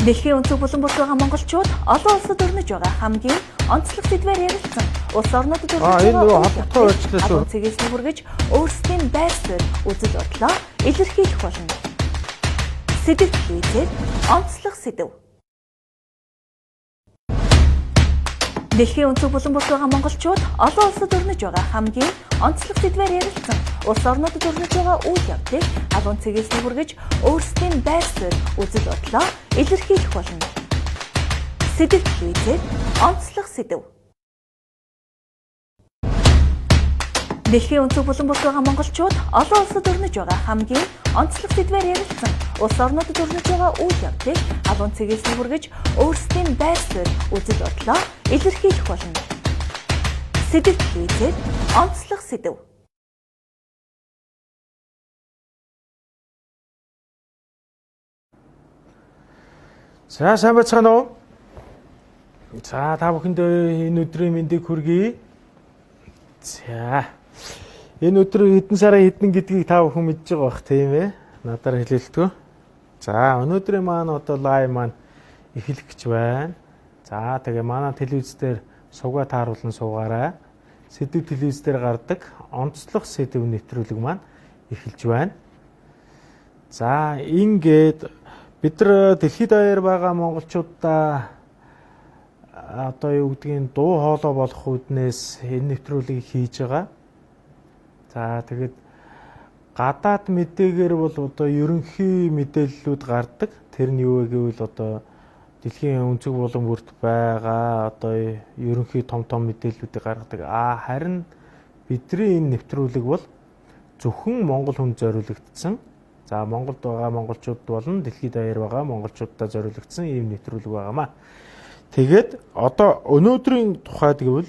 Дэлхийн өнцөг булан бүрт байгаа монголчууд олон улсад өрнөж байгаа хамгийн онцлог сэдвээр ярилцсан. Улс орнуудад өрнөж байгаа цэгээс хүргэж өөрсдийн байр суурь үзэл бодлоо илэрхийлэх болно. Сэдв хэлээд онцлог сэдв. Дэлхийн өнцөг булан бүрт байгаа монголчууд олон улсад өрнөж байгаа хамгийн онцлог сэдвээр ярилцсан. Улс орнуудад өрнөж байгаа үйл явдлыг агуун цэгээс хүргэж өөрсдийн байр суурь үзэл бодлоо илэрхийлэх болно. Сэдв хэлээд онцлог сэдв. Дэлхийн өнцөг булан бүрт байгаа монголчууд олон улсад өрнөж байгаа хамгийн онцлог сэдвээр ярилцсан. Улс орнуудад өрнөж байгаа үйл явдлыг агуун цэгээс хүргэж өөрсдийн байр суурь үзэл бодлоо илэрхийлэх болно. Сэдв хэлээд онцлог сэдв. За сайн байцгаана уу? За та бүхэндээ энэ өдрийн мэндийг хүргэе. За энэ өдөр хэдэн сарын хэдэн гэдгийг та бүхэн мэдж байгаа бах тийм ээ. Надаар хэлэлтгөө. За өнөөдрийн маань одоо лайв маань эхлэх гэж байна. За тэгээ манай телевиз дээр сувгаа тааруулан суугаарай. Сэдв телевиз дээр гардаг онцлог сэдв нэвтрүүлэг маань эхэлж байна. За ингээд бид нар дэлхийд даяар байгаа монголчуудаа одоо юу гэдгийг дуу хоолой болох үднээс энэ нэвтрүүлгийг хийж байгаа. За тэгээд гадаад мэдээгээр бол одоо ерөнхий мэдээллүүд гардаг. Тэр нь юу вэ гэвэл одоо дэлхийн өнцөг булан бүрт байгаа одоо ерөнхий том мэдээллүүдийг гаргадаг. Харин бидний энэ нэвтрүүлэг бол зөвхөн монгол хүнд зориулагдсан. За Монголд байгаа монголчууд болон дэлхийд даяар байгаа монголчуудад зориулагдсан ийм нэвтрүүлэг байгаамаа. Тэгээд одоо өнөөдрийн тухайд гэвэл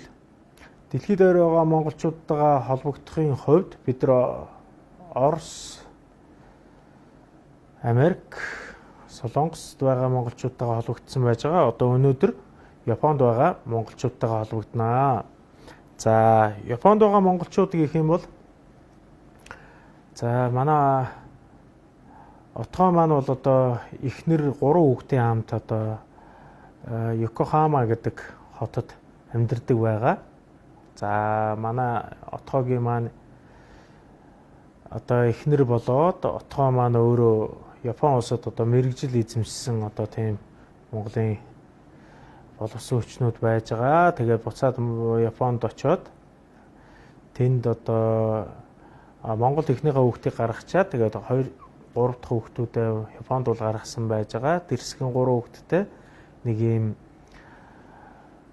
дэлхийд даяар байгаа монголчуудтайгаа холбогдохын хувьд бид нар Орос, Америк, Солонгост байгаа монголчуудтайгаа холбогдсон байж байгаа. Одоо өнөөдөр Японд байгаа монголчуудтайгаа холбогдноо. За Японд байгаа монголчууд гэх юм бол за манай отгоо маань бол одоо эхнэр 3 хүүхдийн хамт одоо Йокохама гэдэг хотод амьдардаг байгаа. За манай отгоогийн маань одоо эхнэр болоод отгоо маань өөрөө Япон улсад одоо мэрэгжил эзэмшсэн одоо тийм Монголын боловсон хүчнүүд байж байгаа. Тэгээд буцаад Японд очоод тэнд одоо Монгол эхнийхээ хүүхдийг гаргачаад тэгээд 3 дахь хүүхдүүдээ Японд бол гаргасан байж байгаа. Дэрсгэн 3 хүүхэдтэй нэг ийм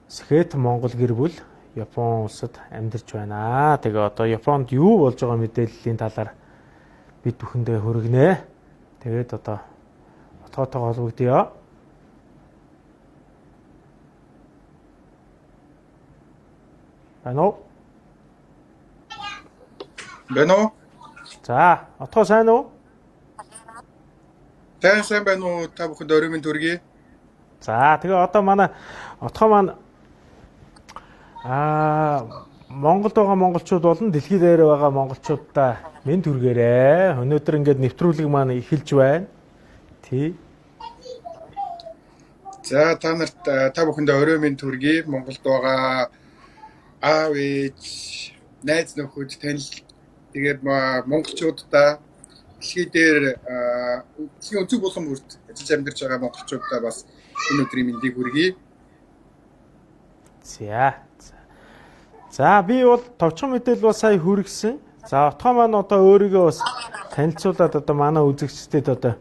Сэхэт Монгол гэр бүл Япон улсад амьдарч байна. Тэгээ одоо Японд юу болж байгаа мэдээллийн талаар бид бүхэндээ хүргэнэ. Тэгээд одоо отгоотойгоо холбогдъё. Байна уу? За, отгоо сайн уу? Сайн байна уу? Та бүхэнд орой минь хүргэе. За тэгээ одоо манай отгоо маань Монголд байгаа монголчууд болон дэлхийд даяар байгаа монголчуудаа мэнд хүргээрэй. Өнөөдөр ингээд нэвтрүүлэг маань эхэлж байна. Тий. За та нарт та бүхэнд орой минь хүргэе. Монголд байгаа аав ээж, найз нөхөд танил тэгээд монголчуудаа дэлхий дээр дэлхийн өнцөг булан бүрт ажиллаж амьдарч байгаа монголчуудаа бас энэ өдрийн мэндийг хүргэе. За би бол товчхон мэдээлэл бас сая хүргэсэн. За отгоо маань одоо өөрийгөө бас танилцуулаад одоо манай үзэгчдэд одоо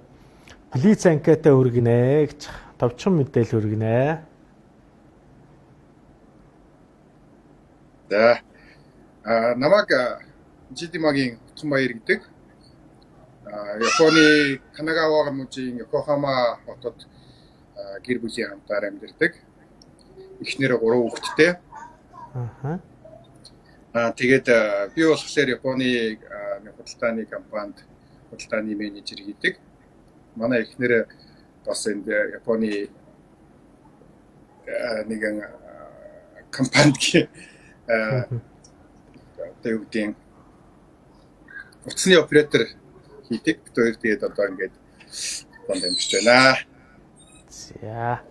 Блиц анкетаа хүргэнэ гэж товчхон мэдээлэл хүргэнэ. За намайг Жидимагийн Утганбаяр гэдэг. Японы Канагава мужийн Йокохама хотод гэр бүлийн хамтаар амьдардаг. Эхнэр 3 хүүхэдтэй. Тэгээд би болохоор Японы худалдааны компанид худалдааны менежер хийдэг. Манай эхнэр бас энд Японы нэгэн компанид одоо юу гэдэг утасны оператор хийдэг. Тэгээд одоо ингээд бонд амьдарч байна. За.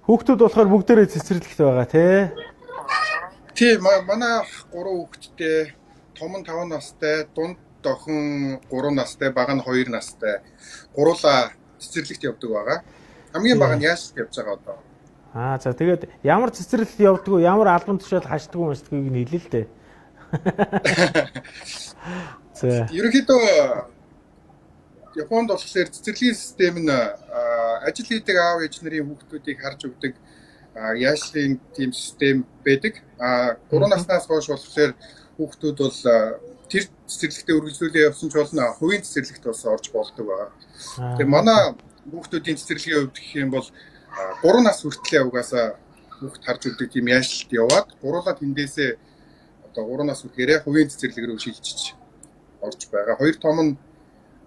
Хүүхдүүд болохоор бүгдээрээ цэцэрлэгт байгаа тий. Тийм манай 3 хүүхэдтэй том нь 5 настай, дунд охин 3 настай, бага нь 2 настай. Гуруула цэцэрлэгт явдаг байгаа. Хамгийн бага нь яашлт явж байгаа одоо. За тэгээд ямар цэцэрлэгт явдаг вэ? Ямар албан тушаал хашдаг юм эсвэл хэлээ л дээ. За. Ерөнхийдөө Японд болохоор цэцэрлэгийн систем нь ажил хийдэг аав ээж нарын хүүхдүүдийг харж өгдөг яашлын тийм систем байдаг. 3 наснаас хойш болохоор хүүхдүүд бол тэр цэцэрлэгтээ үргэлжлүүлээ явсан ч болно хувийн цэцэрлэгт бас орж болдог байгаа. Тэгээ манай хүүхдүүдийн цэцэрлэгийн хувьд гэх юм бол 3 нас хүртлээр угаасаа хүүхд харж өгдөг тийм яашлалт яваад гуруула тэндээсээ одоо 3 нас хүртээрээ хувийн цэцэрлэг рүү шилжиж орж байгаа. Хоёр том нь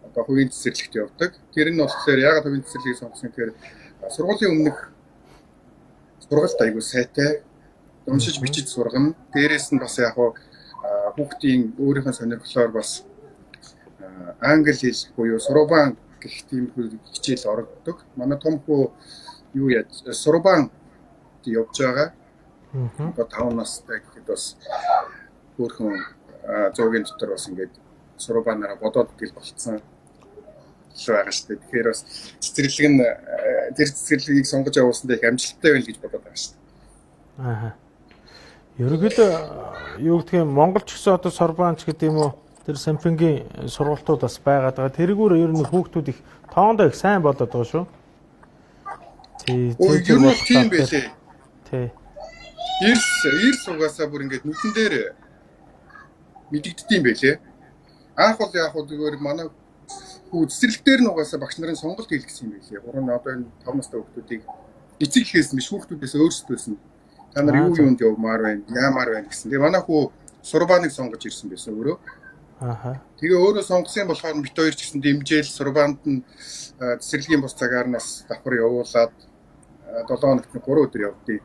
одоо хувийн цэцэрлэгт явдаг. Тэр нь болохоор яагаад хувийн цэцэрлэгийг сонгосон гэхээр сургуулийн өмнөх сургалт аягүй сайтай уншиж бичиж сургана. Дээрээс нь бас яг хүүхдийн өөрийнхөө сонирхлоор бас англи хэл буюу сурабан гэх тийм хичээл ордог. Манай том хүү юу яаж сурабан явж байгаа. Одоо 5 настай гэхэд бас өөрхөн зоогийн дотор бас ингээд сурабанаараа бодоод гэл болцсон байгаа шүү дээ. Тэгэхээр бас цэцэрлэг нь тэр цэцэрлэгийг сонгож явуулсандаа их амжилттай байл гэж бодоод байгаа шүү дээ. Ерөнхийдөө юу гэх юм Монголч гэсэн одоо Сорбанч гэдэг юм уу тэр Сампингийн сургалтууд бас байгаад байгаа. Тэргүүр ер нь хүүхдүүд их тоондоо их сайн болоод байгаа шүү. Ер нь тийм байлээ. Тий. Ирс угаасаа бүр ингээд нүдэн дээр мэдэгддэм байлээ. Анх бол яг зүгээр манай цэцэрлэг дээр нь угаасаа багш нарын сонголт хийлгэсэн юм байлээ. Одоо энэ 5 настай хүүхдүүдийг эцэг хийхээс биш хүүхдүүдээс өөрсдөөс нь та нар юу юунд явмаар байна, яамаар байна гэсэн. Тэгээ манай хүү сурбааныг сонгож ирсэн байсан өөрөө. Тэгээ өөрөө сонгосон болохоор бит хоёр ч гэсэн дэмжээл сурбаанд нь цэцэрлэгийн бус цагаар нас давхар явуулаад 7 хоногт 3 өдөр явдгийг.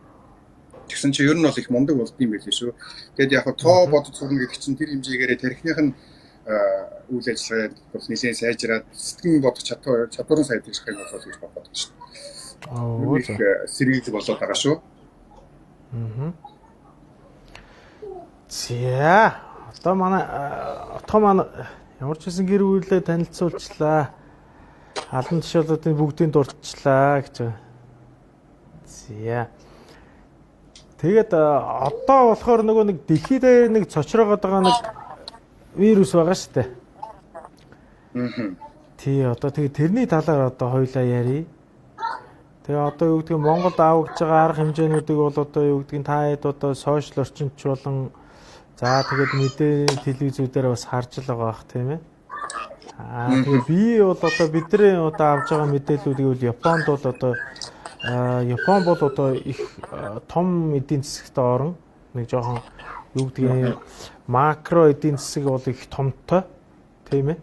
Тэгсэн чинь ер нь бол их мундаг болдгийм байлээ шүү. Тэгэд яг тоо бодож сурна гэдэг чинь тэр хэмжээгээр тархиных нь үйл ажиллагаа бол нэлээд сайжраад сэтгэн бодох чадварын сайжрах юм болов гэж бодож байна шүү. Их сэргийлэг болоод байгаа шүү. За одоо манай отго маань ямар ч хэсэн гэр бүлээ танилцуулчлаа. Албан тушаалуудын бүгдийг дурдчихлаа гэж байна. За. Тэгээд одоо болохоор нөгөө нэг дэлхийд дээр нэг цочроогоод байгаа нэг вирус байгаа шүү дээ. Тий, одоо тэгээд тэрний талаар одоо хоёлаа ярий. Тэгээ одоо юу гэдгийг Монголд авагдж байгаа арга хэмжээнүүдийг бол одоо юу гэдгийг та хэд одоо сошиал орчинд болон за тэгээд мэдээ телевизүүдээр бас харж л байгаа бах тийм ээ. Тэгээд би бол одоо бидний одоо авж байгаа мэдээллүүдийг бол Японд бол одоо Япон бол одоо их том эдийн засагт орон нэг жоохон юу гэдгийг макро эдийн засаг бол их томтой тийм ээ.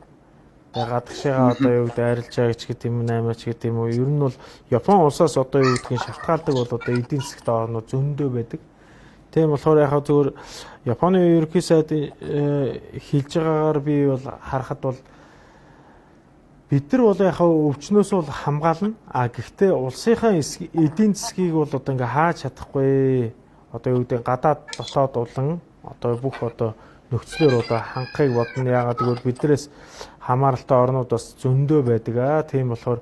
Гадагшаа одоо юу гэдэг арилжаагч гэдэг юм 8-аач гэдэг юм уу. Ер нь бол Япон улсаас одоо юу гэдгийг шалтгаалдаг бол одоо эдийн засагт орнууд зөндөө байдаг. Тийм болохоор яхаа зүгээр Японы ерөнхий сайдын хэлж байгаагаар би бол харахад бол бид нар бол яхаа өвчнөөс бол хамгаална. Гэхдээ улсынхаа эдийн засгийг бол одоо ингээ хааж чадахгүй. Одоо юу гэдэг гадаад дотоод улан одоо бүх одоо нөхцлөөр одоо хангахыг бодно. Яагаад гэвэл биднээс хамааралтай орнууд бас зөндөө байдаг. Тийм болохоор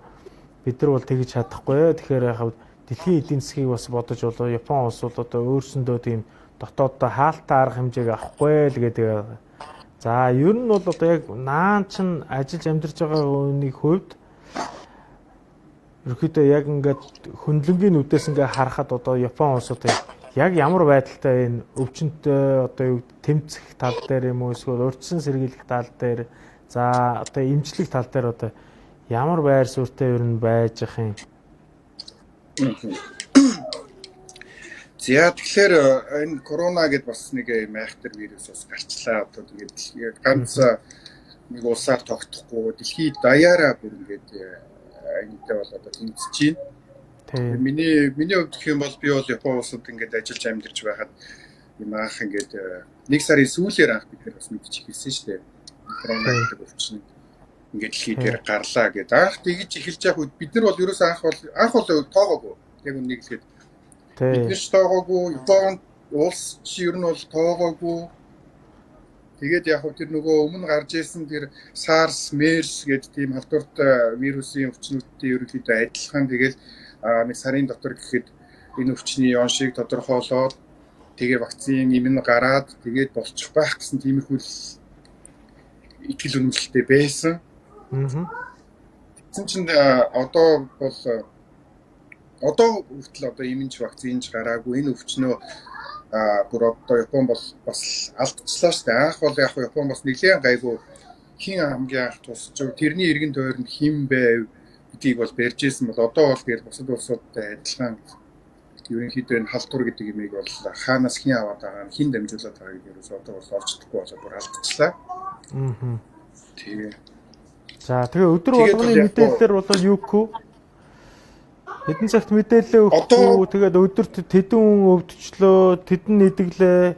бид нар бол тэгж чадахгүй. Тэгэхээр яхаа дэлхийн эдийн засгийг бас бодож болоо Япон улс бол одоо өөрсөндөө тийм дотооддоо хаалттай арга хэмжээг авахгүй л гэдэг. За ер нь бол одоо яг наан чин ажиллаж амьдарч байгаа хүний хувьд ерөөхдөө яг ингээд хөндлөнгийн нүдээс ингээ харахад одоо Япон улс одоо яг ямар байдалтай энэ өвчнөд одоо юу тэмцэх тал дээр юм уу эсвэл урьдчилан сэргийлэх тал дээр за одоо эмчлэх тал дээр одоо ямар байр суурьтай ер нь байж ах юм. За тэгэхээр энэ корона гэдээ бас нэг майхтар вирус бас гарчлаа. Одоо тэгээд ганц нэг улсаар тогтохгүй дэлхийд даяараа бүр ингээд энэтэй бол одоо тэмцэж байна. Тийм. Миний хувьд гэх юм бол би бол Япон улсад ингээд ажиллаж амьдарч байхад юм аах ингээд нэг сарын сүүлээр анх бид нар бас мэдчих хэлсэн шүү дээ. Корона гэдэг өвчин. ингээд дэлхий дээр гарлаа гэдэг. Анх тэгж эхэлж явах үед бид нар бол ерөөсөө анх бол тоогоогүй. Яг үнийг хэлэхэд бид нар ч тоогоогүй, Японд улс чи ер нь бол тоогоогүй. Тэгээд яг хөө тэр нөгөө өмнө гарч ирсэн тэр SARS, MERS гэдэг тийм халдвартай вирусын өвчнүүдтэй ерөнхийдөө адилхан. Тэгээд нэг сарын дотор гэхэд энэ өвчний оншийг тодорхойлоод тэгээд вакцин имэн гараад тэгээд болчих байх гэсэн тиймэрхүү итгэл үнэмшилтэй байсан. Тэгсэн чинь одоо хүртэл одоо имэнч вакцинч гараагүй. Энэ өвчнөө бүр одоо Япон бол бас алдчихлаа шүү дээ. Анх бол яг Япон бас нэлээд гайгүй хин хамгийн анх тусч тэрний эргэн тойронд хин байв гэдгийг бол барьж ирсэн бол одоо бол тэгэл бусад улсуудтай адилхан ерөнхийдөө энэ халдвар гэдэг юмыг бол хаанаас хин аваад байгаа нь хин дамжуулаад байгааг ерөөсөө одоо бол орчдохгүй болоод бүр алдчихлаа. Тэгээ. За тэгээ өдөр болгоны мэдээлэлээр бол юу хэдэн цагт мэдээлэл өгөхгүй тэгээд өдөрт тэдэн хүн өвдчлөө, тэдэн нэдэглээ,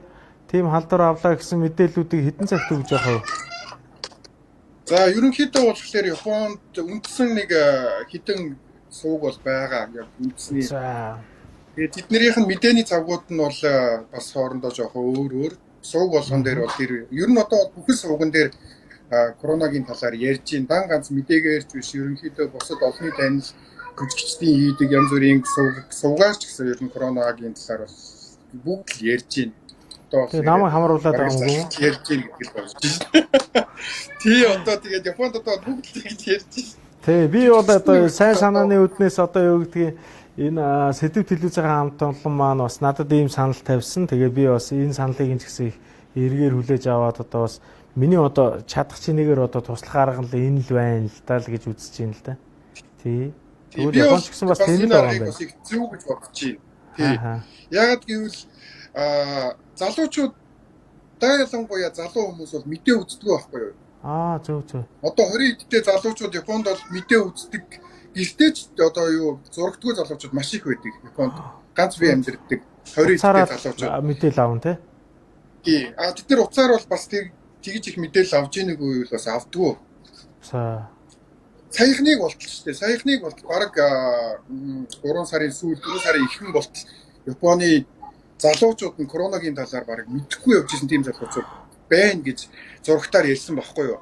тийм халдвар авлаа гэсэн мэдээллүүдийг хэдэн цагт өгж байгаа вэ? За ерөнхийдөө болохоор Японд үндсэн нэг хідэн сувг бол байгаа. Яг үндэсний. Тэгээд тэднийх нь мэдээний цагууд нь бол бас хоорондоо жоохон өөр. Сувг болгон дээр бол тэр ер нь одоо бүхэн сувган дээр коронагийн талаар ярьж ин дан ганц мэдээгээр ч биш ерөнхийдөө бусад олонний танил гүцгчдийн хийдэг янз бүрийн сувгаач гэсэн ер нь коронагийн талаар бас бүгд л ярьж байна. Одоо намайг хамруулад байгаа юм уу? Ярьж байна гэдэг л болж байна. Тий одоо тэгээд Японд одоо бүгд л ингэж ярьж байна. Тий би бол одоо сайн санааны үднээс одоо юу гэдгийг энэ сэдв телевизийн хамт олон маань бас надад ийм санал тавьсан. Тэгээд би бас энэ саналыг ч гэсэн эргээр хүлээж аваад одоо бас миний одоо чадах чинээгээр одоо туслах арга нь энэ л байна л даа л гэж үзэж байна л да. Тий. Тэгвэл Японч гэсэн бас тийм л байгаа юм байна. Зөв гэж бодож байна. Тий. Яг гэвэл залуучууд ялангуяа залуу хүмүүс бол мэдээ үздэг байхгүй юу? Зөв. Одоо 20 эдтэй залуучууд Японд бол мэдээ үздэг. Гэртээ ч одоо юу зурагдгүй залуучууд маш их байдаг. Японд ганц бие амьдардаг 20 эдтэй залуучууд мэдээлэл авна тий. Тий. Тэд нар уцаар бол бас тэгж их мэдээлэл авч ийнэг үйл бас авдггүй. Саяхныг болтол шүү дээ. Саяхныг бол баг 3 сарын сүүл 4 сарын ихэнх болтол Японы залуучууд нь коронагийн талаар баг мэдэхгүй явж исэн тийм залуучууд байна гэж зурагтаар ярьсан байхгүй юу?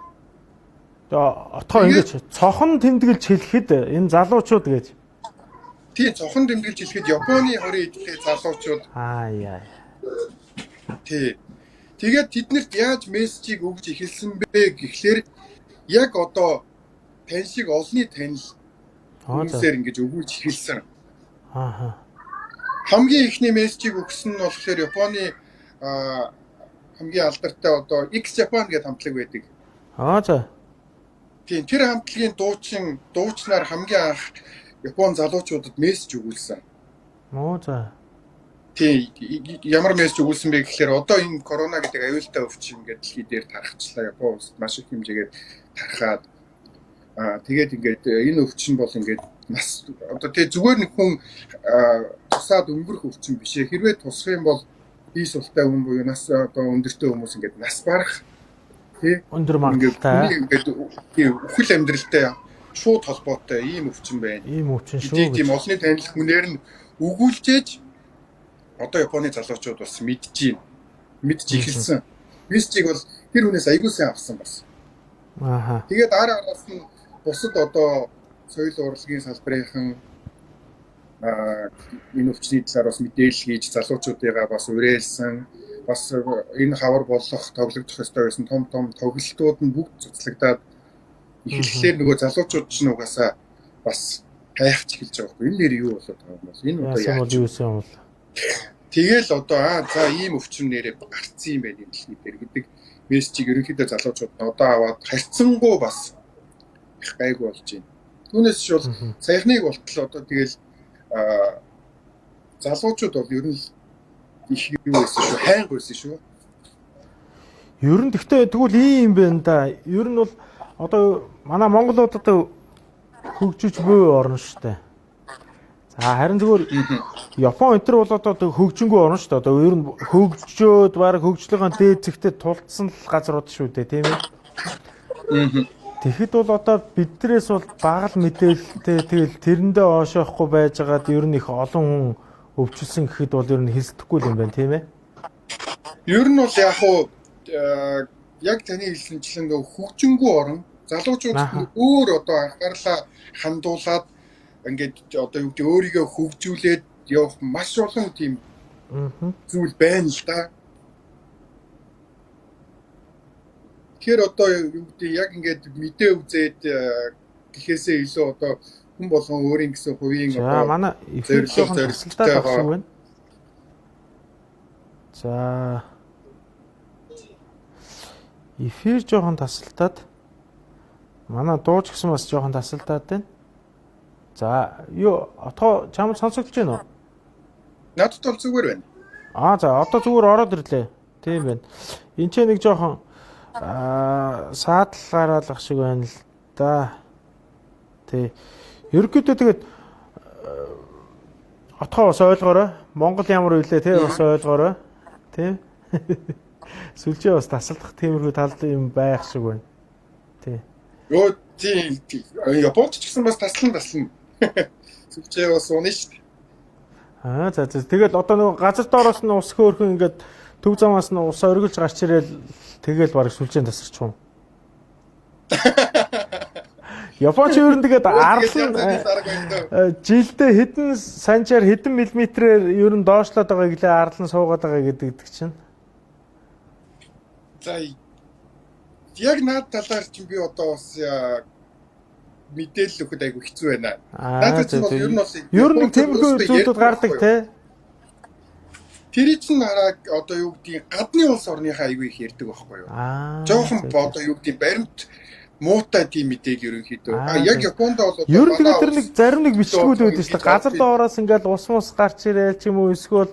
Отгоо ингэж цохон тэмдэглэж хэлэхэд энэ залуучууд гэж. Тий, цохон тэмдэглэж хэлэхэд Японы 20 эдтэй залуучууд. Тий. Тэгээд тэднэрт яаж мессежийг өгж эхэлсэн бэ гэхлээр яг одоо тань шиг олонний танил хүмүүсээр ингэж өгүүлж эхэлсэн. Хамгийн ихний мессежийг өгсөн нь болохоор Японы хамгийн алдартай одоо X Japan гэдэг хамтлаг байдаг. Тийм тэр хамтлагийн дуучнаар хамгийн анх Япон залуучуудад мессеж өгүүлсэн. Тийм ямар мессеж өгүүлсэн бэ гэхээр одоо энэ корона гэдэг аюултай өвчин ингээд дэлхий дээр тархачлаа. Япон улсад маш их хэмжээгээр тархаад тэгээд ингээд энэ өвчин бол ингээд нас одоо тэг зүгээр нэг хүн тусаад өнгөрөх өвчин биш ээ. Хэрвээ тусах юм бол бие султай хүн буюу нас одоо өндөртэй хүмүүс ингээд нас барах тий өндөр магадлалтай ингээд үхэл амьдралтай шууд холбоотой ийм өвчин байна. Ийм өвчин шүү. Тийм олонний танил хүнээр нь өгүүлжээж одоо Японы залуучууд бас мэдж эхэлсэн. Мессежийг бол тэр хүнээс аягуулсан авсан бас. Тэгээд араас нь бусад одоо соёл урлагийн салбарынхан энэ өвчний талаар бас мэдээлэл хийж залуучуудыгаа бас уриалсан. Бас энэ хавар болох тоглогдох ёстой байсан том тоглолтууд нь бүгд цуцлагдаад эхлэхээр нөгөө залуучууд ч нугасаа бас хайхч эхэлж байгаа байхгүй. Энэ нэр юу болоод байгаа юм бол энэ одоо яаж юусэн бол тэгэл одоо за ийм өвчин нэрээ гарцсан юм байна энэ дэлхий дээр гэдэг мессежийг ерөнхийдөө залуучууд нь одоо аваад харьцангуй бас их гайгүй болж байна. Түүнээс ч бол саяхныг болтол одоо тэгэл залуучууд бол ер нь их юу байсан шүү, хайнг байсан шүү. Ер нь тэгтээ тэгвэл ийм байна да. Ер нь бол одоо манай Монголууд одоо хөгжиж буй орно шүү дээ. За харин зүгээр Япон энэ төр бол одоо хөгжингүй орно шүү дээ. Одоо ер нь хөгжөөд баг хөгжлөгийн дээд зэгтээ тулцсан газрууд шүү дээ, тийм ээ. Тэгэхэд бол одоо биднээс бол бага л мэдээлэлтэй тэгэл тэрэндээ оошоохгүй байжгаад ер нь их олон хүн өвчлсөн гэхэд бол ер нь хэлсдэхгүй юм байна тийм ээ. Ер нь бол яг хуу яг таны хэлсэнчлэн нөгөө хөгжингүй орн залуучууд өөр одоо анхаарлаа хандуулаад ингээд одоо юу гэдэг өөрийгөө хөгжүүлээд явах маш олон тийм зүйл байна л да. Тэгэхээр одоо юу гэдэг яг ингээд мэдээ үзээд гэхээсээ илүү одоо хүн болгон өөрийн гэсэн хувийн одоо манай эфир жоохон тасалдаад багш байна. За эфир жоохон тасалдаад манай дууч гэсэн бас жоохон тасалдаад байна. За юу отоо чамд сонсогдож байна уу? Надад бол зүгээр байна. За одоо зүгээр ороод ирлээ. Тийм байна. Энд ч нэг жоохон саадал гараалах шиг байна л да. Тий. Ерөнхийдөө тэгээд отгоо бас ойлгоорой. Монгол ямар үйлээ тий бас ойлгоорой. Тий. Сүлжээ бас тасалдах тиймэрхүү тал юм байх шиг байна. Тий. Йоо тий. Японд ч гэсэн бас таслан. Сүлжээ бас унаа шүү дээ. За тэгэл одоо нөгөө газар доороос нь ус хөөрхөн ингээд төв замаас нь ус өргөлж гарч ирээл тэгэл бараг сүлжээнд тасарч юм. Японч ер нь тэгээд арлан жилдээ хэдэн санчаар хэдэн миллиметрээр ер нь доошлоод байгааг лээ арлан суугаад байгаа гэдэг чинь. За яг наад талаар чи би одоо бас мэдээлэл өгөхөд айгүй хэцүү байна. Надад ч бол ер нь бол ер нь тиймэрхүү зүйлүүд гардаг те. Тэр чинь хараа одоо юу гэдгийг гадны улс орныхаа айгүй их ярьдаг байхгүй юу? Жохон одоо юу гэдгийг баримт муутай тийм мэдээл ерөнхийдөө. Яг Японд бол ер нь тэгээд тэр нэг зарим нэг бичлэгүүд байдаг шүү дээ. Газар доороос ингээд ус мус гарч ирээл ч юм уу эсвэл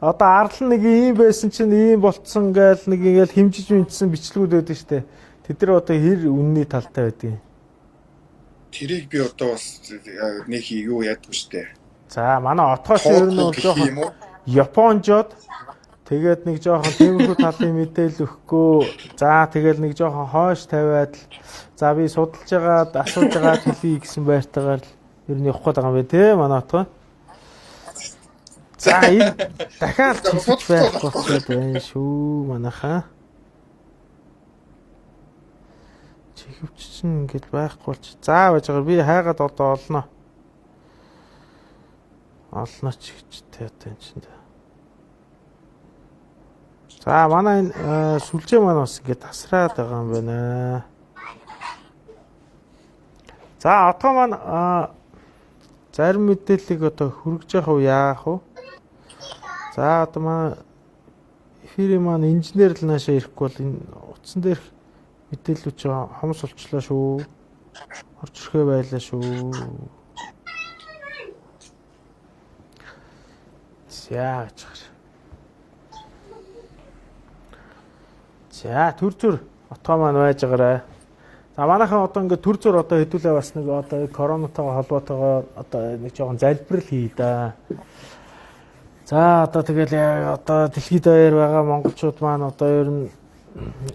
одоо арлан нэг ийм байсан чинь ийм болцсон гээл нэг ингээд хэмжиж мэдсэн бичлэгүүд байдаг шүү дээ. Тэд нар одоо хэр үнний талтай байдаг юм. Тэрийг би одоо бас нэг юу ядгүй шүү дээ. За манай отгоос ер нь бол жоохон Японжод тэгээд нэг жоохон тиймэрхүү талын мэдээлэл өгөхгүй. За тэгэл нэг жоохон хойш тавиад л за би судалж байгаад асууж байгаад хэлье гэсэн байртайгаар л ер нь явах гэдэг юм байна те манай отгоо. За энэ дахиад хэлж байхгүй байна шүү манайхаа. Чихвч чинь ингэж байхгүй болч. За байж байгаа би хайгаад одоо олноо. Олноо ч гэж таатай юм чинь. За манай энэ сүлжээ маань бас ингэ тасраад байгаа юм байна. За отгоо маань зарим мэдээллийг одоо хүргэж явах уу яах вэ? За одоо манай эфирийн маань инженер л наашаа ирэхгүй бол энэ утсан дээрх мэдээллүүд ч хомс болчлоо шүү. Орж ирхээ байлаа шүү. Яач. За төр отгоо маань байж байгаарай. За манайхан одоо ингээд төр зур одоо хэдүүлээ бас нэг одоо коронавитойгоо холбоотойгоо одоо нэг жоохон залбирал хий да. За одоо тэгэл одоо дэлхийд даяар байгаа монголчууд маань одоо ер нь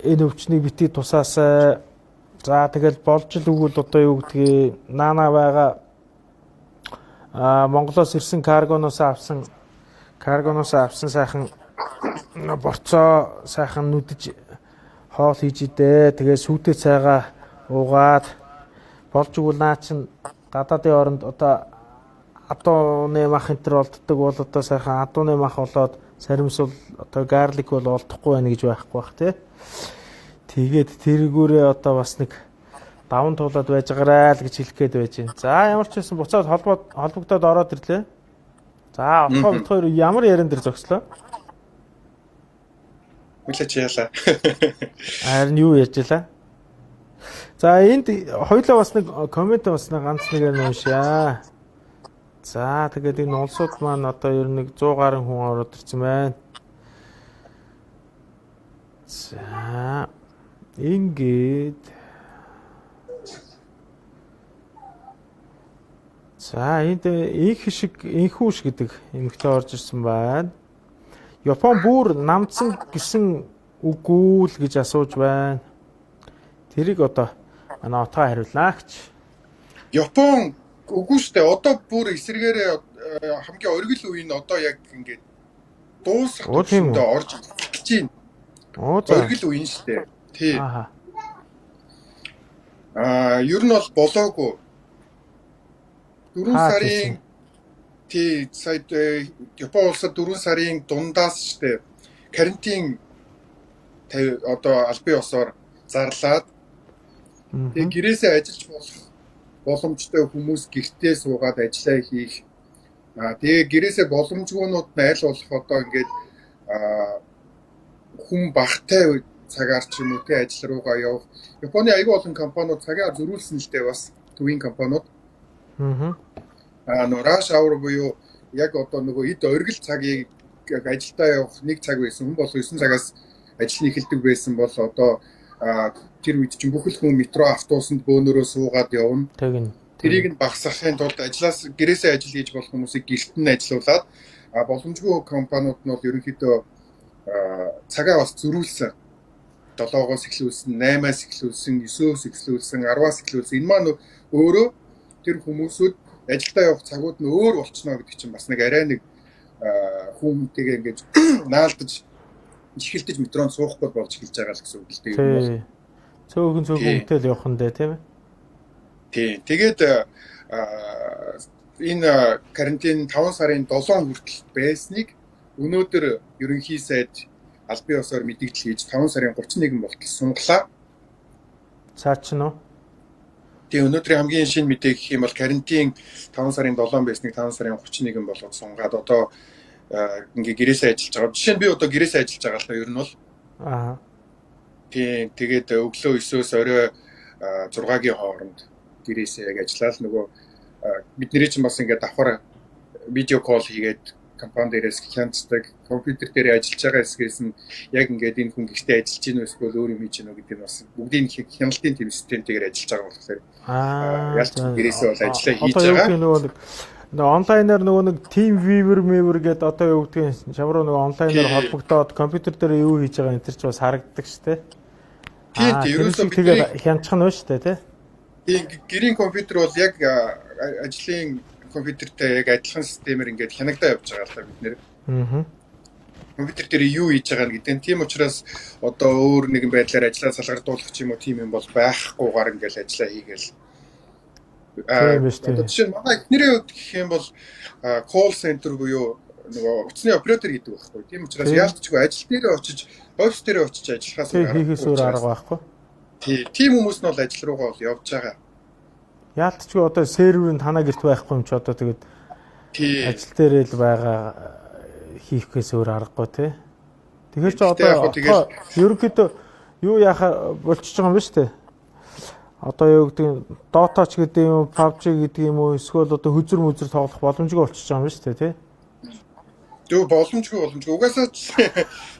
энэ өвчнийг битгий тусаасаа. За тэгэл болж л өгвөл одоо юу гэдгийг наана байгаа Монголоос ирсэн каргоноос авсан сайхан борцоо сайхан нүдэж хоол хийж идэ. Тэгээ сүйтэй цайгаа уугаад болж өгвөл наа чин гадаадын оронд одоо адууны мах энэ төр олддог бол одоо сайхан адууны мах болоод саримсвал одоо гарлик бол олдохгүй байна гэж байхгүй бах тий. Тэгээд тэргүүрээ одоо бас нэг даван туулаад байж байгаарай л гэж хэлэх гээд байж байна. За ямар ч байсан буцаад холбогдоод ороод ирлээ. За отгоо бит хоёр ямар яран дээр зогслоо? Үлээч яалаа. Харин юу ярьж байлаа? За энд хоёлаа бас нэг коммент бас нэг ганц нэгээр нь уншаа. За тэгээд энэ улсууд маань одоо ер нь 100 гаруй хүн ороод ирсэн байна. За ингээд за энд инхүү шиг гэдэг эмэгтэй орж ирсэн байна. Япон бүр намдсан гэсэн үгүй л гэж асууж байна. Тэрийг одоо Манай отгоо хариулнаа гэж. Япон үгүй шүү дээ. Одоо бүр эсэргээрээ хамгийн оргил үе нь одоо яг ингээд дуусах төвшөндөө орж эхэлж байна. Оргил үе нь шүү дээ. Тий. Ер нь бол болоогүй. 4 сарын тий сая Япон улсад 4 сарын дундаас шүү дээ. Карантин одоо албан ёсоор зарлаад тэгээ гэрээсээ ажиллаж болох боломжтой хүмүүс гэртээ суугаад ажиллаа хийх. Тэгээ гэрээсээ боломжгүйнүүд нь аль болох одоо ингээд хүн багтай цагаар ч юм уу те ажил руугаа явах. Японы аягүй олон компаниуд цагаа зөрүүлсэн л дээ бас төвийн компаниуд. Rush hour буюу яг одоо нөгөө эд оргил цагийг ажилдаа явах 1 цаг байсан хүн бол 9 цагаас ажил эхэлдэг байсан бол одоо тэр үед чинь бүхэл хүн метро автобусанд бөөнөрөө суугаад явна. Тэрийг нь багасгахын тулд ажлаас гэрээсээ ажил хийж болох хүмүүсийг гэрт нь ажилуулад боломжгүй компаниуд нь бол ерөнхийдөө цагаа бас зөрүүлсэн. 7-оос эхлүүлсэн, 8-аас эхлүүлсэн, 9-өөс эхлүүлсэн, 10-аас эхлүүлсэн. Энэ маань өөрөө тэр хүмүүсүүд ажилдаа явах цагууд нь өөр болчихно гэдэг чинь бас нэг арай нэг хүмүүстэйгээ ингэж наалдаж ихэлдэж метронд суухгүй болж эхэлж байгаа л гэсэн үг л дээ. Тийм. Цөөхөн хөтөл явах нь дээ тийм ээ. Тийм. Тэгээд энэ карантин 5 сарын 7 хүртэл байсныг өнөөдөр ерөнхий сайд албан ёсоор мэдээлэл хийж 5 сарын 31 болтол сунглаа. Цаа ч нөө. Тэгээ өнөөдрийн хамгийн шинэ мэдээ гэх юм бол карантин 5 сарын 7 байсныг 5 сарын 31 болгоод сунгаад одоо ингээ гэрээсээ ажиллаж байгаа. Жишээ нь би одоо гэрээсээ ажиллаж байгаа л да ер нь бол. Тийм тэгээд өглөө 9-өөс орой 6-гийн хооронд гэрээсээ яг ажиллаад нөгөө бидний чинь бас ингээ давхар видео кол хийгээд компани дээрээс хянцдаг компьютер дээр ажиллаж байгаа хэсгээс нь яг ингээд энэ хүн гэртээ ажиллаж гин үү эсвэл өөр юм хийж гин үү гэдэг нь бас бүгдийн хяналтын тэм системтэйгээр ажиллаж байгаа болохоор ялч гэрээсээ бол ажиллаа хийж байгаа. Нөгөө онлайнаар нөгөө нэг team viewer гэдэг одоо юу гэдгийг чамруу нөгөө онлайнаар холбогдоод компьютер дээр юу хийж байгаа энэ төр ч бас харагддаг шүү дээ. Тийм ерөөсөө тэгээд хянчих нь байна шүү дээ тий. Тийм гэрийн компьютер бол яг ажлын компьютертэй яг адилхан системээр ингээд хянагдаа явж байгаа л та бид нэр. Компьютер дээр юу хийж байгаа гэдэг нь тийм учраас одоо өөр нэгэн байдлаар ажиллаа салгардуулах ч юм уу тийм юм бол байхгүйгээр ингээд ажиллаа хийгээл. Одоо жишээ нь манай эхнэрийн хувьд гэх юм бол call center буюу нөгөө утасны оператор гэдэг байхгүй. Тийм учраас яалтчгүй ажил дээрээ очиж офис дээрээ очиж ажиллахаас хийхээс өөр арга байхгүй. Тийм хүмүүс нь бол ажил руугаа бол явж байгаа. Яалтчгүй одоо серверын танаа гэрт байхгүй юм чи одоо тэгээд ажил дээрээ л байгаа хийхээс өөр аргагүй тий. Тэгэхээр ч одоо ерөнхийдөө юу яхаа болчихж байгаа юм ба штэ. Одоо юу гэдэг Dota ч гэдэг юм, PUBG гэдэг юм уу, эсвэл одоо хөзөр мүзөр тоглох боломжгүй болчихж байгаа юм ба штэ тий. Юу боломжгүй. Угаасаа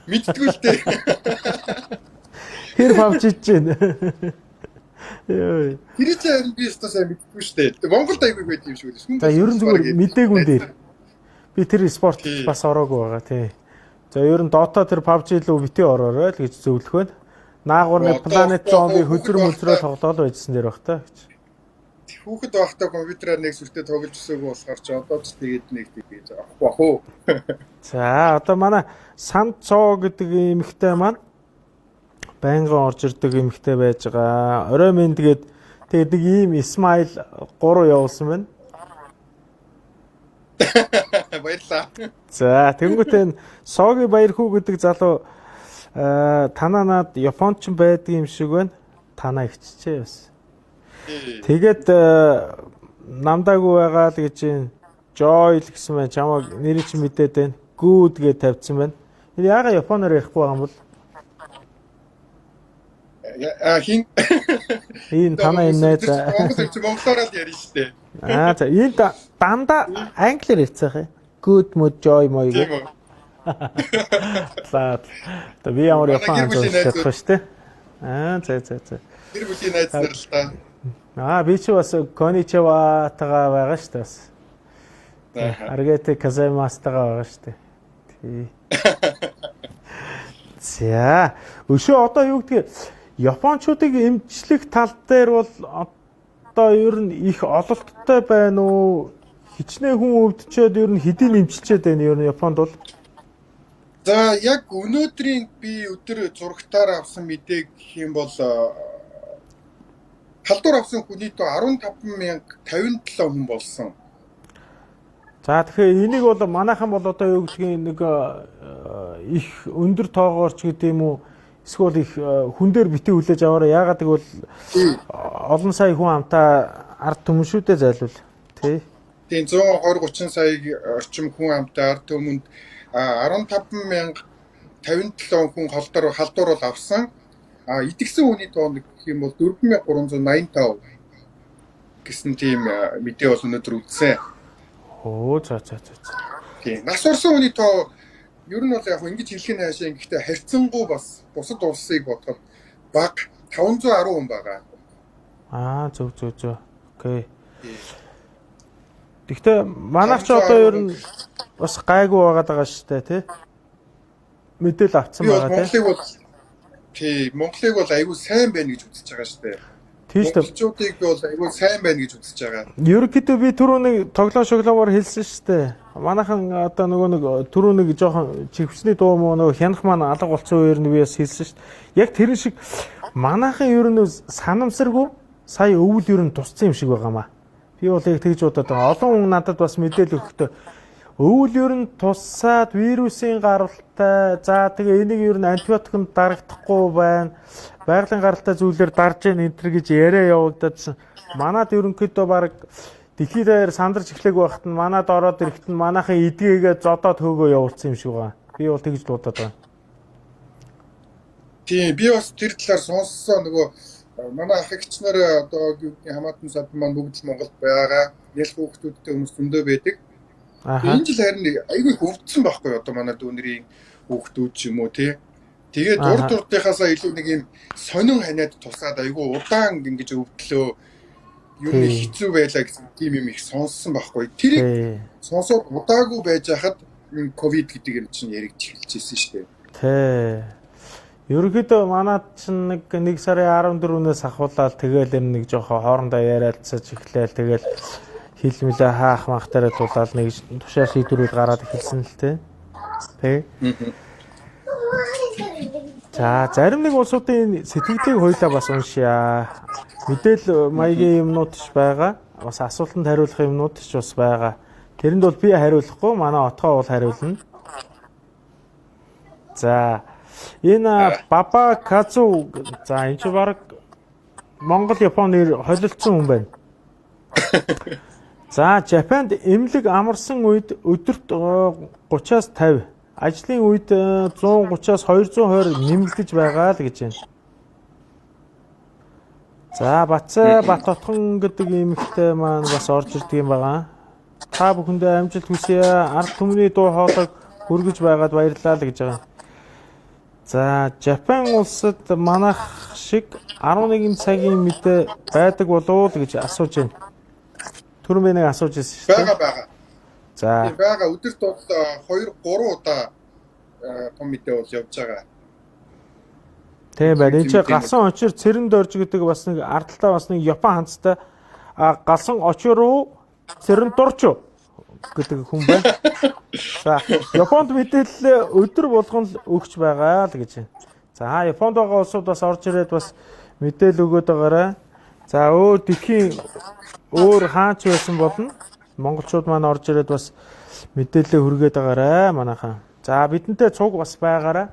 мэдтгүй л дээ. Хэр PUBG чинь. Яа. Тэр чинь би өстөсөө мэдтгүй шүү дээ. Монголд аягүй байд юм шиг үү. За ер нь зүгээр мдэггүй дээр. Би тэр спорт бас ороогүй байгаа тий. За ер нь Dota тэр PUBG лөө битээ ороорой л гэж зөвлөх байна. Наагуурны Planet Zombie хөзөр мөлзрөө тоглоод байжсэн дээр баг та гэж. Хүүхэд байхдаа компьютераар нэг сүртэй тоглож өсөөгүй болохоор ч одоо ч тэгээд нэг тийж авахгүй бах уу. За одоо манай Санцоо гэдэг эмэгтэй маань байнгын орж ирдэг эмэгтэй байж байгаа. Орой минь тэгээд нэг ийм Исмаил 3 явуулсан байна. Баярлаа. За тэнгуүтэн Соги Баярхүү гэдэг залуу тананаад Японч байдаг юм шиг байна. Танаа ихчээ бас. Тэгээд намдаагүй байгаа л гэж Joy л гэсэн байна. Чамаг нэрийг чи мэдээд байна. Good гэж тавьсан байна. Энэ яага Японоор ярихгүй байгаа юм бол? Хин. Энэ танаа энэ найз. Монголоор л ярина шүү дээ. За энэ дандаа англиар ярьцгаах. Good мод Joy мой. За би ямар Япон зүйлсэх шүү дээ. За. Тэр бүлийн найз нар л та. Би ч бас Konnichiwa тагаа байгаа шүү дээ бас. Аргете казаймас тагаа байгаа шүү дээ. Тий. За, өшөө одоо юу гэдгийг Япончуудыг эмчлэх тал дээр бол одоо ер нь их ололттой байна уу? Хичнээн хүн өвдчихэд ер нь хэдийн эмчилчээд байна ер нь Японд бол. За яг өнөөдрийн би өдөр зурагтаар авсан мэдээг гэх юм бол халдвар авсан хүний тоо 15,057 хүн болсон. За тэгэхээр энийг бол манайхан бол одоо юу гэдгийг нэг их өндөр тоогоор ч гэдэг юм уу эсвэл их хүн дээр битгий хүлээж аваараа яагаад гэвэл олон сая хүн амтаа ард түмшүүдэд зайлвал тий. Тийм 120-30 сая орчим хүн амтаа ард түмэнд 15,057 хүн халдвар бол авсан. Идэгсэн хүний тоо гэх юм бол 4,385 гэсэн тийм мэдээ бол өнөөдөр үзсэн. Оо за. Тийм. Нас орсон хүний тоо ер нь бол яг ингэж хэлэх нь хаашаа гэхдээ харьцангуй бас бусад улсыг бодоход бага 510 хүн байгаа. Зөв. Окей. Гэхдээ манайх ч одоо ер нь бас гайгүй байгаад байгаа шүү дээ тий. Мэдээл авцсан байгаа тий. Монголыг бол аюул сайн байна гэж үзэж байгаа шүү дээ. Тийм шүү дээ. Монголчуудыг бол аюул сайн байна гэж үзэж байгаа. Ерөнхийдөө би түрүү нэг тоглоом шоглоомоор хэлсэн шүү дээ. Манайхан одоо нөгөө нэг түрүү нэг жоохон чихвчний дуу муу нөгөө хянах маань алга болсон үеэр нь би бас хэлсэн шүү дээ. Яг тэр шиг манайхан ер нь санамсаргүй сая өвөл ер нь тусцсан юм шиг байгаамаа. Би бол яг тэгж бодоод байгаа. Олон хүн надад бас мэдээлэл өгөхдөө өвөл ер нь туссаад вирусын гаралтай. За тэгээ энийг ер нь антибиотикнд дарагдахгүй байна. Байгалийн гаралтай зүйлээр дарж яах энэ төр гэж яриа явагдадсан. Манад ерөнхийдөө баг дэлхийд даяар сандарч эхлэх байхад нь манад ороод ирэхэд нь манайхын эдгээгээ зодоод хөөгөө явуулсан юм шиг байна. Би бол тэгж бодоод байна. Тийм би бас тэр талаар сонссон нөгөө манай ах эгчнэр одоо хамаатан сад маань бүгд л Монголд байгаа. Ялх хүүхдүүдтэй хүмүүс зөндөө байдаг. Энэ жил харин айгүй өвдсөн байхгүй одоо манай дүүнэрийн хүүхдүүд ч юм уу тий. Тэгээд урдынхаасаа илүү нэг юм сонин ханиад тусаад айгүй удаан ингэж өвдлөө юу нэг хэцүү байлаа гэсэн тийм юм их сонссон байхгүй. Тэрийг сонсоод удаагүй байж хахад ковид гэдэг юм чинь яригдж эхэлчихсэн шүү дээ. Тий. Ерөнхийдөө манад чинь нэг сарын 14-өөс ахуулаад тэгээл нэг жоохон хоорондоо яриалцаж эхлээл тэгээл хилмэлээ хаах мах дээр тулаад нэг тушаа шийдвэрүүд гараад эхэлсэн л тий. За зарим нэг улсуудын сэтгэлийг хоёлаа бас уншъя. Мэдээл маягийн юмнууд ч байгаа. Бас асуултанд хариулах юмнууд ч бас байгаа. Тэрэнд бол би хариулахгүй, манай отгоо бол хариулна. За энэ Баба Казу за энэ ч баг Монгол Японоор холилдсон хүн байна. За Japанд эмнэлэг амарсан үед өдөрт 30-аас 50, ажлын үед 130-аас 220 нэмэгдэж байгаа л гэж байна. За Бацаа Батотхон гэдэг эмэгтэй маань бас орж ирдэг юм байгаа. Та бүхэндээ амжилт хүсье. Ард түмний дуу хоолойг хүргэж байгаад баярлалаа л гэж байгаа. За Japan улсад манайх шиг 11 цагийн мэдээ байдаг болов уу гэж асууж байна. Түрүүн би нэг асууж ирсэн шүү дээ. Бага. За. Бага өдөрт бол 2-3 удаа том мэдээ бол явж байгаа. Тийм байна. Энд чинь галсан очир цэрэнд орж гэдэг бас нэг ардталтаа бас нэг Япон ханцтай галсан очир руу цэрэнд дурч гэдэг хүн байна. За Японд мэдээлэл өдөр болгон л өгч байгаа л гэж байна. За Японд байгаа улсууд бас орж ирээд бас мэдээлэл өгöd байгаарай. За өөр дэлхийн өөр хаач байсан болно. Монголчууд маань орж ирээд бас мэдээлэл хүргээд байгаарай манайхаа. За бидэнтэй цуг бас байгаарай.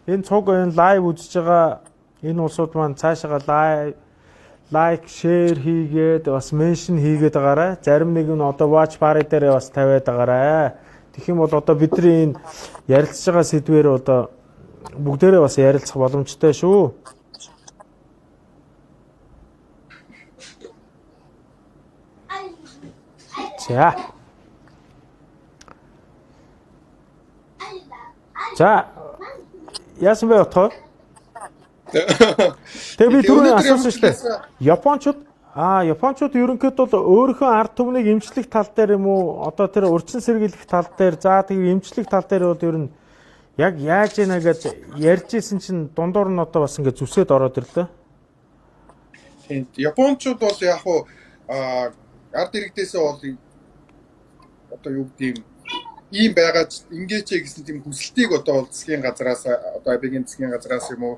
Энэ цуг энэ лайв үзэж байгаа энэ улсууд маань цаашаа лайк, шеэр хийгээд бас меншн хийгээд байгаарай. Зарим нэг нь одоо watch party дээр бас тавиад байгаарай. Тэгэх юм бол одоо бидний энэ ярилцж байгаа сэдвээр одоо бүгдээрээ бас ярилцах боломжтой шүү. За. Яасан бэ отгоо? Тэгээ би түрүүний асуусан шүү дээ. Япончууд ерөнхийдөө бол өөрийнхөө ард түмнийг эмчлэх тал дээр юм уу одоо тэр урьдчилан сэргийлэх тал дээр за тэгээ эмчлэх тал дээр бол ер нь Яг яаж ийна гэж ярьж исэн чинь дундуур нь одоо бас ингээд зүсээд ороод ирлээ. Тийм. Япончууд бол яг хуу ард иргэдээсээ бол одоо юу гэдэг ийм байгаа ингэж гэсэн тийм хүсэлтийг одоо засгийн газраас одоо абигийн засгийн газраас юм уу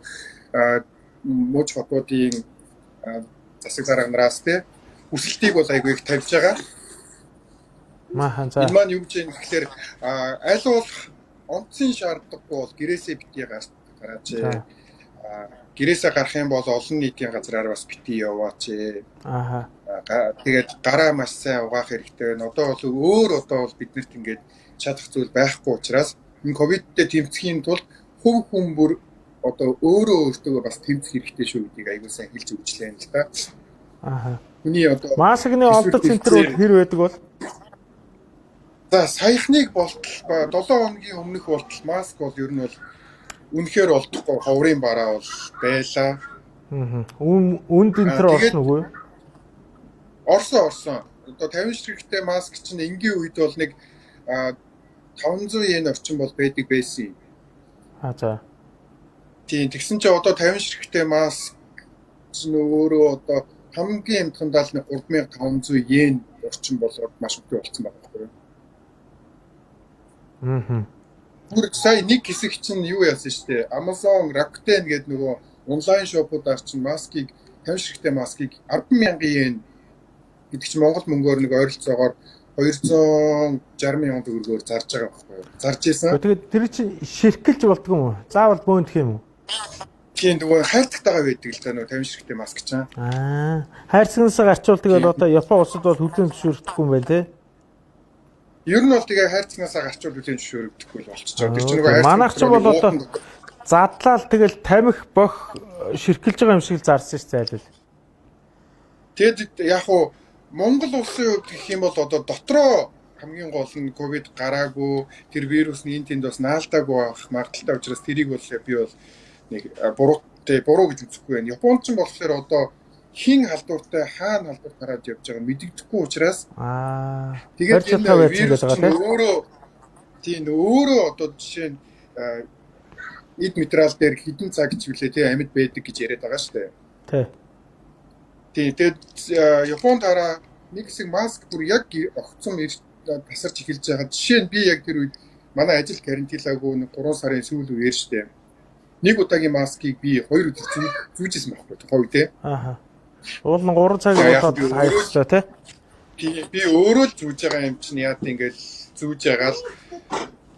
мууч хотуудын засаг дарганараас те хүсэлтийг бол айгүй их тавьж байгаа. Маахан за. Энэ маань юу гэж юм тэгэхээр аль болох онцгийн шаардлагагүй бол гэрээсээ битгий гараач. Гэрээсээ гарах юм бол олон нийтийн газраар бас битгий яваач. Ааха. Тэгээд гараа маш сайн угаах хэрэгтэй байна. Одоо бол өөр биднэрт ингээд чадах зүйл байхгүй учраас энэ ковидтэй тэмцэхийн тулд хувь хүн бүр одоо өөртөө бас тэмцэх хэрэгтэй шүү гэдгийг аягүй сайн хэлж өгчлээ л да. Ааха. Хүний одоо маскны олдох центр бол хэр байдаг бол? За саяхныг болтол 7 хоногийн өмнөх болтол маск бол ер нь бол үнэхээр олдохгүй ховрын бараа бол байлаа. Үнд энэ төр орсон уу? Орсон. Одоо 50 ширхэгтэй маск чинь энгийн үед бол нэг 500 yen орчим бол байдаг байсан. За. Тийм тэгсэн чинь одоо 50 ширхэгтэй маск чинь өөрөө одоо хамгийн амтгандаа л 3500 yen орчим болоод маш өдөө болсон байна байхгүй юу? Бүр сая нэг хэсэг чинь юу яасан шүү дээ. Amazon Rakuten гэдэг нөгөө онлайн шопуудаар чинь маскыг 50 ширхэгтэй маскыг 10,000 yen гэдэг чинь Монгол мөнгөөр нэг ойролцоогоор 260,000 төгрөгөөр зарж байгаа байхгүй юу? Зарж ийсэн. Тэгээд тэр чинь ширхэлж болдгоо юм уу? Заавал бөөндөх юм уу? Тийм нөгөө хайртагтайгаа байдаг л да нөгөө 50 ширхэгтэй маск чинь. Хайрцагнасаа гарчвал тэгээд одоо Япон улсад бол хүлээн зөвшөөрөхгүй юм байна те. Ер нь бол тэгээ хайрцагнасаа гарчвал хүлээн зөвшөөрөгдөхгүй болчихж байгаа. Тэр чинь нөгөө манайх ч бол одоо задлал тэгэл тамхи бох ширхэлж байгаа юм шиг л зарсан ш зайлвал. Тэгэд яг уу Монгол улсын хувьд гэх юм бол одоо дотроо хамгийн гол нь ковид гараагүй тэр вирус нь энд тэнд бас наалдаагүй байх магадaltaй учраас тэрийг бол би бол нэг буруу гэж үзэхгүй байна. Японч нь болохоор одоо хин халдвартай хаана халдвар гараад явж байгааг мэдэгдэхгүй учраас тэгээд энэ вирус нь өөрөө одоо жишээ нь эд материал дээр хідэн цаг ч үлээ тий амьд байдаг гэж яриад байгаа шүү дээ. Тэгээд Японд хараа нэг хэсэг маск бүр яг огцом тасарч эхэлж байгаа. Жишээ нь би яг тэр үед манай ажил карантинлаагүй 3 сарын сүүл үеэр штэ. Нэг удаагийн маскыг би 2 өдөр зүүжсэн байхгүй тухай үедээ. Уул нь 3 цаг болоод хайрлаа тий. Би өөрөө л зүүж байгаа юм чинь яа тийм ингээл зүүж байгаа л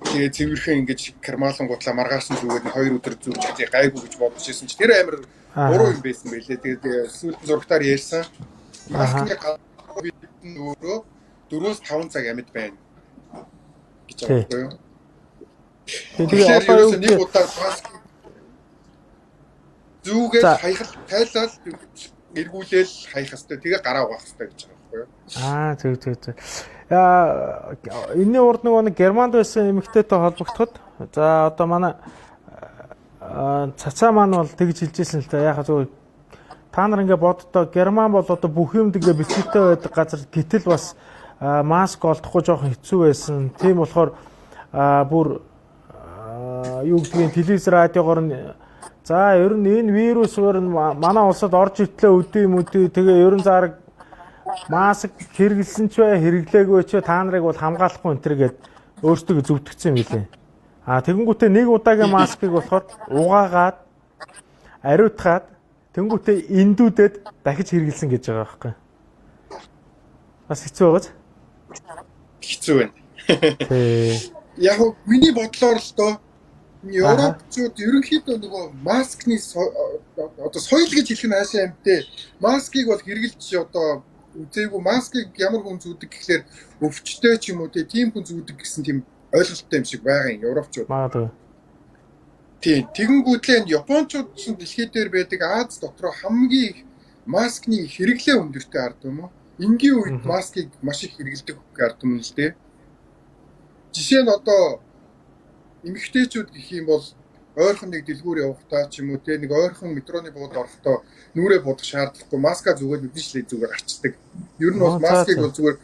тэгээ цэвэрхэн ингэж кармалан гутлаа маргааш нь зүгээд 2 өдөр зүүж байгаа гайгүй гэж бодож ирсэн чи тэр амар буруу юм байсан байлээ. Тэгээд сүүлд зургатаар ярьсан. Маскны бид өөрөө 4-5 цаг амьд байна гэж байгаа юм. Тэгээд одоо юу нэг удаа маск зүгээд хайхал тайлал эргүүлээл хайх хэвээр тэгээ гараа угаах хэвээр гэж байгаа байхгүй юу? Тэг. Энэний урд нэг Германд байсан эмэгтэйтэй холбогдоход за одоо манай цацаа маань бол тэгж хэлжсэн л да. Яг зөв та нар ингээ боддоо Герман бол одоо бүх юм дэгээ бэлтгэлтэй байдаг газар гэтэл бас маск олдохгүй жоохон хэцүү байсан. Тийм болохоор бүр юу гэдгийг телевиз радиогоор нь за ер нь энэ вирусээр манай улсад орж ирлээ өдөө тэгээ ерөн зараг маск хэрэгэлсэн ч бай хэрэглээгүй ч та нарыг бол хамгаалахгүй энэ төр гээд өөртөө зөвтгцсэн юм билээ. Тэгэнгүүтээ нэг удаагийн маскыг болохоор угаагаад ариутгаад тэнгүүтээ эндүүдэд дахиж хэрэгэлсэн гэж байгаа байхгүй. Бас хэцүү байгааз. Хэцүү байна. Яг миний бодлоор л доо Европчууд ерөнхийдөө нөгөө маскны одоо соёл гэж хэлэх нь хаашаа юмтэй. Маскыг бол хэрэгэлж одоо үзээгүй маскыг ямар хүн зүүдэг гэхлээр өвчтөй ч юм уу тийм хүн зүүдэг гэсэн тийм ойлголттой юм шиг байгаа юм Европчууд. Магадгүй. Тийм. Тэгэнгүүтлээ Япончууд чинь дэлхий дээр байдаг Аз дотроо хамгийн маскны хэрэглээ өндөртэй ард юм уу? Энгийн үед маскыг маш их хэрэглэдэг ард юм л дээ. Жишээ нь одоо эмэгтэйчүүд гэх юм бол ойрхон нэг дэлгүүр явахдаа ч юм уу те нэг ойрхон метроны бууд орохдоо нүрээ будах шаардлагагүй маска зүгээд үдшилээ зүгээр гарчдаг. Ер нь бол маскыг бол зүгээр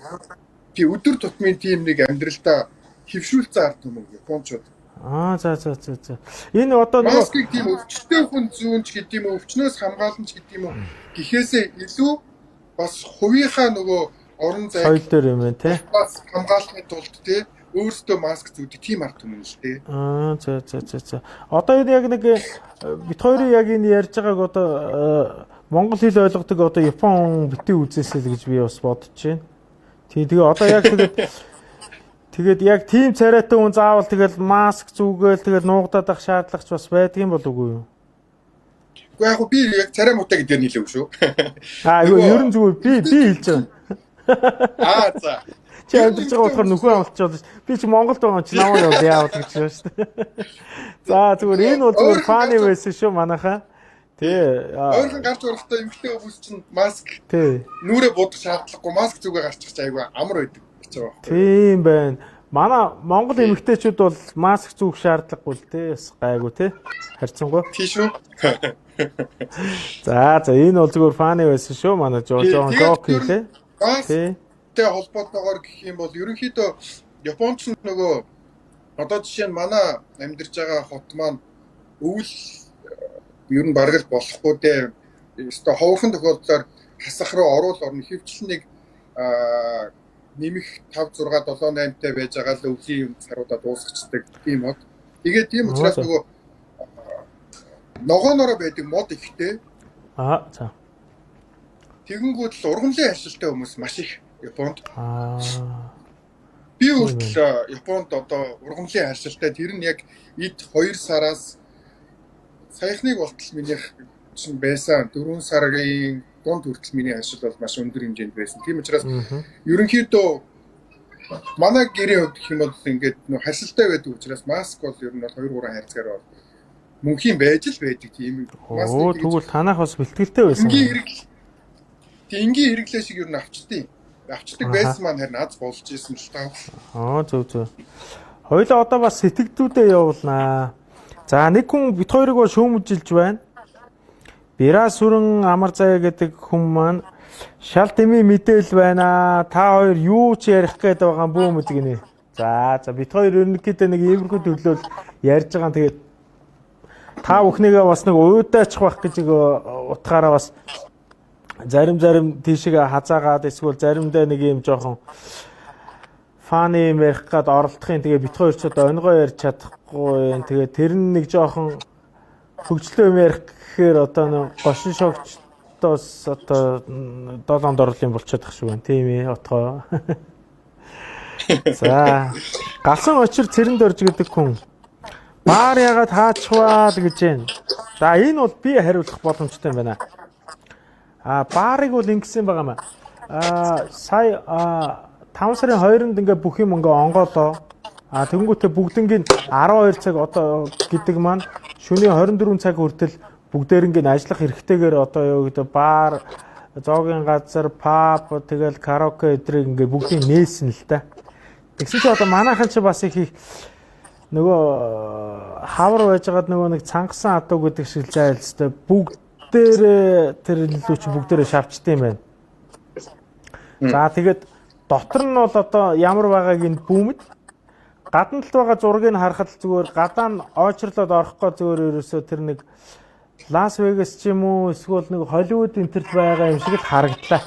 тий өдөр тутмын тийм нэг амьдралдаа хөвшүүлсэн ард юм уу Япончууд. За. Энэ одоо нөгөө маскыг тийм өвчтөй хүн зүүнч гэдэг юм уу, өвчнөөс хамгаална ч гэдэг юм уу гэхээсээ илүү бас хувийнхаа нөгөө орон зайг соёл дээр юм байна те. бас хамгаалахын тулд те өөрсдөө маск зүүдэг тийм ард түмэн л те. За. Одоо энэ яг нэг бит хоёрын яг энэ ярьж байгааг одоо монгол хэл ойлгодог одоо Япон битгий үзээсэй л гэж би бас бодож байна. Тэгээ одоо яг тэгээд яг тийм царайтай хүн заавал тэгэл маск зүгээл тэгэл нуугдаад ах шаардлагач бас байдгийн болов уу юу? Уу яг би яг царай муутай гэдэг нь хэлэв шүү. Ерөн зүгээр би хэлж байгаа. За. Чи амьдарч байгаа болохоор нөхөө амлчихвол би чи Монголд байгаа чи намайг бол яавал гэж байна шүү дээ. За зүгээр энэ бол зүгээр фаны байсан шүү манайхаа. Өөрхөн гарч орохдоо эмхтэй хүмүүс чинь маск нүрээ будах шаардлагагүй маск зүгээ гарчих чи айгүй амар байдаг гэж байгаа. Тийм байна. Манай Монгол эмэгтэйчүүд бол маск зүүх шаардлагагүй л те гайгүй те харьцангуй. Тийм шүү. За энэ бол зүгээр фаны байсан шүү манай Жон Жок хэлээ. Масктай холбоотойгоор гэх юм бол ерөнхийдөө Японч нөгөө одоо жишээ нь манай амьдарч байгаа хот маань өвөл ер нь бараг л болохгүй дээ. Өөртөө ховхон тохиолдлоор хасах руу оруул орно хөвчлэнийг нэмэх 5 6 7 8-тай байж байгаа л өвлийн саруудаа дуусгацдаг тийм мод. Тэгээд тийм учраас нөгөө ногооноор байдаг мод ихтэй. За. Тэгэнгүүт л ургамлын аршилтай хүмүүс маш их Японд. Би өөртөө Японд одоо ургамлын аршилтай тэр нь яг эд 2 сараас саяхныг болтол минийх чинь байсан 4 сарын дунд хүртэл миний аршил бол маш өндөр хэмжээнд байсан. Тийм учраас ерөнхийдөө манай гэрээ хувьд гэх юм бол ингээд нөх харшилтай байдаг учраас маск бол ер нь бол 2 3 хайрцгаар бол мөнхийн байж л байдаг тийм маск. Тэгвэл танах бас бэлтгэлтэй байсан. Энгийн хэрэглээ шиг ер нь авчдаг байсан маань харин аз болж исэн л таа. Зөв. Хоёлаа одоо бас сэтгэлдүүдээ явуулнаа. За нэг хүн бит хоёрыг бол шүүмжилж байна. Бира сүрэн амар заяа гэдэг хүн маань шал дэмий мэдээл байна. Та хоёр юу ч ярих гээд байгаа бүү мэдэг нэ. За бит хоёр ерөнхийдөө нэг иймэрхүү төрлөөл ярьж байгаа. Тэгээд та бүхнийгээ бас нэг уйдаачих байх гэж утгаараа бас зарим тийшээ хазаагаад эсвэл заримдаа нэг юм жоохон фаны ярих гээд оролдохын тэгээ бит хоёр ч одоо өнгөө ярьж чадахгүй. Тэгээ тэр нь нэг жоохон хөгжлөө юм ярих гэхээр одоо нэг гошин шогчдоос одоо долоонд орлын болчиход тах шиг байна. Тийм ээ отгоо. За галсан очир цэрэнд орж гэдэг хүн баар ягаад хаачваа л гэж байна. За энэ бол би хариулах боломжтой байна. Баарыг бол ингэсэн байгаа маа. Сая 5 сарын 2-нд ингээ бүх юм ингээ онгоолоо. Тэнгүүтээ бүгднгийн 12 цаг одоо гэдэг маань шөнийн 24 цаг хүртэл бүгдээр ингээ ажиллах хэрэгтэйгээр одоо юу гэдэг баар, зоогийн газар, паб, тэгэл караоке эдрийг ингээ бүгдийг нээсэн л та. Тэгсэн чи одоо манайхан ч бас их нөгөө хавар байжгаад нөгөө нэг цангасан адуу гэдэг шиг зайлстай бүгдээр тэр илүү чи бүгдээрээ шавчтай юм байна. За тэгээд дотор нь бол одоо ямар байгааг нь бүүмэд гадна талд байгаа зургийг харахад зүгээр гадаа нь очрлоод орохгүй зүгээр ерөөсөө тэр нэг Лас Вегас ч юм уу эсвэл нэг Холливуд энтерл байгаа юм шиг л харагдлаа.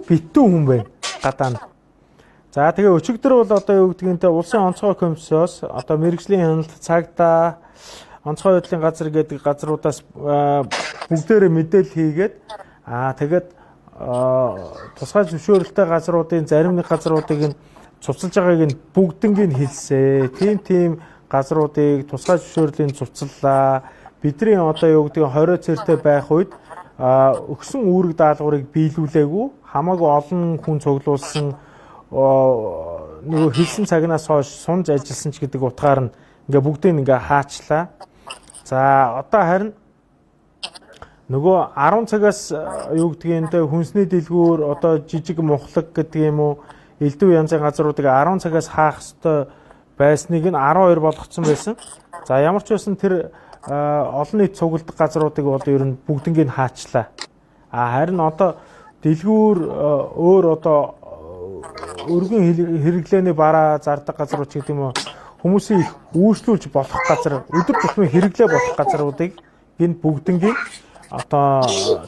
Битүү хүн байна гадаа нь. За тэгээ өчигдөр бол одоо юу гэдгийнтэй улсын онцгой комиссиос одоо мэргэжлийн хяналт цагдаа онцгой байдлын газар гэдэг газруудаас бүгдээрээ мэдээлэл хийгээд тэгээд тусгай зөвшөөрөлтэй газруудын зарим нэг газруудыг нь цуцлж байгааг нь бүгднийг хэлсээ. Тийм газруудыг тусгай зөвшөөрлийн цуцллаа. Бидний одоо юу гэдэг 20 цэртэй байх үед өгсөн үүрэг даалгаврыг биелүүлээгүй хамаагүй олон хүн цуглуулсан нөгөө хэлсэн цагнаас хойш сунж ажилласан ч гэдэг утгаар нь ингээ бүгдийг ингээ хаачлаа. За одоо харин нөгөө 10 цагаас юу гэдгийнтэй хүнсний дэлгүүр одоо жижиг мухлаг гэдэг юм уу элдв янзын газруудыг 10 цагаас хаах ёстой байсныг нь 12 болгоцсон байсан. За ямар ч байсан тэр олон нийт цугладаг газруудыг бол ер нь бүгднийг хаачлаа. Харин одоо дэлгүүр өөр одоо өргөн хэрэглээний бараа зардаг газрууд ч гэдэг юм уу хүмүүсийг их үйлчлүүлж болох газар, өдөр тутмын хэрэглээ болох газруудыг гин бүгднгийн одоо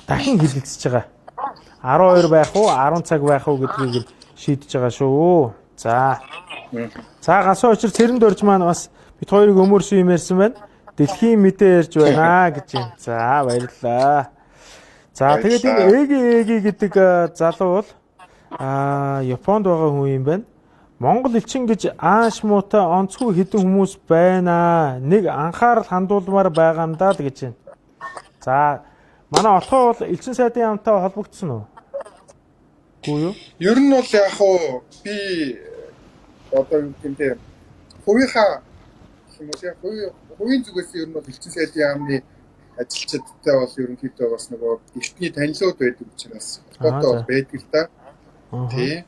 дахин хилэлцэж байгаа. 12 байх уу, 10 цаг байх уу гэдгийг шийдэж байгаа шүү. За. За гасуу очир цэрэнд орж маань бас бид хоёрыг өмөрсөн юм ярьсан байна. Дэлхийн мэдээ ярьж байна гэж юм. За баярлалаа. За тэгээд энэ Эги гэдэг залуу бол Японд байгаа хүн юм байна. Монгол элчин гэж ааш муутай онцгүй хэдэн хүмүүс байна. Нэг анхаарал хандуулмаар байгаа юм даа гэж байна. За манай отгоо бол элчин сайдын яамтай холбогдсон уу? Үгүй юу? Ер нь бол яг уу би одоо юу гэмтэй хувийнхаа хүмүүс яг хувийн зүгээс ер нь бол элчин сайдын яамны ажилчдтай бол ерөнхийдөө бас нөгөө эртний танилуд байдаг учраас холбоотой бол байдаг л да. Тий.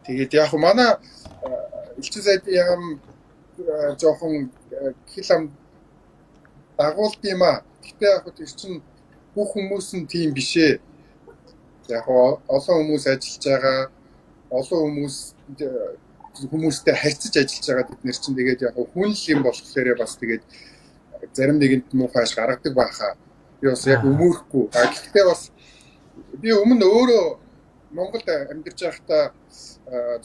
Тэгээд яг манай элчин сайдын яам жоохон хил ам дагуулд юм аа. Гэхдээ яг тэр чинь бүх хүмүүс нь тийм бишээ. Яг олон хүмүүс ажиллаж байгаа, олон хүмүүстэй харьцаж ажиллаж байгаа бид нэр чинь тэгээд яг хүн л юм болохоор бас тэгээд зарим нэгэнд муухайш гаргадаг байхаа. Би бас яг өмөрөхгүй. Гэхдээ бас би өмнө өөрөө Монголд амьдарч байхдаа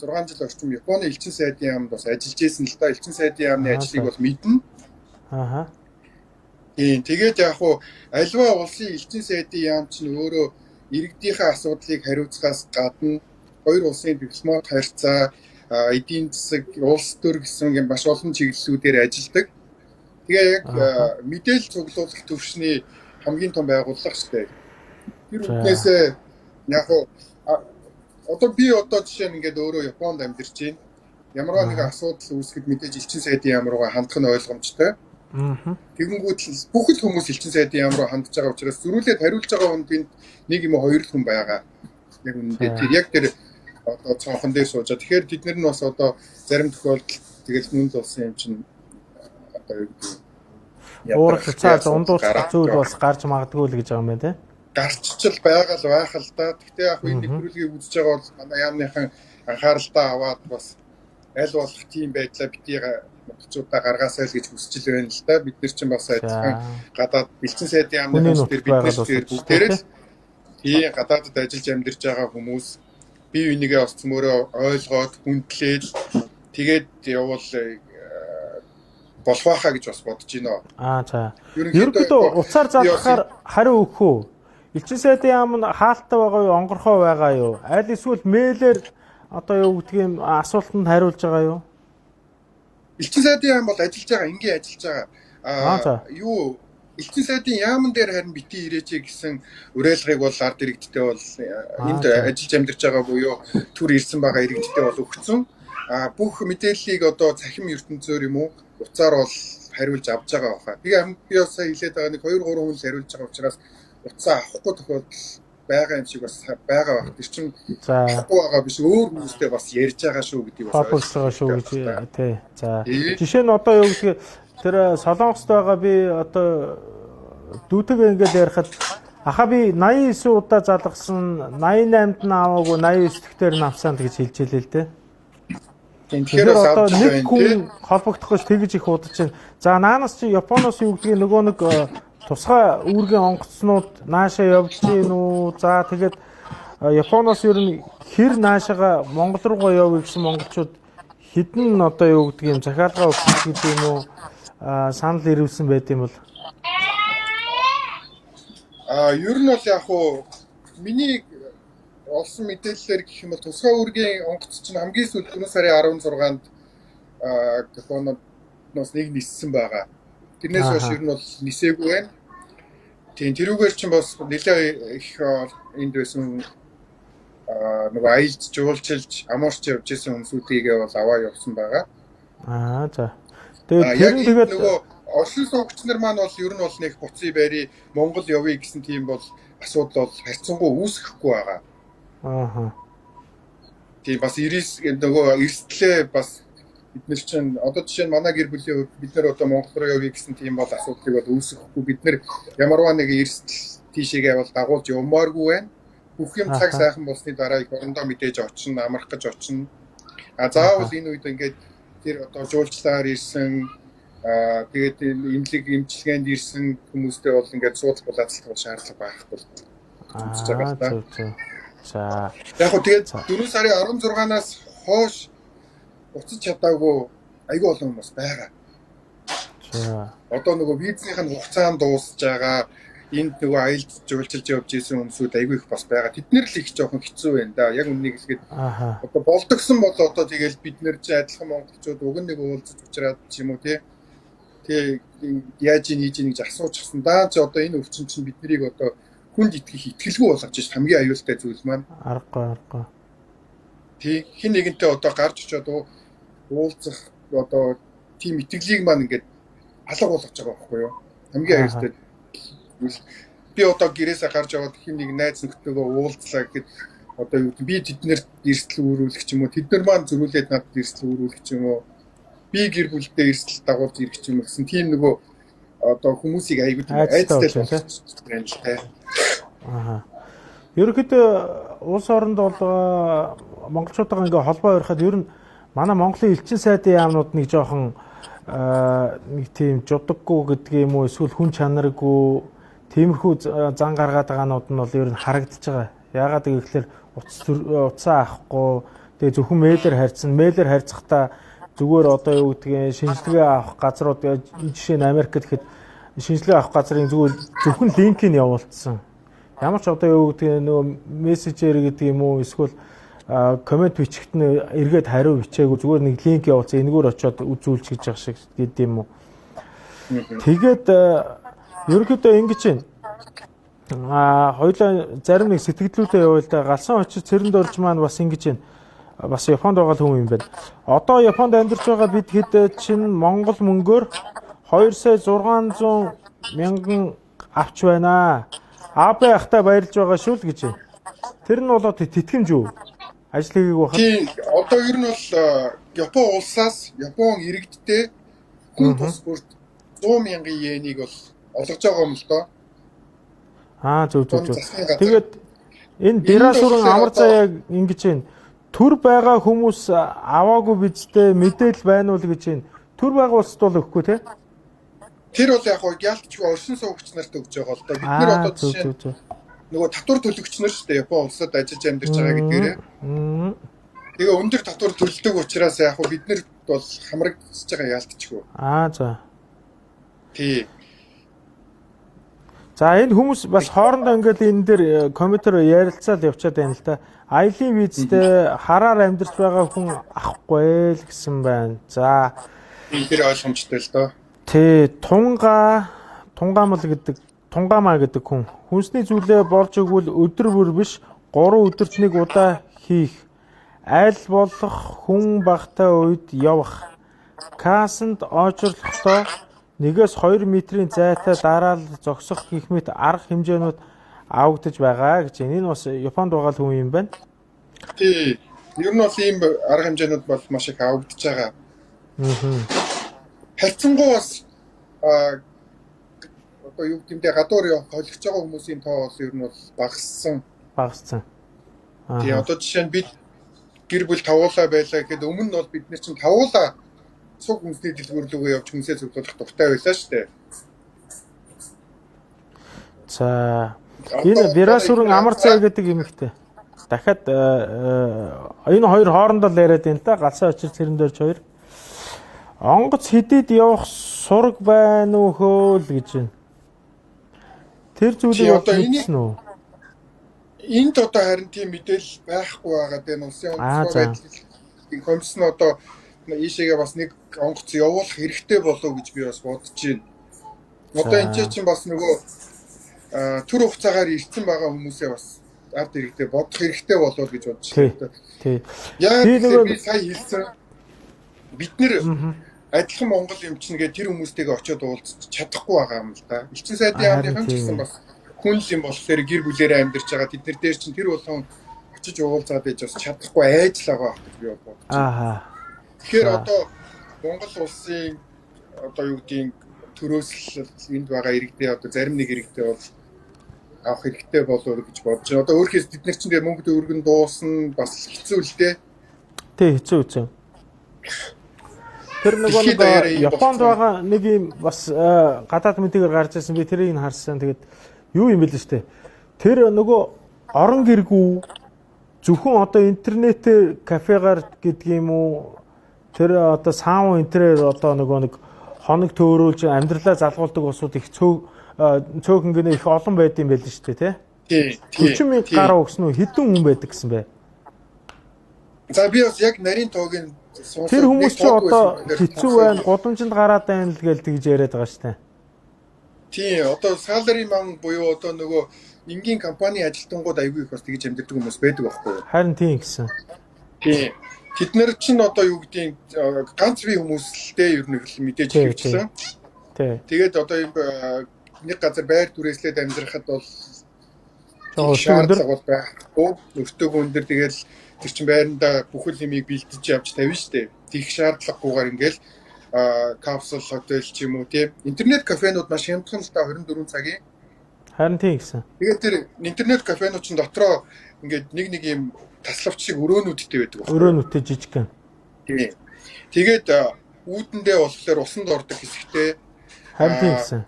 6 жил орчим Японы элчин сайдын яамд бас ажиллаж байсан л да. Элчин сайдын яамны ажлыг бол мэднэ. Аа. Тэгээд яг уу альва улсын элчин сайдын яам чинь өөрөө иргэдийнхээ асуудлыг хариуцахаас гадна хоёр улсын дипломат харьцаа, эдийн засаг, улс төр гэсэн маш олон чиглэлүүдээр ажилладаг. Тэгээ яг мэдээлэл цуглуулах төвшний хамгийн том байгууллага шүү дээ. Тэр үднээсээ яг одоо би жишээ нь ингээд өөрөө Японд амьдарч байна. Ямар нэгэн асуудал үүсгэхэд мэдээж элчин сайдын яам руугаа хандах нь ойлгомжтой. Тэгэнгүүт бүх л хүмүүс элчин сайдын яам руу хандж байгаа учраас зөрүүлээд хариулж байгаа хүнд нэг юм хоёр л хүн байгаа. Яг үнэндээ тэр яг тэр одоо цонхон дээр сууж байгаа. Тэгэхээр бид нар нь бас одоо зарим тохиолдолд тэгэл нүн зулсан юм чинь одоо юу гэдэг ууралцаа дундуулах зүйл бас гарч магадгүй л гэж байгаа юм байна тий. Гарччил байгаа л байх л да. Гэхдээ яг энэ нэвтрүүлгийг үзэж байгаа бол манай яамныхан анхааралтай аваад бас аль болох тийм байдлаа битгий монголчуудаа гаргаасай л гэж хүсэж байна л да. Бид нар чинь бас адилхан гадаад элчин сайдын яамны хүмүүс бид бүгдээрээ л тий гадаадд ажиллаж амьдарч байгаа хүмүүс бие бинийгээ бас цөмөрөө ойлгоод хүндлээд тэгээд явуул болох байхаа гэж бас бодож байна. За. Ерөнхийдөө уцаар залгахаар хариу өгөх үү? Элчин сайдын яам нь хаалттай байгаа юу, онгорхоо байгаа юу? Аль эсвэл мэйлэр одоо юу гэдгийг юм асуултанд хариулж байгаа юу? Элчин сайдын яам бол ажиллаж байгаа, ингийн ажиллаж байгаа. Юу элчин сайдын яамн дээр харин битгий ирээч гэсэн уриалгыг бол ард иргэдтэй бол энд ажиллаж амьдарч байгаа буюу төр ирсэн байгаа иргэдтэй бол өгсөн. Бүх мэдээллийг одоо цахим ертөнцөөр юм уу уцаар бол хариулж авч байгаа баха. Тэгээ би бас хэлээд байгаа нэг 2-3 хүн л хариулж байгаа учраас уцаа авахгүй тохиолдол байгаа юм шиг бас байгаа баг. Тэр чинь авахгүй байгаа биш өөр хүмүүстэй бас ярьж байгаа шүү гэдгийг бас ойлгож байгаа шүү гэж тий. За. Жишээ нь одоо юу гэдэг тэр Солонгост байгаа би одоо дүүтэйг ингээд ярихад аха би 89 удаа залгасан 88-д нь аваагүй 89 дэх нь авсан гэж хэлж хэлээ л дээ. Тэгэхээр одоо нэг хүн холбогдох гэж тэгж их удаж байна. За наанаас чи Японоос юу гэдгийг нөгөө нэг тусгай үүргийн онгоцнууд наашаа явж гин үү? За тэгээд Японоос ер нь хэр наашаага Монгол руугаа явъя гэсэн монголчууд хэдэн одоо юу гэдгийг юм захиалгаа өгөх гэдэг юм уу? Санал ирүүлсэн байт юм бол. Ер нь бол яг уу миний олсон мэдээллээр гэх юм бол тусгай үүргийн онгоц чинь хамгийн сүүлд 4 сарын 16-нд Японоос нэг ниссэн байгаа. Тэрнээс хойш ер нь бол нисээгүй байна. Тийм тэрүүгээр чинь бас нэлээ их энд байсан нөгөө аялж жуулчилж амуурч явж исэн хүмүүсүүдийгээ бол аваа явсан байгаа. За. Тэгээд нөгөө оршин суугч нар маань бол ер нь бол нэг буцыг барий Монгол явъя гэсэн тийм бол асуудал бол харьцангуй үүсэхгүй байгаа. Тийм бас нөгөө эрсдлээ бас бид нар чинь одоо жишээ нь манай гэр бүлийн бид нар одоо Монгол руу явъя гэсэн тийм бол асуудлыг бол үүсэхгүй. Бид нар ямарваа нэг эрсдэл тийшээгээ бол дагуулж явмааргүй байна. Бүх юм цаг сайхан болсны дараа их орондоо мэдээж очино, амрах гэж очино. Заавал энэ үед ингээд тэр одоо жуулчлаар ирсэн тэгээд эмнэлэг эмчилгээнд ирсэн хүмүүстэй бол ингээд суулж булаацлах шаардлага байхгүй үзэж байгаа л да. За. Яг хөө тэгээд 4 сарын 16-наас хойш уцаж чадаагүй айгүй олон хүмүүс байгаа. За. Одоо нөгөө визийнх нь хугацаанд дуусж байгаа энд нөгөө аялж жуулчилж явж исэн хүмүүсүүд айгүй их бас байгаа. Тэднэр л их жоохон хэцүү байна да. Яг үннийг хэлгээд одоо болдгсон бол одоо тэгэл бид нэр чи адилхан монголчууд уг нэг уулзаж учраас ч юм уу тий. Яаж ийж гэж асуучихсан да. Чи одоо энэ өвчин чинь биднийг одоо хүнд итгэх итгэлгүй болгож ш хамгийн аюултай зүйл маань. Аргагүй. Тий хин нэгэнтэй одоо гарч очиод уулзах одоо тийм итгэлийг маань ингээд алга болгож байгаа байхгүй юу? Хамгийн аюултай. Би одоо гэрээсээ гарч яваад хин нэг найз нөхдөөгөө уулзлаа гэхэд одоо юу би тэднэрт эрсдэл үүрүүлэх ч юм уу тэд нар маань зөрүүлээд надад эрсдэл үүрүүлэх ч юм уу би гэр бүлдээ эрсдэл дагуулж ирэх ч юм гэсэн тийм нөгөө одоо хүмүүсийг аягүй айцтай л байна л та. Ерөнхийдөө улс оронд бол монголчуудаа ингээ холбоо өрхөд ер нь манай Монголын элчин сайдын яамнууд нэг жоохон нэг тийм жудаггүй гэдэг юм уу эсвэл хүн чанаргүй тиймэрхүү зан гаргаад байгаанууд нь бол ер нь харагдаж байгаа. Яагаад гэвэл утсаа авахгүй тэгээ зөвхөн мэйлээр харьцахдаа зүгээр одоо юу гэдгийг шинжилгээ авах газрууд жишээ нь Америкт гэхэд шинжилгээ авах газрын зөвхөн линкийг явуулсан. Ямар ч одоо юу гэдгийг нөгөө мессежээр гэдэг юм уу эсвэл коммент бичихт нь эргээд хариу бичээгүй зүгээр нэг линк явуулсан энэгээр очиод үзүүлж гэж байгаа шиг гэдэг юм уу. Тэгээд ерөнхийдөө ингэж байна. Хоёулаа зарим нэг сэтгэлдлүүтэй явуул да галсан очиж цэрэнд орж маань бас ингэж байна. Бас Японд байгаа хүн юм байна. Одоо Японд амьдарч байгаа бид хэд чинь Монгол мөнгөөр 2 сая 600 мянган авч байна. Абе ахта баярлж байгаа шүү л гэж байна. Тэр нь болоод тэтгэмж үү? Ажил хийгээг бахад. Тийм одоо ер нь бол Япон улсаас Япон иргэдтэй хүн тус бүрт 100 мянган йенийг бол олгож байгаа юм л доо. Зөв. Тэгээд энэ Бирасүрэн амар заяаг ингэж байна. Төр байгаа хүмүүс аваагүй бидтэй мэдээлэл байна уу гэж байна. Төр байгаа улсад бол өгөхгүй те. Тэр бол яг ялтчгүй оршин суугч нарт өгж байгаа л доо. Бид нэр одоо жишээ нөгөө татвар төлөгч нар шүү дээ Япон улсад ажиллаж амьдарч байгаа гэдгээрээ. Тэгээ өндөр татвар төлдөг учраас яг бид нар бол хамрагдчихж байгаа ялтчгүй. За. Тий. За энэ хүмүүс бас хоорондоо ингээд энэ дээр компьютер ярилцаад явчаад байна л да. Аялын визтэй хараар амьдарч байгаа хүн авахгүй л гэсэн байна. За. Тэр ойлгомжтой л доо. Тий, Тунгамаа гэдэг хүн. Хүнсний зүйлээ болж өгвөл өдөр бүр биш 3 өдөрт нэг удаа хийх. Аль болох хүн багтай үед явах. Кассанд очрлохдоо 1-2 метрийн зайтай дараал зогсох гэх мэт арга хэмжээнүүд авагдаж байгаа гэж. Энэ нь бас Японд байгаа хүн юм байна. Тий. Ер нь бол ийм арга хэмжээнүүд бол маш их авагдаж байгаа. Хайцсангуу бас одоо юу гэмдэ гадуур явах холигч байгаа хүмүүсийн тоо бас ер нь бол багассан. Тий одоо жишээ нь бид гэр бүл тавуулаа байлаа гэхэд өмнө нь бол бид нар чинь тавуулаа цуг хүнсний дэлгүүр рүүгээ явж хүнсээ зөвлөх дуртай байлаа шүү дээ. За энэ Бирасүрэн амар цай гэдэг юм ихтэй. Дахиад энэ хоёр хоорондоо л яриад байна та галсаа очир цэрэнд орж хоёр. Онгоц хэдийд явах сураг байна уу хөө л гэж байна. Тэр зүйлийг одоо мэдсэн үү? Энд одоо харин тийм мэдээлэл байхгүй байгаа дээ. Улсын онцлог байдлыг комисс нь одоо ийшээгээ бас нэг онгоц явуулах хэрэгтэй болов гэж би бас бодож байна. Одоо энэ чинь бас нөгөө төр хугацаагаар ирсэн байгаа хүмүүсээ бас ард иргэдээ бодох хэрэгтэй болов гэж бодож байна. Тий. Яг би сая хэлсэн бид нэр адилхан Монгол эмчнэ гэдэг тэр хүмүүстэйгээ очиод уулзч чадахгүй байгаа юм л да. Элчин сайдын яамныхан ч гэсэн бас хүн л юм болохоор гэр бүлээрээ амьдарч байгаа. Тэд нар дээр чинь тэр болгон очиж уулзаад байж бас чадахгүй айж л байгаа гэж би бодож байна. Тэгэхээр одоо Монгол улсын одоо юу гэдгийг төрөөсөл энд байгаа иргэдээ одоо зарим нэг иргэдээ бол авах хэрэгтэй болов гэж бодож байна. Одоо өөрөөс бид нар чинь мөнгө төгрөг нь дуусна бас хэцүү л дээ. Тий хэцүү. Тэр нөгөө Дэлхийд даяараа нэг ийм Японд болсон. байгаа нэг юм бас гадаад мэдээгээр гарч ирсэн би тэрийг харсан. Тэгээд юу юм бэ л штэ. Тэр нөгөө орон гэргүй зөвхөн одоо интернетээр кафегаар гэдэг юм уу тэр одоо саун интерээр одоо нөгөө нэг хоног төөрүүлж амьдралаа залгуулдаг усууд их цөөхөн гэнэ их олон байд юм байл нь шүү дээ тий. 40,000 гаруй өгсөн үү хэдэн хүн байдаг гэсэн бэ? За би бас яг нарийн тоогийн сонсоод Тэр хүмүүс ч одоо хэцүү байна, гудамжинд гараад байна л гэж тэгж яриад байгаа шүү дээ. Тий, одоо salary man буюу одоо нөгөө энгийн компани ажилтнууд аягүй их бас тэгж амьддаг хүмүүс байдаг байхгүй юу? Харин тийм гэсэн. Тий. Тэд нар чинь одоо юу гэдгийг ганц бие хүмүүстэй ер нь мэдээж хэвчсэн. Тий. Тэгээд одоо юм нэг газар байр түрээслээд амьдрахад бол өндөр бол байхгүй. Өртөг өндөр тэгэл тэр чин байранда бүхэл юмыг бэлтэж явж тавина штэ. Тийх шаардлагагүйгээр ингээл капсул хотел ч юм уу тийм интернет кафенууд маш хямдхан л та 24 цагийн. Харин тийм гэсэн. Тэгээд тэр интернет кафенууд чинь дотроо ингээд нэг юм таславч шиг өрөөнүүдтэй байдаг байна. Өрөөнүүдтэй жижигхэн. Тийм. Тэгээд үүдэндээ болохоор усанд ордог хэсэгтэй Харин тийм гэсэн.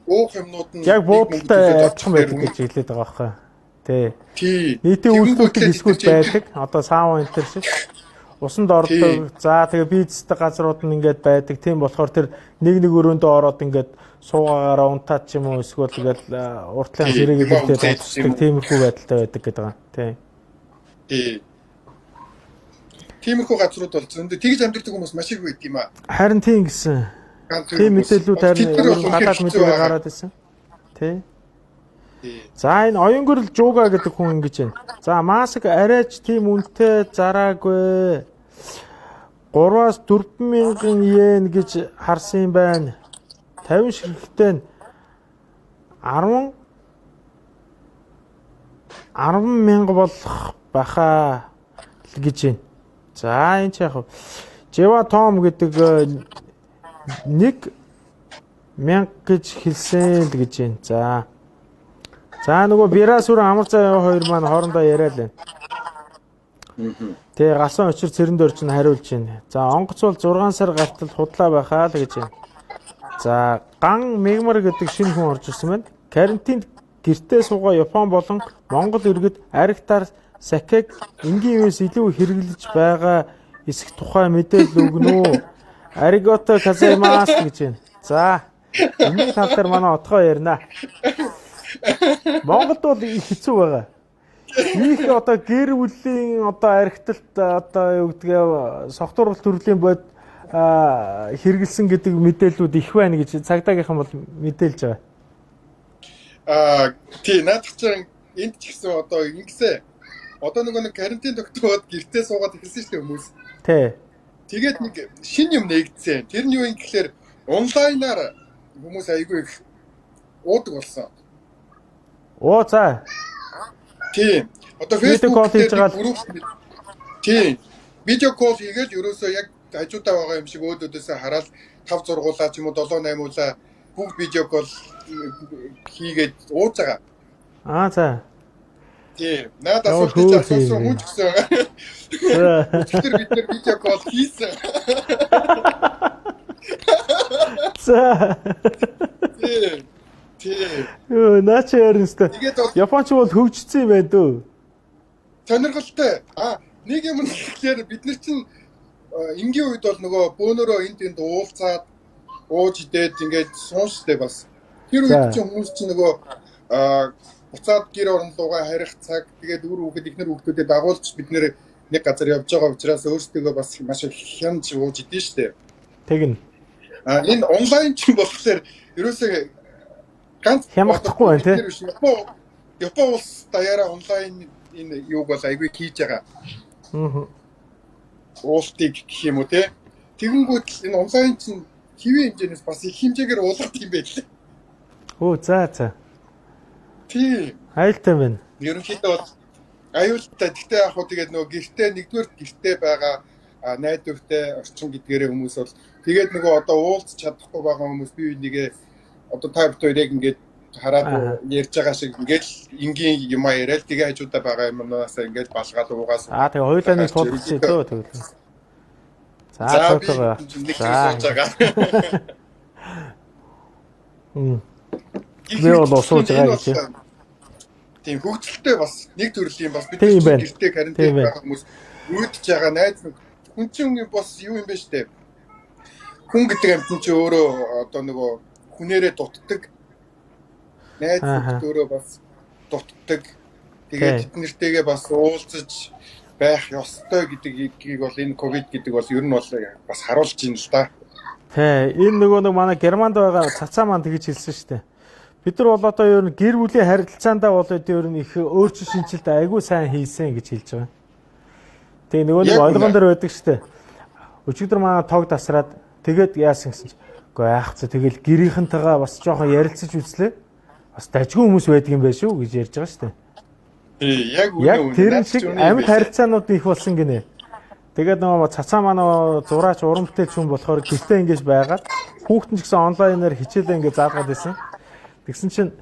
уух юмнууд нь яг буудалтай адилхан байдаг гэж хэлээд байгаа байхгүй. Тий. Нийтийн үйлдвэрлэдэг хэсгүүд байдаг. Одоо саун энтер шиг усанд ордог. За тэгээ бизнестэй газрууд нь ингээд байдаг. Тийм болохоор тэр нэг өрөөндөө ороод ингээд суугаараа унтаад ч юм уу эсвэл ингээд уртлын зэрэг илэрхийлээд тусдаг тиймэрхүү байдалтай байдаг гэдэг байгаа. Тий. Тиймэрхүү газрууд бол зөндөө тэгж амьддаг хүмүүс маш их байдаг юм аа. Харин тийм гэсэн. Тийм мэдээлүүд харин гадаад мэдээлэл гараад ирсэн. Тий. За энэ оюнгөрл жууга гэдэг хүн ингэж байна. За маск арайч тийм үнэтэй зараагүй. 3-аас 4,000 йен гэж харсан юм байна. 50 ширхэгтэй нь 10,000 болох баха гэж байна. За энэ ч яг Жива Том гэдэг 1,000 гэж хэлсэн л гэж байна. За нөгөө Бирас үрэн амар заяа хоёр маань хоорондоо яриад байна. Тэгээ гасан очир цэрэнд орж нь хариулж байна. За онгоц бол 6 сар гартал худлаа байхаа л гэж байна. За Ган Мегмар гэдэг шинэ хүн орж ирсэн байна. Карантинд гэртээ суугаа Япон болон Монгол иргэд аригтаар сакиг энгийн үеэс илүү хэрэглэж байгаа эсэх тухай мэдээлэл өгнө үү? Аригото казаймас гэж байна. За энэ тал дээр манай отгоо ярина. Монголд бол их хэцүү байгаа. Их одоо гэр бүлийн одоо архиталт одоо юу гэдгээ согтууруулалт төрлийн бод хэрэгэлсэн гэдэг мэдээллүүд их байна гэж цагдаагийнхан бол мэдээлж байгаа. Тий, наадах чинь энд ч гэсэн одоо ингэсэ. Одоо нэг карантин тогтоод гэртээ суугаад ирсэн шүү дээ хүмүүс. Тий. Тэгээд нэг шинэ юм нэгдсэн. Тэр нь юу юм гэхээр онлайнаар хүмүүс айгүй их уудаг болсон. Оо за. Тийм. Одоо Facebook дээр бүрүүх. Тийм. Видео кол хийгээд ерөөсөө яг хажуудаа байгаа юм шиг өөдөөдөөсөө хараад 5 зургуулаа ч юм уу 7 8 уулаа бүгд видео кол хийгээд ууж байгаа. За. Тийм. Надад асуулт асуусан хүн ч гэсэн. Тэр бид нар видео кол хийсэн. За. Тийм. Наач яринстай. Японч бол хөгжсөн юм байна дөө. Сонирхолтой. Нэг юм тэгэхээр бид нар чинь энгийн үед бол нөгөө бөөнөрөө энд уулзаад ууж идээд ингээд суунштай бас. Тэр үед чинь хүмүүс чинь нөгөө буцаад гэр орнолуугаа харих цаг тэгээд үр хүүхэд ихнэр хүүхдүүдэд дагуулж бид нэр нэг газар явж байгаа учраас өөрсдөө бас маш их хянж ууж идэв штэ. Тэгнь. Энэ онлайн чинь болохоор ерөөсөө ганц хямдахгүй байна тий. Япон улс даяараа онлайн энэ юуг бол айгүй хийж байгаа. Уултыг гэх юм уу тий. Тэгэнгүүт энэ онлайн чинь хэвийн хэмжээс бас их хэмжээгээр уулгах юм байлээ. За. Тий. Аюултай байна. Ерөнхийдөө бол аюултай. Гэхдээ яг хөө тэгээд нөгөө гэртээ нэгдүгээр гэртээ байгаа найдвартай орчин гэдгээрээ хүмүүс бол тэгээд нөгөө одоо уулз чадахгүй байгаа хүмүүс бие бинийгээ одоо та бүхэн яг ингээд хараад ярьж байгаа шиг ингээд энгийн юм яриад тэгээ хажуудаа байгаа юмнаас ингээд балгаад уугаас. Тэгээ хоёулаа нэг тулчих дөө тэгвэл. За би цоцоо. нэг зүйл сууж байгаа. Би бол усууж байгаа гэж. Тийм хөвгөлтэй бас нэг төрлийн бас бид гэртээ карантин байгаа хүмүүс үүдж байгаа найз нэг хүн чинь бас юу юм бэ штэ. Хүн гэдэг амьтан чи өөрөө одоо нөгөө хүнээрээ дутдаг. Найз өөрөө бас дутдаг. Тэгээд тэднэртэйгээ бас уулзаж байх ёстой гэдгийг бол энэ ковид гэдэг бол ер нь бол бас харуулж байна л да. Тэ энэ нөгөө нэг манай Германд байгаа цацаа маань тэгж хэлсэн шүү дээ. Бид нар бол одоо ер нь гэр бүлийн харилцаандаа бол ер нь их өөрчлөлт шинжилт айгүй сайн хийсэн гэж хэлж байгаа. Тэгээ нөгөө нэг ойлгон дээр байдаг шүү дээ. Өчигдөр манай тог тасраад тэгээд яасан гэсэн чинь үгүй яах вэ тэгэл гэрийнхэнтэйгээ бас жоохон ярилцаж үзлээ. Бас дажгүй хүмүүс байдаг юм байна шүү гэж ярьж байгаа шүү дээ. Яг тэр шиг амьд харилцаанууд их болсон гинэ. Тэгээд нөгөө цацаа манай зураач уран бүтээлч хүн болохоор гэртээ ингэж байгаад хүүхдэн ч гэсэн онлайнаар хичээлээ ингэ заалгаад байсан. Тэгсэн чинь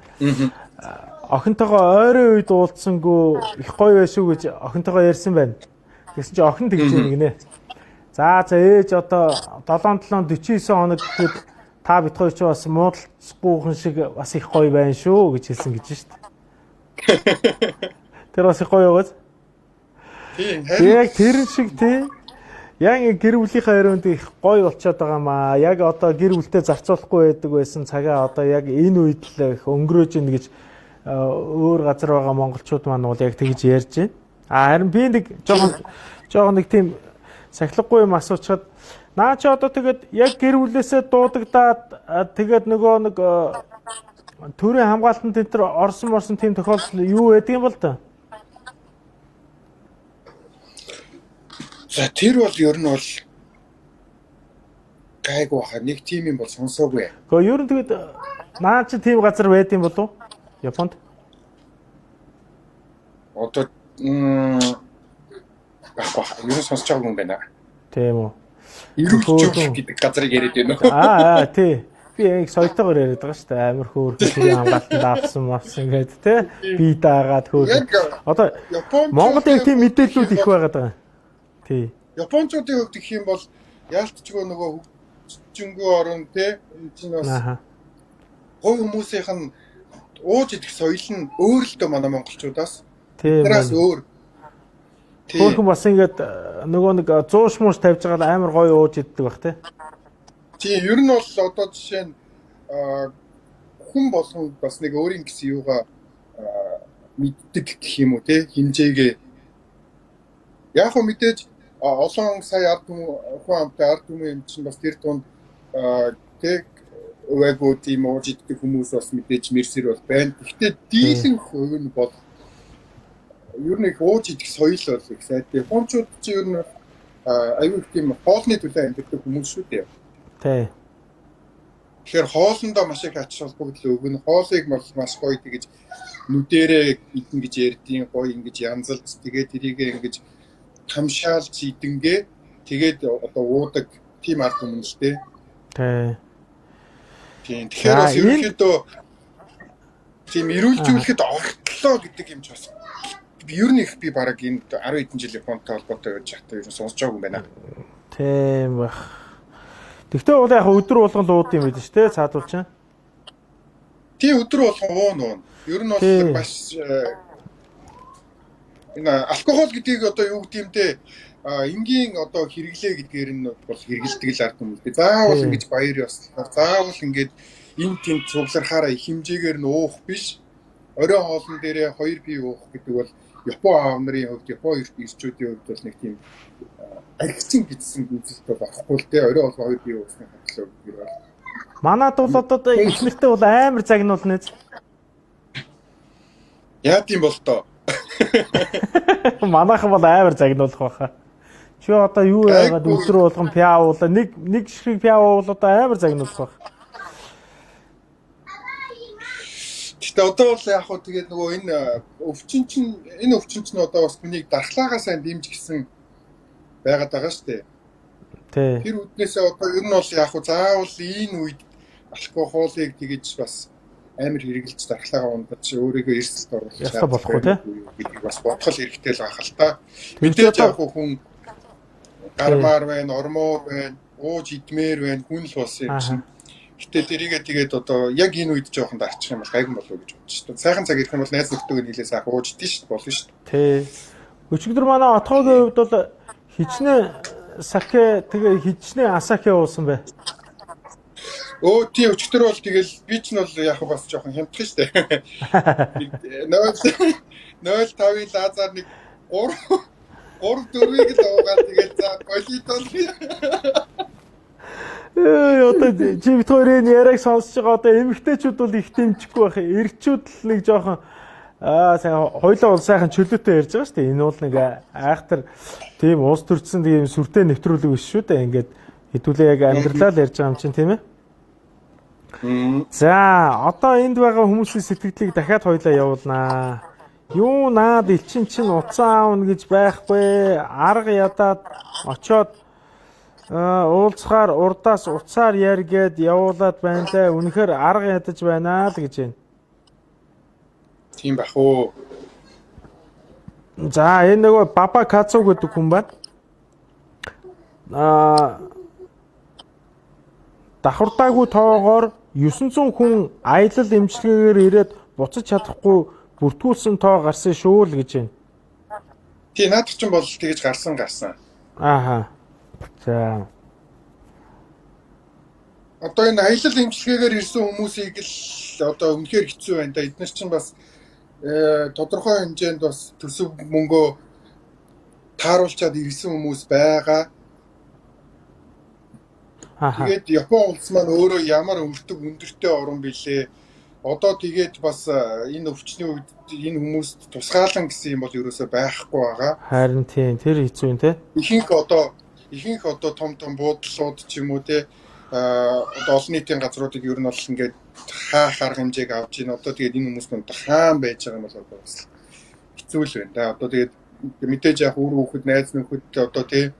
охинтойгоо ойрын үед уулзсангүй их гоё байшгүй гэж охинтойгоо ярьсан байна. Тэгсэн чинь охин тэгж нэгнэ. За ээж одоо 7-49 хоног гэхэд та бит хоёр ч бас муудалцгүйхэн шиг бас их гоё байна шүү гэж хэлсэн гэж шүү дээ. Тэр бас их гоё яваад. Яг тэр шиг тий. Яг гэр бүлийнхээ өрөөнд их гоё болчиход байгаа маа. Яг одоо гэр бүлтэй зарцуулахгүй байдаг байсан цагаа одоо яг энэ үед л өнгөрөөж ийн гэж өөр газар байгаа монголчууд маань бол яг тэгж ярьж байна. Харин би нэг жоохон нэг тийм сахилгагүй юм асуучаад наа чи одоо тэгээд яг гэр бүлээсээ дуудагдаад тэгээд нөгөө нэг төрийн хамгаалтанд энэ төр орсон тийм тохиолдол юу байдаг юм бол та? За тэр бол ер нь бол гайгүй хаа нэг тим юм бол сонсоогүй. Гэхдээ ер нь тэгээд наа чи тийм газар байд юм болов уу? Японд? Одоо ер нь сонсож байгаа юм байна. Тийм үү. Ирүүлж гэдэг газрыг яриад байна. Тий. Би яг соёлтойгоор яриад байгаа шүү дээ. Амар хөөрхөн төрийн хамгаалтанд авсан гэдэг тий. Би даагаад хөөрхөн. Одоо Монголд яг тийм мэдээллүүд их байгаад байгаа. Тий. Япончуудын хувьд гэх юм бол яалтчгүй нөгөө хөгжингөө орон тий энэ чинь бас гой хүмүүсийнх нь ууж идэх соёл нь өөр л дөө манай монголчуудаас. Тэрээс өөр. Хөөрхөн бас ингээд нөгөө нэг 100 мууш тавьж байгаа амар гоё ууж иддэг бах тий. Тийм ер нь бол одоо жишээ нь хүн болгон бас нэг өөрийн гэсэн юугаа мэддэг гэх юм уу тий хэмжээгээ яг хөө мэдээж олон сая ард хүн амтай ард хүмүүс юм чинь бас тэр тунд тэг өвэгөө тийм ууж иддэг хүмүүс бас мэдээж мэрсэр бол байна. Гэхдээ дийлэн хувь нь бол ер нь их ууж идэх соёл бол их сайтай. Япончууд чи ер нь аюул тийм хоолны төлөө амьддаг хүмүүс шүү дээ. Тий. Тэгэхээр хоолндоо маш их ач холбогдол өгнө. Хоолыг маш гоё тэгэж нүдэрээ идэн гэж ярьдیں۔ Гоё ингэж янзалж тэгээд тэрийг ингэж хамшаалж идэнгээ тэгээд одоо уудаг тийм ард юм л дээ. Тий. Тийм. Тэгэхээр бас ерөнхийдөө тийм эрүүлжүүлэхэд ортлоо гэдэг юм ч бас ер нь их би бараг энэ 10 хэдэн жил Японтой холбоотой байж хата ер нь сонсож байгаа юм байна. Тийм баг. Тэгтээ бол яг өдөр болгон лууд юм байдаг шүү дээ цаадуулч. Тийм өдөр болгон уун. Ер нь бол бас энэ алкогол гэдгийг одоо юу гэдэг юм те энгийн одоо хэрэглээ гэдгээр нь бол хэрэгэлдэг л ард юм үү. Заавал ингэж баяр ёслохоор заавал ингэж энэ тийм цуглархаараа их хэмжээгээр нь уух биш. Оройн хоолн дээрээ 2 бие уух гэдэг бол Япон аав нарын хувьд Япон ирчүүдийн хувьд бол нэг тийм архицэн гэдсэн үзэлт бол авахгүй л те оройн хоол 2 бие уусны хатлаа гэдэг бол. Манайд бол одоо их нэртэй бол амар загнуулна. Яа тийм бол тоо. Манайхан бол амар загнуулах байхаа. Чи одоо юу яагаад өдөр болгон пиавуула нэг шиг пиавуул одоо амар загнуулах байх. Гэтэ одоо бол яг хөө тэгээд нөгөө энэ өвчин чинь одоо бас хүнийг дархлаагаа сайн дэмж гисэн байгаад байгаа шүү дээ. Тий. Тэр үднээсээ одоо ер нь бол яг хөө заавал энэ үед алкоголыг тэгэж бас амар хэрэгжилж дархлаагаа ундаж өөрийгөө эрсдэлд оруулах болохгүй тий. Гэдгийг бас бодгол хэрэгтэй л байх л та. Мэдээж яг хүн гармаар байна, ормоор байна, ууж идмээр байна, хүн л болсон юм чинь. Гэтэ тэрийгээ тэгээд одоо яг энэ үед жоохон дарчих юм бол гайгүй болов уу гэж бодож шүү дээ. Сайхан цаг ирэх юм бол найз нөхдөд нийлээ сайхан ууж идэх шүү дээ, болно шүү дээ. Тий. Өчигдөр манай отгоогийн хувьд бол хичнээн саке тэгээ хичнээн асаке уусан бай. Тий өчигдөр бол тэгэл би ч нь бол яг бас жоохон хямдхан шүү дээ. 0.5-ийн лазар нэг 3-4-ийг л уугаад тэгээд за голитол. Одоо чи бид хоёрын яриаг сонсож байгаа одоо эмэгтэйчүүд бол их дэмжихгүй байх. Эрэгчүүд л нэг жоохон сайн хоёлоо бол сайхан чөлөөтэй ярьж байгаа шүү дээ. Энэ бол нэг айхтар тийм уус төрсөн тийм сүртэй нэвтрүүлэг биш шүү дээ. Ингээд хэдүүлээ яг амьдралаа л ярьж байгаа юм чинь тийм ээ. За одоо энд байгаа хүмүүсийн сэтгэлийг дахиад хоёлаа явуулнаа. Юу наад элчин чинь уцаа аавна гэж байхгүй. Арга ядаад очоод уулзахаар урдаас уцаар ярьгээд явуулаад байна лээ. Үнэхээр арга ядаж байна л гэж байна. Тийм бах уу. За энэ нөгөө Баба Кацу гэдэг хүн байна. Давхардаагүй тоогоор 900 хүн аялал эмчилгээгээр ирээд буцаж чадахгүй бүртгүүлсэн тоо гарсан шүү л гэж байна. Тий наадах чинь бол тэгэж гарсан. Ааха. За. Одоо энэ аялал эмчилгээгээр ирсэн хүмүүсийг л одоо үнэхээр хэцүү байна да. Эдгээр чинь бас тодорхой хэмжээнд бас төсөв мөнгөө тааруулчаад ирсэн хүмүүс байгаа. Тэгээд Япон улс маань өөрөө ямар өндөртэй орн билээ. Одоо тэгээд бас энэ өвчний үед энэ хүмүүст тусгаалan гэсэн юм бол ерөөсөй байхгүй байгаа. Харин тийм тэр хэцүү юм те. Ихэнх одоо том буудлууд ч юм уу те одоо олон нийтийн газруудыг ер нь бол ингээд арга хэмжээг авч ийн. Одоо тэгээд энэ хүмүүс нь хаан байж байгаа юм бол бас хэцүү л байна да. Одоо тэгээд мэдээж яг үр хүүхэд найз нөхөд одоо тий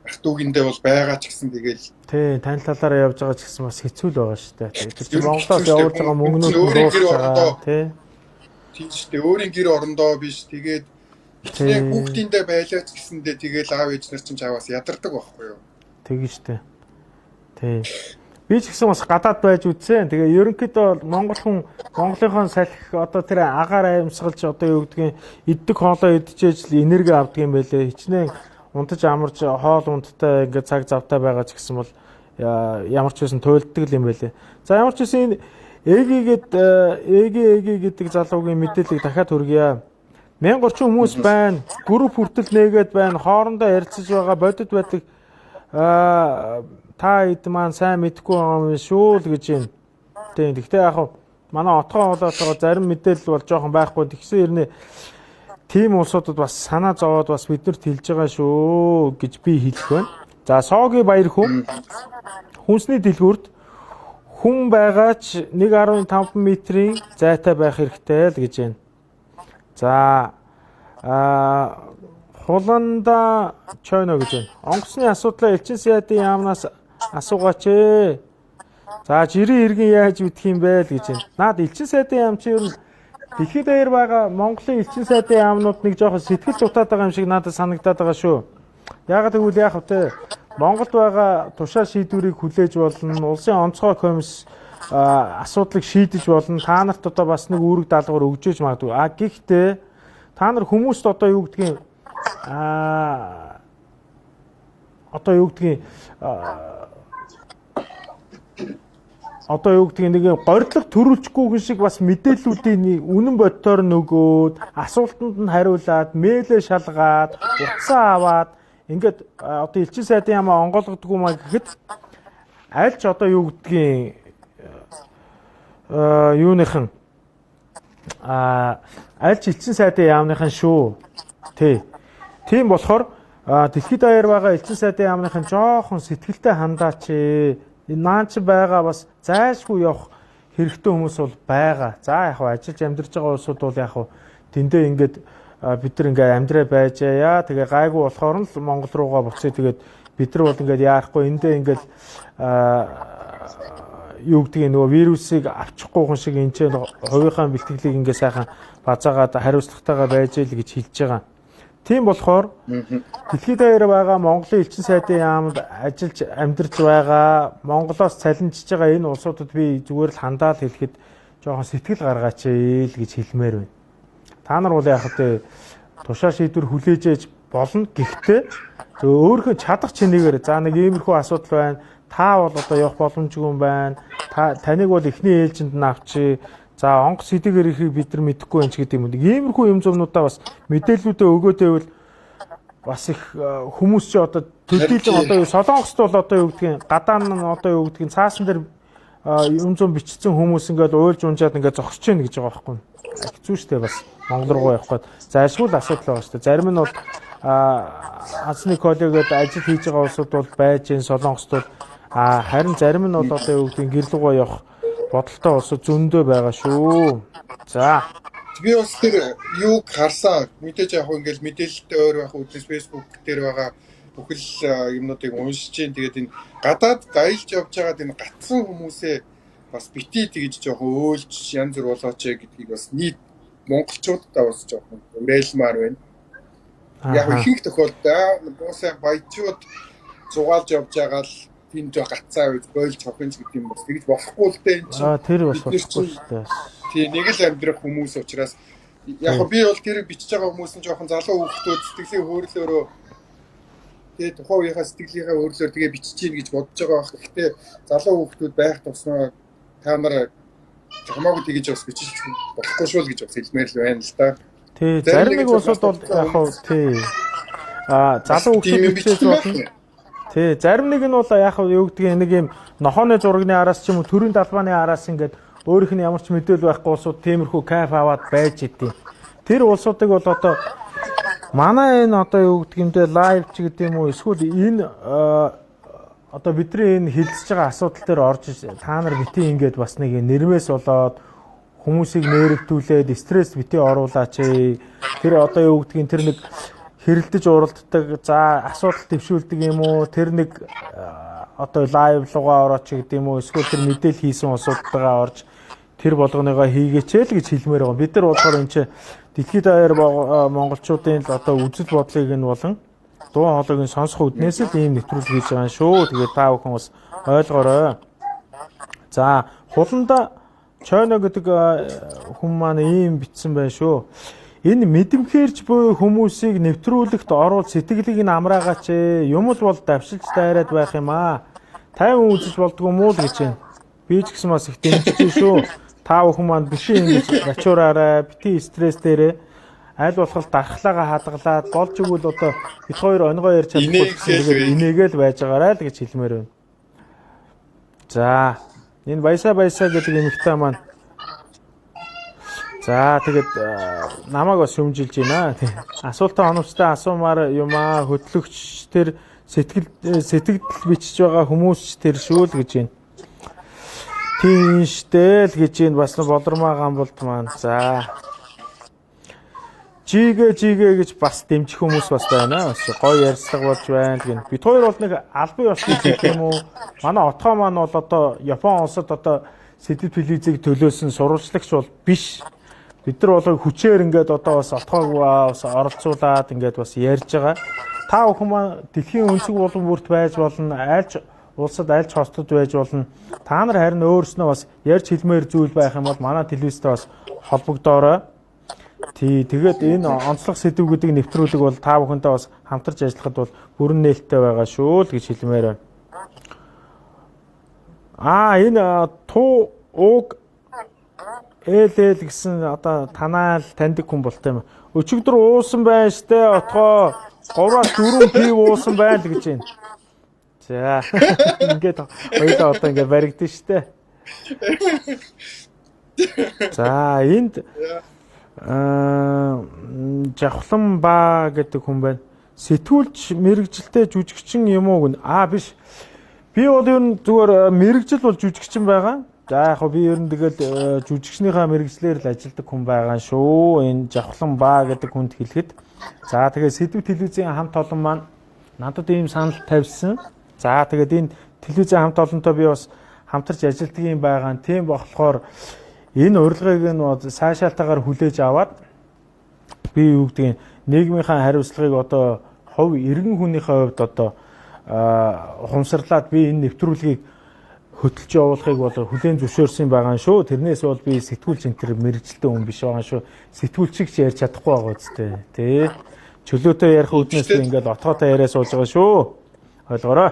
ах дүүгэндээ бол байгаа ч гэсэн тэгэл тий тань талаараа явж байгаа ч гэсэн бас хэцүү л байгаа шүү дээ. Тэр чинь Монголоос явуулж байгаа мөнгнүүд нь дуусах тий. Тийм шүү дээ. Өөрийн гэр орондоо биш тэгээд яг хүүхдиндээ байлаач гэсэндээ тэгэл аав ээж нар чинь чаваас ядардаг байхгүй юу? Тэгэн шүү дээ. Тий. Би ч гэсэн бас гадаад байж үзсэн. Тэгээ ерөнхийдөө Монголынхон салхи одоо тэр агаар аимсгалж одоо юу гэдгийг иддэг хоолоо идчихэж л энерги авдаг юм байлээ. Хичнээн унтаж амарч хоол унттай ингээд цаг завтай байгаа ч гэсэн бол ямар ч байсан туйлддаг юм байлээ. За ямар ч байсан энэ ЭГ гэдэг залуугийн мэдээллийг дахиад хүргье. 1030 хүмүүс байна. Групп хүртэл нээгээд байна. Хоорондоо ярилцаж байгаа бодит байдаг та хэд маань сайн мэдэхгүй байгаа юм шүү л гэж байна. Тийм. Гэхдээ яг манай отгоо болоотойгоо зарим мэдээлэл бол жоохон байхгүй. Тэгсэн хэрнээ тийм улсуудад бас санаа зовоод бас биднэрт хэлж байгаа шүү гэж би хэлэх байна. За Соогийн баяр хүнсний дэлгүүрт хүн байгаа ч 1.5 метрийн зайтай байх хэрэгтэй л гэж байна. За Хуланда Чойно гэж байна. Онгоцны асуудлаа элчин сайдын яамнаас асуугаач ээ. За жирийн иргэн яаж мэдэх юм бэ л гэж байна. Наад элчин сайдын яам чи ер нь дэлхийд даяар байгаа Монголын элчин сайдын яамнууд нэг жоохон сэтгэл дутаад байгаа юм шиг надад санагдаад байгаа шүү. Яагаад гэвэл яг хөтэ Монголд байгаа тушаа шийдвэрийг хүлээж болно. Улсын онцгой комисс асуудлыг шийдэж болно. Та нарт одоо бас нэг үүрэг даалгавар өгчөөж магадгүй. Гэхдээ та нар хүмүүст одоо юу гэдгийг нэг горилго төрүүлчихгүй хүн шиг бас мэдээллүүдийн үнэн бодтоор нөгөөд асуултанд нь хариулаад мэйлээ шалгаад утсаа аваад ингээд одоо элчин сайдын ямаа онгойлгодгүй маа гэхэд аль ч одоо юу гэдгийг юуныхан аль ч элчин сайдын яамныхан шүү. Тийм болохоор дэлхийд даяар байгаа элчин сайдын яамныхан жоохон сэтгэлтэй хандаач. Энэ наач байгаа бас зайлшгүй явах хэрэгтэй хүмүүс бол байгаа. За яг хөө ажиллаж амьдарч байгаа улсууд бол яг хөө тэндээ ингээд бид нар ингээд амьдраа байж яа. Тэгээ гайгүй болохоор нь л Монгол руугаа буцъя. Тэгээд бид нар бол ингээд яарахгүй эндээ ингээд юу гэдгийг нөгөө вирусыг авчихгүй хүн шиг энэ хувийнхаа бэлтгэлийг ингээд сайхан базаагаад хариуцлагатайгаа байж л гэж хэлж байгаа. Тийм болохоор дэлхийд даяар байгаа Монголын элчин сайдын яамд ажиллаж амьдарч байгаа Монголоос цалинжиж байгаа энэ улсуудад би зүгээр л хандаал хэлэхэд жоохон сэтгэл гаргаач л гэж хэлмээр байна. Та нар бол яг хэвээр тушаа шийдвэр хүлээж ээж болно. Гэхдээ өөрийнхөө чадах чинээгээр за нэг иймэрхүү асуудал байна. Та бол одоо явах боломжгүй юм байна. Таныг бол эхний ээлжинд нь авчи. За онгоц сэдгээр ихийг бид нар мэдэхгүй байх гэдэг юм. Иймэрхүү юм зумнуудаа бас мэдээллүүдээ өгөөд байвал бас их хүмүүс ч одоо төдийлөн одоо Солонгост бол одоо юу гэдгийг гадаан нь одоо юу гэдгийг цаасан дээр юм зум бичсэн хүмүүс ингээд уйлж унжаад ингээд зогсож гэнэ гэж байгаа байхгүй. Хэцүү шттэ бас Монгол руу явах гээд зайлшгүй л асуудал байгаа шттэ. Зарим нь бол Азны коллегод ажил хийж байгаа улсууд бол байж гэн Солонгост бол харин зарим нь бол одоо юу гэдгийг гэр лугаа явах бодолтой улсууд зөндөө байгаа шүү. За. Би бас тэр юуг харсан мэдээж яг ингээл мэдээлэлтэй өөр байх үднэс Facebook дээр байгаа бүхэл юмнуудыг уншиж чинь тэгээд энэ гадаад гаялж явж байгаа энэ гатсан хүмүүсээ бас бити тэгж жоохон өөлж янз бүр болооч гэдгийг бас нийт монголчуудаа бас жоохон уриалмаар байна. Яг ихэнх тохиолдолд босоо баячууд зугаалж явж байгаа л тэнд гацаа үз бойлж хохинж гэдэг юм бас тэгж болохгүй л дээ энэ чинь. Тэр бас болохгүй шүү дээ. Тий нэг л амьдрах хүмүүс учраас яг би бол тэр бичиж байгаа хүмүүс нь жоохон залуу хүүхдүүд сэтгэлийн хөөрлөөрөө тэгээ тухайн үеийнхээ сэтгэлийнхээ хөөрлөөр тэгээ бичиж гин гэж бодож байгаа байх. Гэхдээ залуу хүүхдүүд байх тусмаа та нар хамаагүй тэгж бас бичиж болохгүй шүү л гэж бас хэлмээр л байна л да. Тий зарим нэг улсууд бол яг тий залуу хүүхдүүд бичиж болно. Тий зарим нэг нь бол яг юу гэдгийг нэг юм нохооны зурагны араас ч юм уу төрийн далбааны араас ингээд өөрийнх нь ямар ч мэдээлэл байхгүй улсууд тиймэрхүү кайф аваад байж идэв. Тэр улсуудыг бол одоо манай энэ одоо юу гэдэг юм бэ лайв ч гэдэг юм уу эсвэл энэ одоо бидний энэ хилцэж байгаа асуудал дээр орж та нар бити ингээд бас нэг нэрмээс болоод хүмүүсийг нээрэгдүүлээд стресс бити оруулаач. Тэр одоо юу гэдгийг тэр нэг хэрэлдэж уралддаг за асуудал дэвшүүлдэг юм уу тэр нэг одоо лайв лугаа орооч гэдэг юм уу эсвэл тэр мэдээлэл хийсэн улсуудтайгаа орж тэр болгоныгоо хийгээч л гэж хэлмээр байгаа. Бид нар болохоор энэ чинь дэлхийд даяар монголчуудын л одоо үзэл бодлыг нь болон дуу хоолойг нь сонсох үднээс л ийм нэвтрүүлэг хийж байгаа шүү. Тэгээд та бүхэн бас ойлгоорой. За хуланда Чойно гэдэг хүн маань ийм бичсэн байна шүү. Энэ мэдэмхээрч буй хүмүүсийг нэвтрүүлэгт оруулж сэтгэлийг нь амраагач юм л бол давшилж дайраад байх юм аа. 50 үзэж болдгоо муу л гэж байна. Би ч гэсэн бас их дэмжиж шүү. Та бүхэн маань бити ингэж начуураарай, бити стресс дээрээ аль болох дархлаагаа хадгалаад болж игэл одоо бид хоёр өнгөө ярьж чадахгүй инээгээл байж байгаарай л гэж хэлмээр байна. За энэ баясаа гэдэг эмэгтэй маань за тэгээд намайг бас шүмжилж байна. Асуултаа оновчтой асуумаар юм аа хөтлөгч тэр сэтгэл бичиж байгаа хүмүүс тэр шүү л гэж байна. Тийм штэ л гэж байна бас болормоо гамболт маань. За жигээ гэж бас дэмжих хүмүүс бас байна. Бас гоё ярьцлага болж байна гэн. Бид хоёр бол нэг албан ёсны гэх юм уу? Манай отгоо маань бол одоо Япон улсад одоо сэдв телевизийг төлөөсөн сурвалжлагч бол биш. Бид нар бол хүчээр ингээд одоо бас отгоог бас оролцуулаад ингээд бас ярьж байгаа. Та бүхэн маань дэлхийн өнцөг болон бүрт байж болно. Айлч улсад айлч хостод байж болно. Та нар харин өөрснөө бас ярьж хэлмээр зүйл байх юм бол манай телевизтэй бас холбогдоорой. Тэгээд энэ онцлог сэдв гэдэг нэвтрүүлэг бол та бүхэнтэй бас хамтарч ажиллахад бол бүрэн нээлттэй байгаа шүү л гэж хэлмээр байна. Энэ туу уг эл гэсэн одоо танаал таньдаг хүн болтой юм. Өчигдөр уусан байна штэ отгоо 3-4 пив уусан байна л гэж байна. За ингээд хоёулаа одоо ингээд баригдсан штэ. За энд Жавхлан ба гэдэг хүн байна. Сэтгүүлч мэрэгжилтэй жүжигчин юм уу гэн. Биш. Би бол ер нь зүгээр мэрэгжил бол жүжигчин байгаа. За яг би ер нь тэгээд жүжигчнийхаа мэрэгжлэр л ажилладаг хүн байгаа шүү. Энэ Жавхлан ба гэдэг хүнд хэлэхэд. За тэгээд сэдв телевизийн хамт олон маань надад ийм санал тавьсан. За тэгээд энэ телевизийн хамт олонтой би бас хамтарч ажилладаг юм байгаа. Тийм болохоор энэ урилгыг нь сайшаалтаагаар хүлээж аваад би юу гэдгийг нийгмийнхаа хариуцлагыг одоо хувь иргэн хүнийхээ хувьд одоо ухамсарлаад би энэ нэвтрүүлгийг хөтлж явуулахыг бол хүлээн зөвшөөрсөн байгаа шүү. Тэрнээс бол би сэтгүүлч энтер мэрэгчлээ хүн биш байгаа шүү. Сэтгүүлчигч ярьж чадахгүй байгаа үстэй. Тэ. Чөлөөтэй ярих үднээс би ингээд отгоотой яриа сууж байгаа шүү. Ойлгоорой.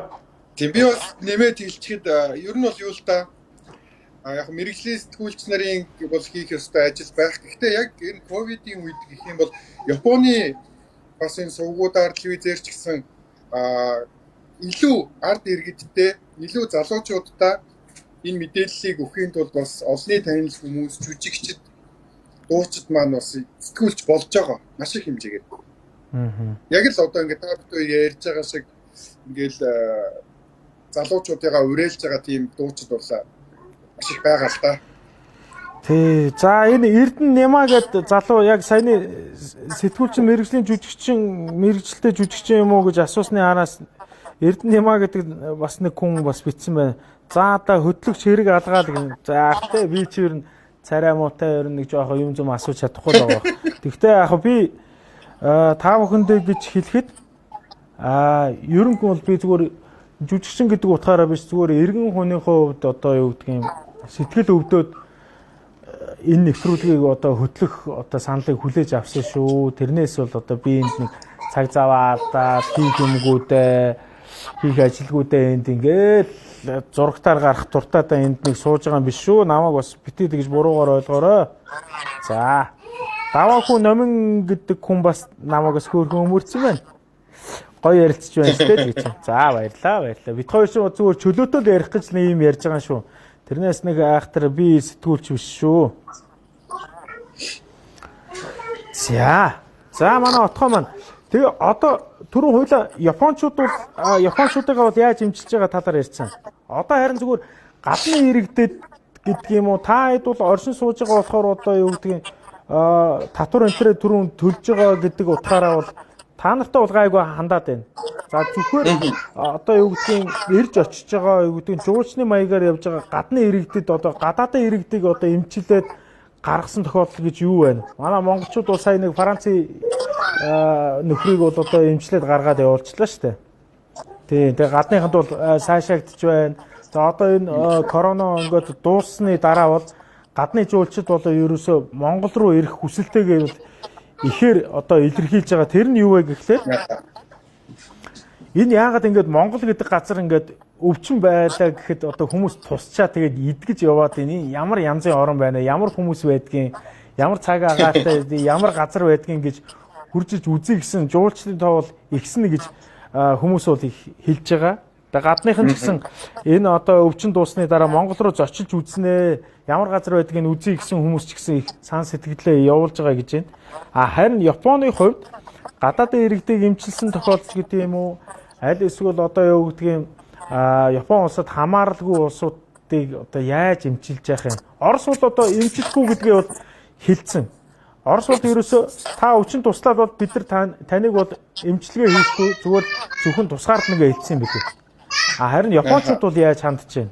Тийм би бас нэмээд хэлчихэд ер нь бол юу л да яг мэрэгжлийн сэтгүүлч нарын бол хийх ёстой ажил байх. Гэхдээ яг энэ ковидын үед гэх юм бол Японы бас энэ сувгуудаар телевизээр ч гэсэн илүү ард иргэдтэй, илүү залуучуудаа энэ мэдээллийг өгөхийн тулд бас олонний танил хүмүүс, жүжигчид, дуучид маань бас сэтгүүлч болж байгаа. Маш их хэмжээгээр. Яг л одоо ингээд та бүхэн ярьж байгаа шиг ингээл залуучуудыгаа уриалж байгаа тийм дуучид бол маш их байгаа л да. Тий. За энэ Эрдэнэ Няма гэдэг залуу яг саяны сэтгүүлчин мэрэгжлийн жүжигчин мэрэгжилтэй жүжигчин юм уу гэж асуусны араас Эрдэнэ Няма гэдэг бас нэг хүн бас битсэн байна. За одоо хөтлөгч хэрэг алгаад гэн. За ахтай би чи ер нь царай муутай ер нь нэг жоохон юм зам асууж чадахгүй байгаа. Тэгвэл яг би та бүхэндээ гэж хэлэхэд ерөнхийдөө бол би зүгээр жүжигчин гэдэг утгаараа биш зүгээр иргэн хүнийхээ хувьд одоо юу гэдэг юм сэтгэл өвдөд энэ нэвтрүүлгийг одоо хөтлөх одоо саналыг хүлээж авсан шүү. Тэрнээс бол одоо би энд нэг цаг зав алдаад хийх юмгуудээ хийх ажилгуудаа энд ингээд зурагтаар гарах дуртайдаа энд нэг сууж байгаа юм биш шүү. Намайг бас битээ тэгж буруугаар ойлгоорой. За. Даваагүй номин гэдэг хүн бас намайг бас хөөрхөн өмөрцөн байна. Гоё ярилцж байна шүү дээ гэж. За баярлаа. Бид хоёр ч зүгээр чөлөөтэй л ярих гэж нэг юм ярьж байгаа шүү. Тэрнээс нэг айхтар би сэтгүүлч биш шүү. За манай отгоо маань. Тэгээ одоо түрүүн хоёлаа японочдыг бол яаж эмчилж байгаа талаар ярьсан. Одоо харин зүгээр гадны иргэдэд гэдэг юм уу та хэд бол оршин сууж байгаа болохоор одоо юу гэдгийг татвар энтрээ түрүүн төлж байгаа гэдэг утгаараа бол та нартай бол гайгүй хандаад байна. За зүгээр одоо юу гэдгийг ирж очиж байгаа юу гэдгийг жуулчны маягаар явж байгаа гадны иргэдэд одоо гадаадын иргэдийг одоо эмчилээд гаргасан тохиолдол гэж юу байна? Манай монголчууд бол сая нэг Францын нөхрийг бол одоо эмчлээд гаргаад явуулчихлаа шүү дээ. Тийм. Тэгээ гадныханд бол сайшаагдчих байна. За одоо энэ корона ингээд дууссаны дараа бол гадны жуулчид бол ерөөсөө Монгол руу ирэх хүсэлтэйгээ бол ихээр одоо илэрхийлж байгаа. Тэр нь юу вэ гэхлээр энэ яагаад ингээд Монгол гэдэг газар ингээд өвчин байлаа гэхэд одоо хүмүүс тусчаа тэгээд идгэж яваад энэ ямар янзын орон байна, ямар хүмүүс байдгийг, ямар цаг агаартай, ямар газар байдгийг гэж хуржиж үзье гэсэн жуулчлалын тоо бол ихснэ гэж хүмүүс бол хэлж байгаа. Тэгээ гадныхан ч гэсэн энэ одоо өвчин дуусны дараа Монгол руу зочилж үзнэ, ямар газар байдгийг нь үзье гэсэн хүмүүс ч гэсэн их сан сэтгэлээ явуулж байгаа гэж байна. Харин Японы хувьд гадаадын иргэдийг эмчилсэн тохиолдол гэдэг юм уу? Аль эсвэл одоо юу гэдгийг Япон улсад хамааралгүй улсуудыг одоо яаж эмчилж яах юм? Орос бол одоо эмчлэхгүй гэдгээ бол хэлсэн. Орос бол ерөөсөө та өвчин туслаад бол бид нар таныг бол эмчилгээ хийхгүй зүгээр зөвхөн тусгаард нэг хэлсэн юм билээ. Харин Япончууд бол яаж хандж байна?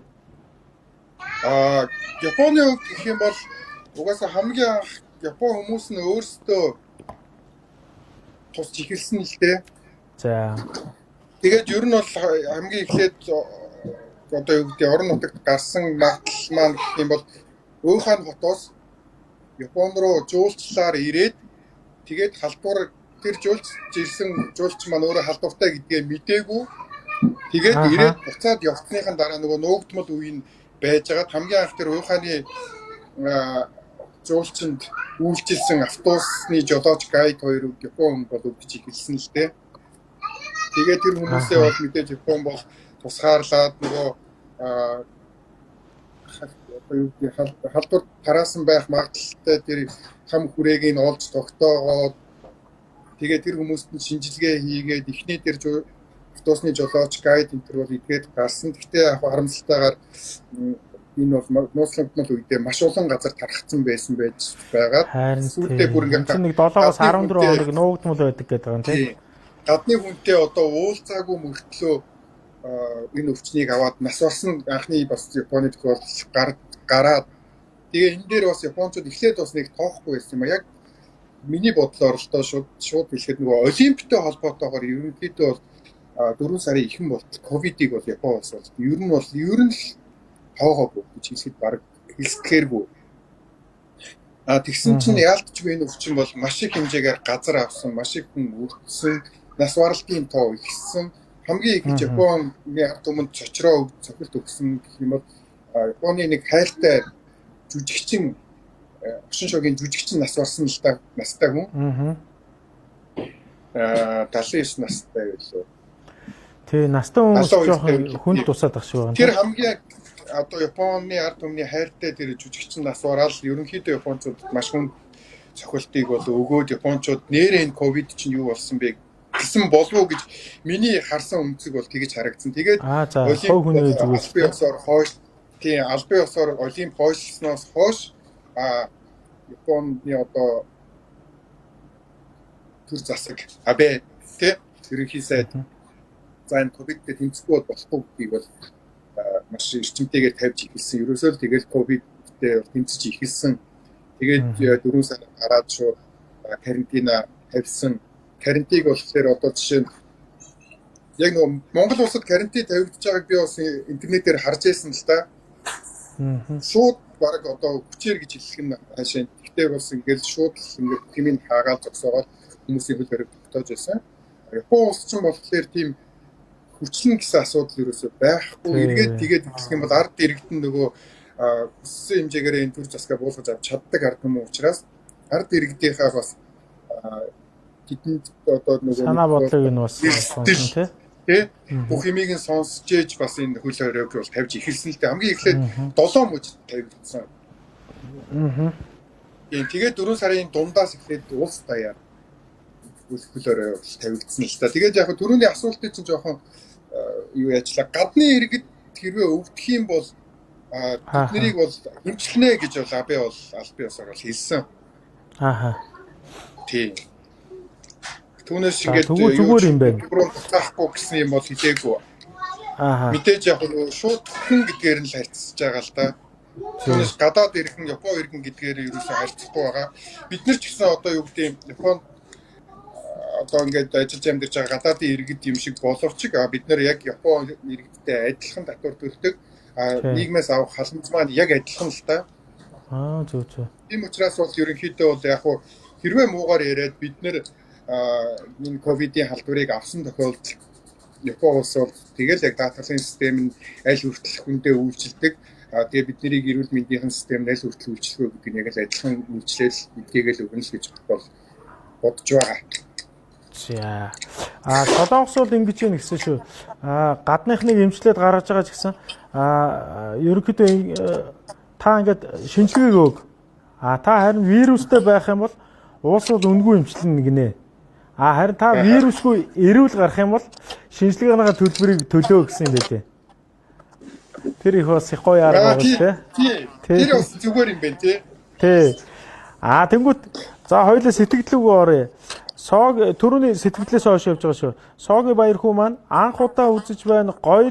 Японы хувьд гэх юм бол угаасаа хамгийн анх Япон хүмүүс нь өөрсдөө тусч ихэлсэн л дээ. За. Тэгээд ер нь бол хамгийн эхлээд одоо юу гэдэг орон нутагт гарсан магадлал маань гэх юм бол Ухан хотоос Япон руу жуулчлалаар ирээд тэгээд халдвар тэр жуулч ирсэн жуулч маань өөрөө халдвартай гэдгээ мэдээгүй. Тэгээд ирээд буцаад явцныхан дараа нөгөө нуугдмал үеийн байж байгаа хамгийн анх тэр Уханы жуулчинд үйлчилсэн автобусны жолооч гайд хоёр Япон бол өгч ихэлсэн л дээ. Тэгээд тэр хүмүүсээ бол мэдээж Япон бол тусгаарлаад нөгөө халдвар тараасан байх магадлалтай тэр хам хүрээг нь олж тогтоогоод тэгээд тэр хүмүүст нь шинжилгээ хийгээд эхний тэр автобусны жолооч гайд энэ төр бол идгээд гарсан. Гэхдээ харамсалтайгаар энэ бол нууцлагдмал үедээ маш олон газар тархацсан байсан байж байгаа. Сүүлдээ бүр ингээд нэг 7-оос 14 хоног нуугдмал байдаг гэдэг юм тийм. Гадны хүнтэй одоо уулзаагүй мөртлөө энэ өвчнийг аваад нас орсон анхны бас Японы тохиолдол гараад тэгээ энэ дээр бас японочууд эхлээд бас нэг тоохгүй байсан юм а. Яг миний бодлоор л доо шууд хэлэхэд нөгөө олимпитэй холбоотойгоор ерөнхийдөө бол 4 сарын ихэнх бол ковидыг бол Япон улс бол ер нь л тоогоогүй гэж хэлэхэд баг хэлсгээргүй. Тэгсэн чинь яалтчгүй энэ өвчин бол маш их хэмжээгээр газар авсан, маш их хүн үлдсэн, нас баралтын тоо ихссэн, хамгийн их Японы ард түмэнд цочроо цохилт өгсөн гэх юм бол Японы нэг хайртай жүжигчин Ошин шогийн жүжигчин нас барсан л да настай хүн. 79 настай байлоо. Тий, настай хүмүүс жоохон хүнд тусаад ах шиг байна. Тэр хамгийн одоо Японы ард түмний хайртай тэр жүжигчин нас бараал ерөнхийдөө японочдод маш хүнд цохилтыг бол өгөөд японочдод нэрээ энэ ковид чинь юу болсон бэ гэсэн болов уу гэж миний харсан үнцэг бол тэгж харагдсан. Тэгээд хов хүний зүгээс албан ёсоор олимп хойшлсноос хойш Японы одоо төр засаг Абе тэ ерөнхий сайд за энэ ковидтэй тэмцэхгүй болохгүй гэдгийг бол маш эрчимтэйгээр тавьж ихэлсэн. Ерөөсөө л тэгэл ковидтэй тэмцэж ихэлсэн. Тэгээд 4 сар гараад шууд карантина тавьсан. Карантиныг болохоор одоо жишээ нь яг нөгөө Монгол улсад карантин тавигдж байгааг би бас интернетээр харж байсан л да. Шууд баг одоо хүчээр гэж хэлэх нь хаашаа. Гэхдээ бас ингээл шууд ингээд хэмээн хаагаад зогсоогоод хүмүүсийн хөл баримт тогтоож байсан. Япон улс ч болохоор тийм хүчлэн гэсэн асуудал ерөөсөй байхгүй. Эргээд тэгээд хэлэх юм бол ард иргэдэн нөгөө хүссэн хэмжээгээр энэ төр засгаа буулгаж авч чаддаг ард юм учраас ард иргэдийнхээ бас тэдэнд одоо нөгөө санаа бодлыг нь бас сонсон тий. Бүх юмыг нь сонсож ээж бас энэ хөл хориг бол тавьж ихэлсэн л дээ. Хамгийн эхлээд 7 мөч тавигдсан. Тэгээд 4 сарын дундаас эхлээд улс даяар хөл хориг тавигдсан л да. Тэгээд яг түрүүний асуултыг чинь жоохон юу яачлаа гадны иргэд хэрвээ өвдөх юм бол тэднийг бол хэмжлэнэ гэж бол Абе бол албан ёсоор бол хэлсэн. Тийм. Түүнээс ингээд зүгээр юм байна. Таахгүй гэсэн юм бол хэлээгүй. Мэдээж яг нь шууд хүн гэдгээр нь л харьцаж байгаа л да. Түүнээс гадаад иргэн, Япон иргэн гэдгээр ерөөсөө харьцахгүй байгаа. Бид нар ч гэсэн одоо юу гэдэг юм Японд одоо ингээд ажиллаж амьдарч байгаа гадаадын иргэд юм шиг боловч бид нар яг Япон иргэдтэй адилхан татвар төлдөг. Нийгмээс авах халамж маань яг адилхан л та. Зөв. Тийм учраас бол ерөнхийдөө бол яг хэрвээ муугаар яриад бид нар энэ ковидын халдварыг авсан тохиолдолд Япон улс бол тэгэл яг даатгалын систем нь аль хүртэл хүндээ үйлчилдэг. Тэгээ бидний эрүүл мэндийн систем аль хүртэл үйлчлэх вэ гэдэг нь яг л адилхан үйлчлэл мэдээгээл өгнө л гэж бодож байгаа. За. Солонгос бол ингэж юм гэсэн шүү. Гадныхныг эмчлээд гаргаж байгаа ч гэсэн ерөнхийдөө та ингээд шинжилгээг өг. Та харин вирустэй байх юм бол уус бол үнгүй эмчилнэ гинэ. Харин та вирусгүй эрүүл гарах юм бол шинжилгээний төлбөрийг төлөө гэсэн юм байлээ. Тэр их бас их гоё арга байна тий. Тэр бас зүгээр юм байна тий. Тэнгүүт за хоёулаа сэтгэлдэлгүй оръё. Түрүүний сэтгэлдлээс хойш явж байгаа шүү. Соогийн баяр хүү маань анх удаа үзэж байна, гоё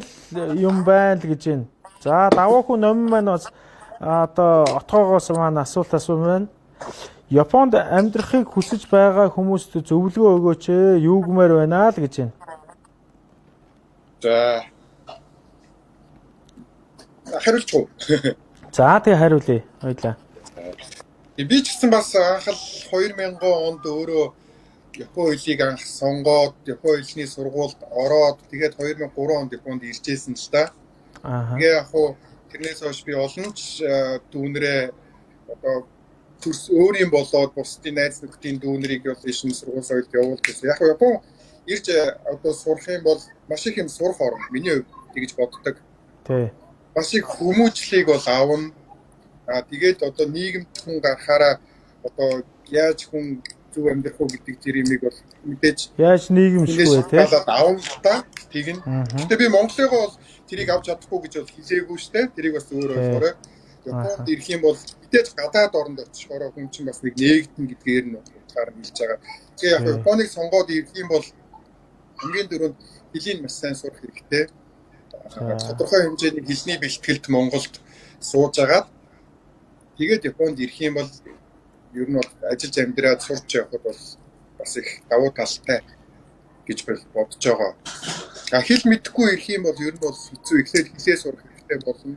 юм байна л гэж байна. За даваа хүү номин маань бас одоо отгоогоос маань асуулт байна. Японд амьдрахыг хүсэж байгаа хүмүүст зөвлөгөө өгөөч ээ. Юу гэмээр байна л гэж байна. За. Хариулж уу. За тий хариулъя. Хоёлаа. Би ч гэсэн бас анх л 2000 онд өөрөө Япон хэлийг анх сонгоод Япон хэлний сургуульд ороод тэгээд 2003 онд Японд иржсэн л да. Тэгээ яг хуу тэрнээс хойш би олон ч дүүнрээ одоо төрс өөрийн болоод бусдын найз нөхдийн дүүнрийг бол ишин сургууль соёлд явуул гэсэн. Яг Япон ирж одоо сурах юм бол маш их юм сурах орн. Миний хувьд тэгж боддог. Тий. Маш их хүмүүжлийг бол авна. Тэгээд одоо нийгэмд хүн гарахаараа одоо яаж хүн зөв амьдрах уу гэдэг зэрэмийг бол мэдээж яаж нийгэмшгүй тий. Аавн та тэгнэ. Гэтэ би Монголыгоо бол тэрийг авч чадахгүй гэж бол хэлээгүй штэ. Тэрийг бас өөр ойлгоорой. Японд ирэх юм бол мэдээж гадаад оронд очихороо хүн чинь бас нэг нээгдэн гэдгээр нь утгаар нь хэлж байгаа. Тэгээ яг Японыг сонгоод ирэх юм бол хамгийн дөрөнд хэлийг маш сайн сурах хэрэгтэй. Тодорхой хэмжээний хэлний бэлтгэлд Монголд сууж агаад тэгээд Японд ирэх юм бол ер нь бол ажиллаж амьдраад сурч явахад бас их давуу талтай гэж бодож байгаа. Хэл мэдэхгүй ирэх юм бол ер нь бол хэцүү, эхлээд хэлээ сурах хэрэгтэй болно.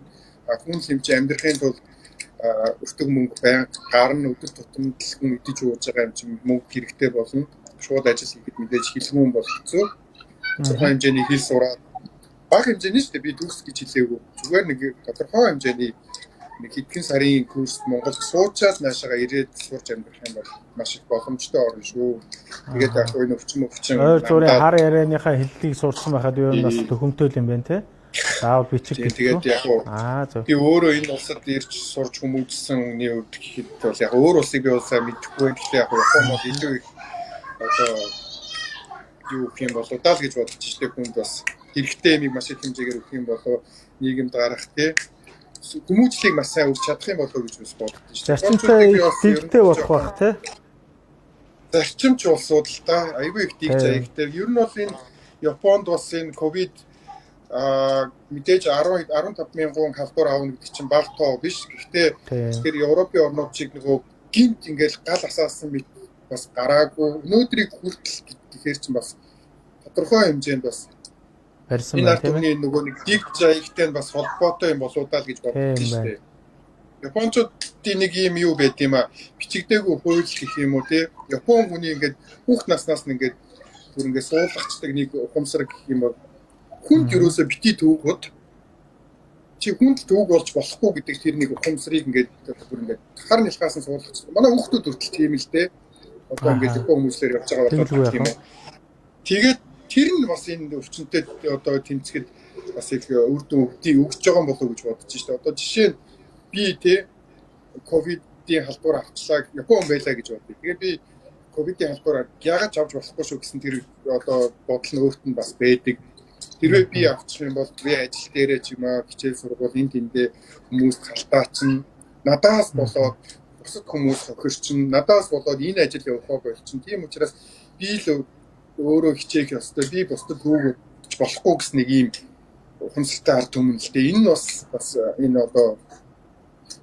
Хүн хэмжээ амьдрахын тулд өртөг мөнгө байнга гарна, өдөр тутамд хүн идэж ууж байгаа юм чинь мөнгө хэрэгтэй болно. Шууд ажил хийхэд мэдээж хэлгүй бол хэцүү. Тодорхой хэмжээний хэл сураад бага хэмжээний шүү дээ, би төгс гэж хэлээгүй. Зүгээр нэг тодорхой хэмжээний нэг хэдхэн сарын курс Монголд суучаад наашаага ирээд сурч амьдрах юм бол маш их боломжтой орно шүү. Тэгээд яг энэ өвчин ойр зүрийн хар ярианыхаа хэллийг сурсан байхад юу юм бас төхөмтөл юм байна те. Заавал бичих гэж. Тэгээд яг зөв. Би өөрөө энэ улсад ирж сурч хүмүүжсэн хүний хувьд гэхэд бол яг өөр улсыг би улсаа мэдэхгүй байх. Гэхдээ яг Япон бол илүү их одоо юу гэх юм бол удаал гэж бодож штеп хүнд бас хэрэгтэй юм маш их хэмжээгээр өгөх юм болоо нийгэмд гарах те. Хүмүүжлийг маш сайн өгч чадах юм болов уу гэж бас бодож байна. Зарчимтай дэгтэй болох бах те. Зарчимч улсууд л та айгүй их дэг заягтай. Ер нь бол энэ Японд бас энэ ковид мэдээж 15 мянган халдвар авна гэдэг чинь бага тоо биш. Гэхдээ тэр Европын орнууд чиг нөгөө гинт ингээл гал асаасан мэт бас гараагүй. Өнөөдрийг хүртэл гэхээр чинь бас тодорхой хэмжээнд бас барьсан байна тийм ээ. Нөгөө нэг дэг заягтай бас холбоотой юм болоо даа гэж боддог шүү дээ. Япончуудын нэг юм юу байд юм а бичигдээгүй хууль гэх юм уу те. Япон хүний ингээд хүүхд наснаас нь ингээд бүр ингээд суулгачдаг нэг ухамсар гэх юм бол хүнд юусоо бити төвгөд чи хүнд төвг болж болохгүй гэдэг тэр нэг ухамсарыг ингээд бүр ингээд хар нэлхаас нь суулгачдаг. Манай хүүхдүүд хүртэл тийм л те. Одоо ингээд Япон хүмүүслэр явж байгаа болоод тийм ээ. Тэгээд тэр нь бас энэ өвчнөд одоо тэмцэхэд бас их үр дүн өгч байгаа болов уу гэж бодож шүү дээ. Одоо жишээ нь би те ковидын халдвар авчлаа Япон байлаа гэж бодъё. Тэгээд би ковидын халдвараар яагаад авч болохгүй шүү гэсэн тэр одоо бодол нь өөрт нь бас байдаг. Тэрвээ би авчих юм бол би ажил дээрээ ч юм аа хичээл сургууль энд тэндээ хүмүүс халтаачин надаас болоод бусад хүмүүс хохирчин надаас болоод энэ ажил явах болчин. Тийм учраас би л өөрөө хичээх ёстой. Би бусдад рүү болохгүй гэсэн нэг ийм ухамсартай ард түмэн л дээ. Энэ нь бас энэ одоо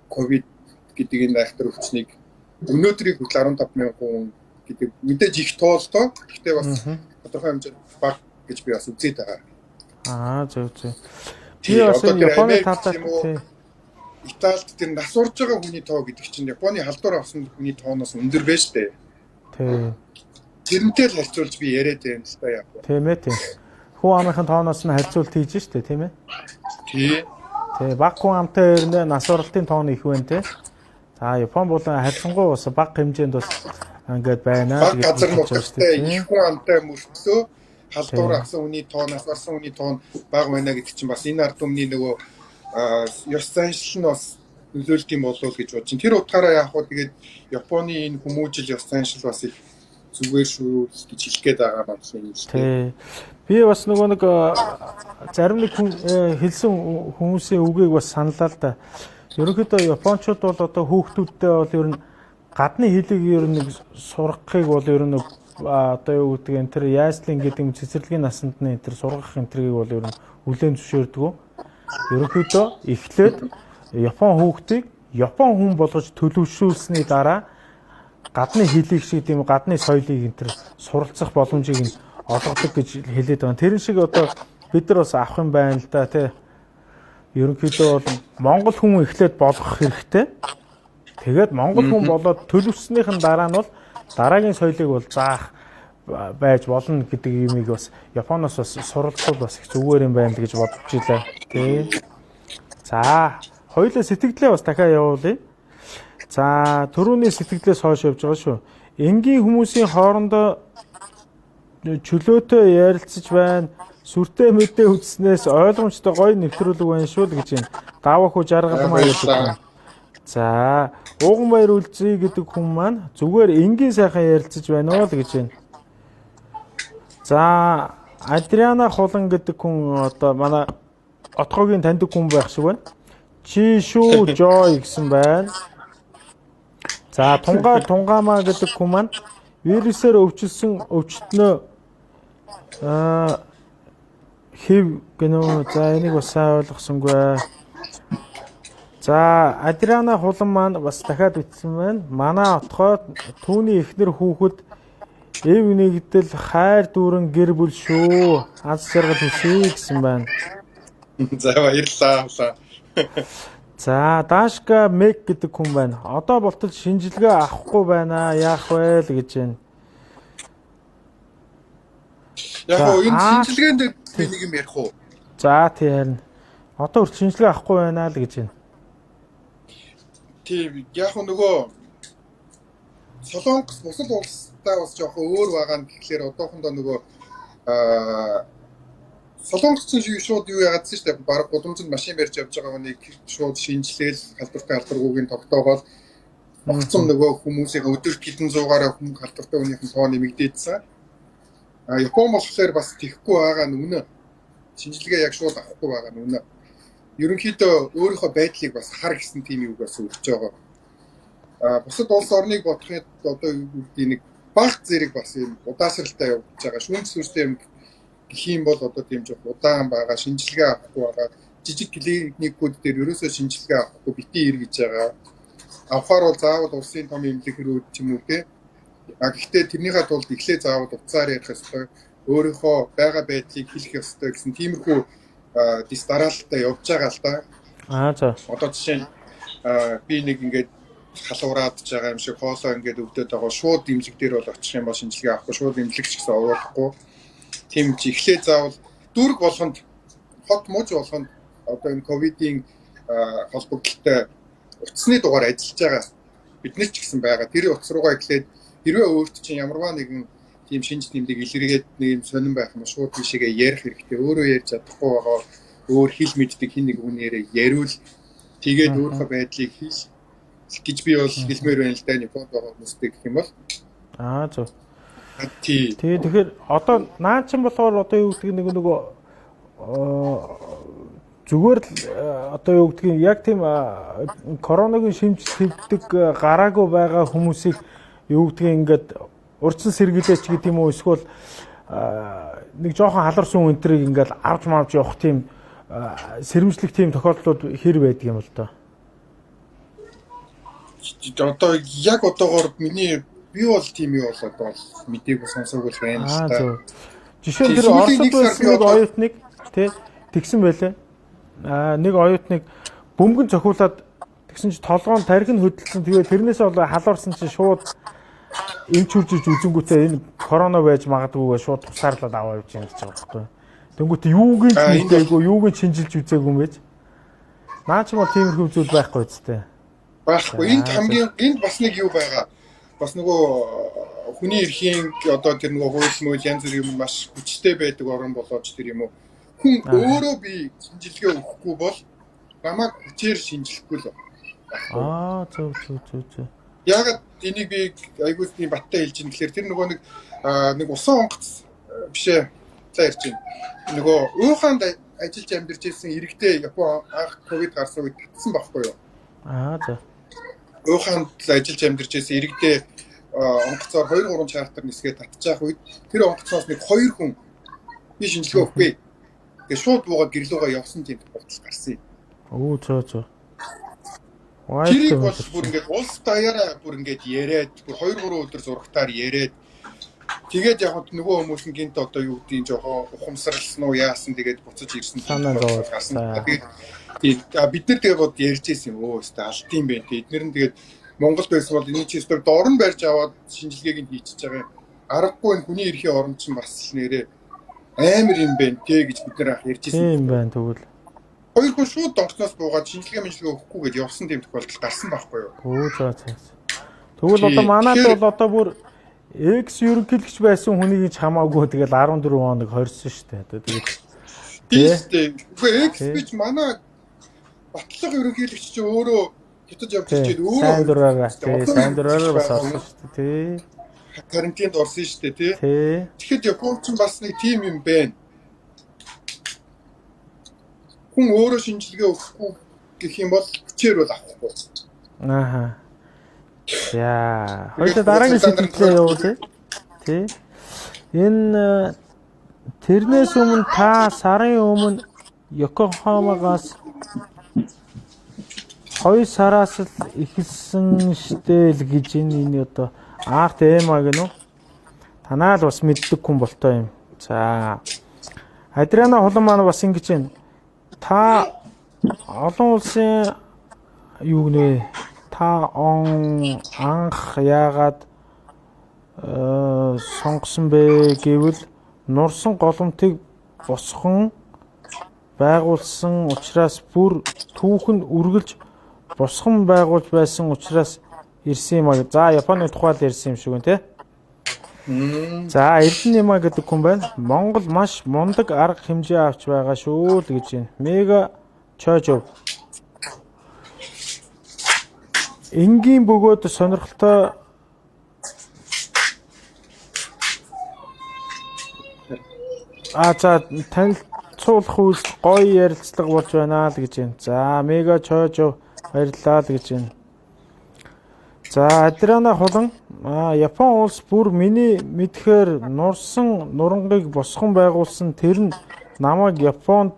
ковид гэдэг энэ айхтар өвчнийг өнөөдрийг хүртэл 15 мянган хүн гэдэг мэдээж их тоолтой. Гэхдээ бас тодорхой хэмжээнд баг гэж би бас үзээд байгаа. Зөв. Би бас энэ Японы талаар Италид тэр нас урж байгаа хүний тоо гэдэг чинь Японы халдвар авсан хүний тооноос өндөр байж тээ. Тэрнтэй л харьцуулж би яриад байна л та яг. Тийм ээ. Хүн амынхын тооноос нь харьцуулт хийж штэ тийм ээ. Тий. Баг хүн амтай ирнэ нас уралтын тоон их байна те. За Япон бол харьцангуй бас баг хэмжээнд бас ингээд байна гэж бодож байна шүү дээ. Хүн амтай мөртлөө халдвар авсан хүний тооноос гарсан хүний тоон бага байна гэдэг чинь бас энэ ард түмний нөгөө ёс заншил нь бас нөлөөлт юм болов уу гэж бодож байна. Тэр утгаараа яг хөө тэгээд Японы энэ хүмүүжил ёс заншил бас их зүгээр шүү гэж хэлэх гээд байгаа юм байна шүү дээ. Би бас нөгөө нэг зарим нэг хэлсэн хүмүүсийн үгийг бас саналаа л да. Ерөнхийдөө Япончууд бол одоо хүүхдүүдтэй бол ер нь гадны хэлийг ер нь нэг сургахыг бол ер нь одоо юу гэдэг энэ тэр яаслын гэдэг цэцэрлэгийн насанд нь энэ тэр сургах энэ тэргийг бол ер нь хүлээн зөвшөөрдөг. Ерөнхийдөө эхлээд Япон хүүхдийг Япон хүн болгож төлөвшүүлсний дараа гадны хэлийг шиг тийм гадны соёлыг энэ тэр суралцах боломжийг нь олгодог гэж хэлээд байгаа. Тэр шиг одоо бид нар бас авах юм байна л да тий. Ерөнхийдөө бол Монгол хүн эхлээд болгох хэрэгтэй. Тэгээд Монгол хүн болоод төлөвснийхэн дараа нь бол дараагийн соёлыг бол заах байж болно гэдэг юмыг бас Японоос бас суралцвал бас их зүгээр юм байна л гэж бодож илаа. Тий. За, хоёулаа сэтгэлдээ бас дахиад явуулъя. За, түрүүний сэтгэлдээс хойш явж байгаа шүү. Энгийн хүмүүсийн хоорондоо чөлөөтэй ярилцаж байна. Сүртэй мэдээ үзснээс ойлгомжтой гоё нэвтрүүлэг байна шүү л гэж юм. Давах уу жаргалмаа гэдэг юм. За, ууган баяр үлзий гэдэг хүн маань зүгээр энгийн сайхан ярилцаж байна уу л гэж байна. За, Адриана Хулан гэдэг хүн одоо манай отгоогийн таньдаг хүн байх шиг байна. Чи шүү Жой гэсэн байна. За, Тунгаамаа гэдэг хүн маань вирусээр өвчлсөн өвчтнөө хэв гэнэ. За, энийг бас сайн ойлгосонгүй. За Адриана Хулан маань бас дахиад бичсэн байна. Манай отгой түүний эхнэр хүүхэд эв нэгдэл хайр дүүрэн гэр бүл шүү. Аз жаргал хүсье гэсэн байна. За баярлалаа. За Дашка Мэг гэдэг хүн байна. Одоо болтол шинжилгээ авахгүй байна. Яах вэ л гэж байна. Яг гоо энэ шинжилгээнд би нэг юм ярих уу? За тий харин. Одоо үрд шинжилгээ авахгүй байна л гэж байна. Тийм яг нөгөө Солонгос бусад улстай бас жоохон өөр байгаа нь тэгэхээр одоохондоо нөгөө Солонгосын шууд юу яагаадсэн шүү дээ. Бараг гудамжинд машин барьж явж байгаа хүнийг шууд шинжилээл халдвартай халдваргүйг тогтоогоод огцом нөгөө хүмүүсийн өдөрт хэдэн зуугаараа хүмүүс халдвартай хүнийхэн тоо нэмэгдээдсэн. Япон болохоор бас тийхгүй байгаа нь үнэ. Шинжилгээ яг шууд авахгүй байгаа нь үнэ. Ерөнхийдөө өөрийнхөө байдлыг бас хар гэсэн тийм үг бас өргөж байгаа. Бусад улс орныг бодоход одоо нэг баг зэрэг бас юм удаасралтай явж байгаа. Шүүмж сүнстэй юм гэх юм бол одоо тийм жоох удаан байгаа, шинжилгээ авахгүй байгаа. Жижиг клиникүүд дээр ерөөсөө шинжилгээ авахгүй битгий иргэж байгаа. Авахаар бол заавал улсын том эмнэлэг хэрүүд ч юм уу те. Гэхдээ тэрнийхээ тулд эхлээ заавал утсаар ярих ёстой. Өөрийнхөө байгаа байдлыг хэлэх ёстой гэсэн тиймэрхүү дараалтаа явж байгаа л да. За. Одоо жишээ нь би нэг ингээд халуураад байгаа юм шиг хоолоо ингээд өвдөд байгаа. Шууд эмнэлэг дээр бол очих юм бол шинжилгээ авахгүй, шууд эмнэлэгч гэсэн оруулахгүй. Тийм ч эхлээ заавал дүүрэг болгонд хот мууж болгонд одоо энэ ковидын холбогдлолтой утасны дугаар ажиллаж байгаа бид нар ч гэсэн байгаа. Тэр утас руугаа эхлээд хэрвээ өөрт чинь ямарваа нэгэн тийм шинж тэмдэг илэргээд нэг юм сонирн байх юм шууд бишээгээ ярих хэрэгтэй. Өөрөө ярьж чадахгүй байгаа өөр хэл мэддэг хин нэг хүнээрээ яриул тэгээд өөрийнхөө байдлыг хэл гэж би бол хэлмээр байна л да. Японд байгаа хүмүүстэй гэх юм бол зөв. Тэгэхээр одоо наачин болохоор одоо юу гэдэг нөгөө зүгээр л одоо юу гэдгийг яг тийм коронагийн шимж твдэг гараагүй байгаа хүмүүсийг юу гэдгийг ингээд урьдчилан сэргийлээч гэдэг юм уу эсвэл нэг жоохон халарсан үнтрийг ингээд авч мавж явах тийм сэрэмжлэх тийм тохиолдлууд хэр байдаг юм бол доо. Одоо яг одоогоор миний би бол тийм юу бол одоо мдэггүй сонсоогүй байна л та. Жишээ нь тэр Оросд байсан нэг оюутныг тэгсэн байлээ. Нэг оюутныг бөмбөгөн цохиулаад тэгсэн чи толгоон тархин хөдөлсөн. Тэгээд тэрнээс бол халуурсан чи шууд эмч үржиж үзэнгүүтээ энэ корона байж магадгүйгээ шууд тусаарлаад аваа явж байгаа гэж байгаа байхгүй. Тэнгүүтээ юуг нь мэдээгүй, юуг нь шинжилж үзээгүй юм байж. Наач бол тиймэрхүү зүйл байхгүй үстэй. Байхгүй. Энд бас нэг юу байгаа. Бас нөгөө хүний эрхийн одоо тэр нөгөө хууль мөл янз бүрийн юм маш хүчтэй байдаг орн болооч тэр юм уу. Хүн өөрөө би шинжилгээ өгөхгүй бол намайг хүчээр шинжлэхгүй л. Зөв. Яг энийг би айгуул тийм баттай хэлж ин тэгэхээр тэр нөгөө нэг усан онгоц бишээ за ярьж байна. Нөгөө ууханд ажиллаж амьдарч ирсэн иргэдээ Япон анх ковид гарсан үед татсан байхгүй юу? За. Ууханд ажиллаж амьдарч ирсэн иргэдээ онгоцоор 2-3 чартер нисгээд татчих үед тэр онгоцоос нэг 2 хүн би шинжилгээ өгөхгүй. Тэгээ шууд буугаад гэрлүүгээ явсан тийм тохиолдол гарсан юм. Зөө. Тэр бол бүр ингээд улс даяараа бүр ингээд яриад бүр 2-3 өдөр зурагтаар яриад тэгээд яг нөгөө хүмүүс нь гинт одоо юу гэдгийг жоохон ухамсарлсан уу яасан тэгээд буцаж ирсэн гарсан. Тэгээд бид нар тэгээд бод ярьж ирсэн юм. Өстэй алтын бэ. Эднэр нь тэгээд Монголд байсан бол энэ чинь дор нь барьж аваад шинжилгээг нь хийчихэж байгаа юм. Аргагүй энэ хүний эрхийн орн чинь бас нэрээ амар юм байна те гэж бид нар ярьж ирсэн. Тийм байна тэгвэл. Хоёр хүн шууд донгоцноос буугаад шинжилгээ өгөхгүй гэж явсан тийм тохиолдол гарсан байхгүй юу? За. Тэгвэл одоо манайд бол одоо бүр X ерөнхийлөгч байсан хүнийг ч хамаагүй тэгэл 14 хоног хорьсон шүү дээ. Одоо тэгээд X бич манай батлах ерөнхийлөгч чи өөрөө хятад явж ирээд өөрөө сайн дураараа бас орсон шүү дээ. Карантинд орсон шүү дээ тий. Тэгэхэд Японд ч бас нэг тим юм байна. Хүн өөрөө шинжилгээ өгөхгүй гэх юм бол хүчээр бол авахгүй. За. Хоёул дараагийн сэдвээ явуулъя. Тий. Энэ тэрнээс өмнө та сарын өмнө Йокохамагаас 2 сараас л эхэлсэн штэ л гэж энэ одоо арт эма гэнэ үү? Танаа л бас мэддэг хүн болтой юм. За. Адриана Хулан маань бас ингэж байна. Та олон улсын юу гэнэ? Та анх яагаад сонгосон бэ гэвэл нурсан голомтыг босхон байгуулсан учраас бүр түүхэнд үргэлж босхон байгуулж байсан учраас ирсэн юм аа. За Японы тухай л ирсэн юм шиг байна те. За Эрдэнэма гэдэг хүн байна. Монгол маш мундаг арга хэмжээ авч байгаа шүү л гэж байна. Мега Чожов. Энгийн бөгөөд сонирхолтой за танилцуулах үйлс гоё ярилцлага болж байна л гэж байна. За Мега Чожов баярлалаа л гэж байна. За Адриана Хулан Япон улс бүр миний мэдхээр нурсан нурангыг босгон байгуулсан тэр нь намайг Японд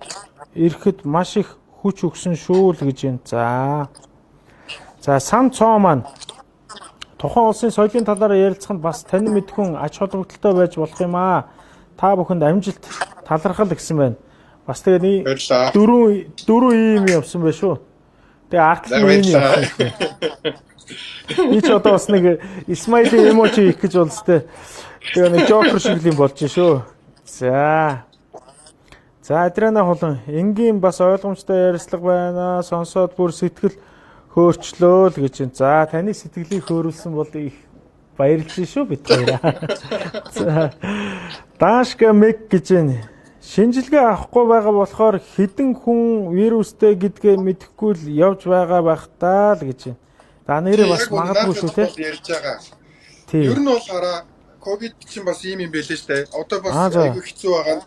ирэхэд маш их хүч өгсөн шүү л гэж байна. За Сан Цоо маань тухайн улсын соёлын талаар ярилцахад бас танин мэдхүн ач холбогдолтой байж болох юм аа. Та бүхэнд амжилт талархал гэсэн байна. Бас тэгээ дөрөв ийм явсан байх шүү. Тэгээ артлын ийм явсан шүү. Би ч одоо бас нэг смайли эможи хийх гэж болстой. Тэгээ нэг жокер шиг юм болж шүү. За Адриана Хулан энгийн бас ойлгомжтой ярилцлага байна. Сонсоод бүр сэтгэл хөөрчлөө л гэж байна. За таны сэтгэлийг хөөрүүлсэн бол их баярлалаа шүү бид хоёраа. За Дашка Мэг гэж байна. Шинжилгээ авахгүй байгаа болохоор хэдэн хүн вирустэй гэдгээ мэдэхгүй л явж байгаа байх таа л гэж байна. За нэрээ бас магадгүй шүү те. Ярьж байгаа. Ер нь бол хараа ковид чинь бас ийм юм байлээ шүү дээ. Одоо бас айгүй хэцүү байгаа.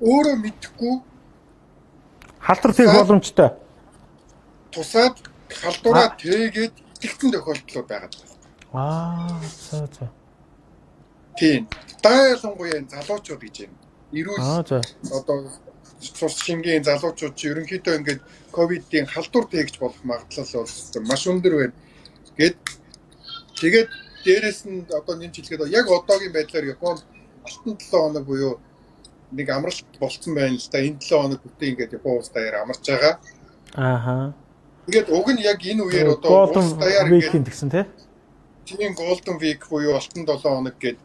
Өөрөө мэдэхгүй халдвар хийх боломжтой. Тусаад халдвараа тээгээд итгэсэн тохиолдлууд байгаа. За. Тийм. Дайлангуяа залуучууд гэж юм. Ирүүл одоо цус шингийн залуучууд чи ерөнхийдөө ингээд ковидын халдвар тээгч болох магадлал бол маш өндөр байна. Тэгээд дээрэс нь одоо нэмж хэлгээд яг одоогийн байдлаар Японд алтан 7 хоног буюу нэг амралт болцсон байна л да. Энэ 7 хоног бүтээ ингээд Япон улс даяар амарч байгаа. Тэгээд уг нь яг энэ үеэр одоо улс даяар ингээд гэсэн тийм Golden Week буюу алтан 7 хоног гээд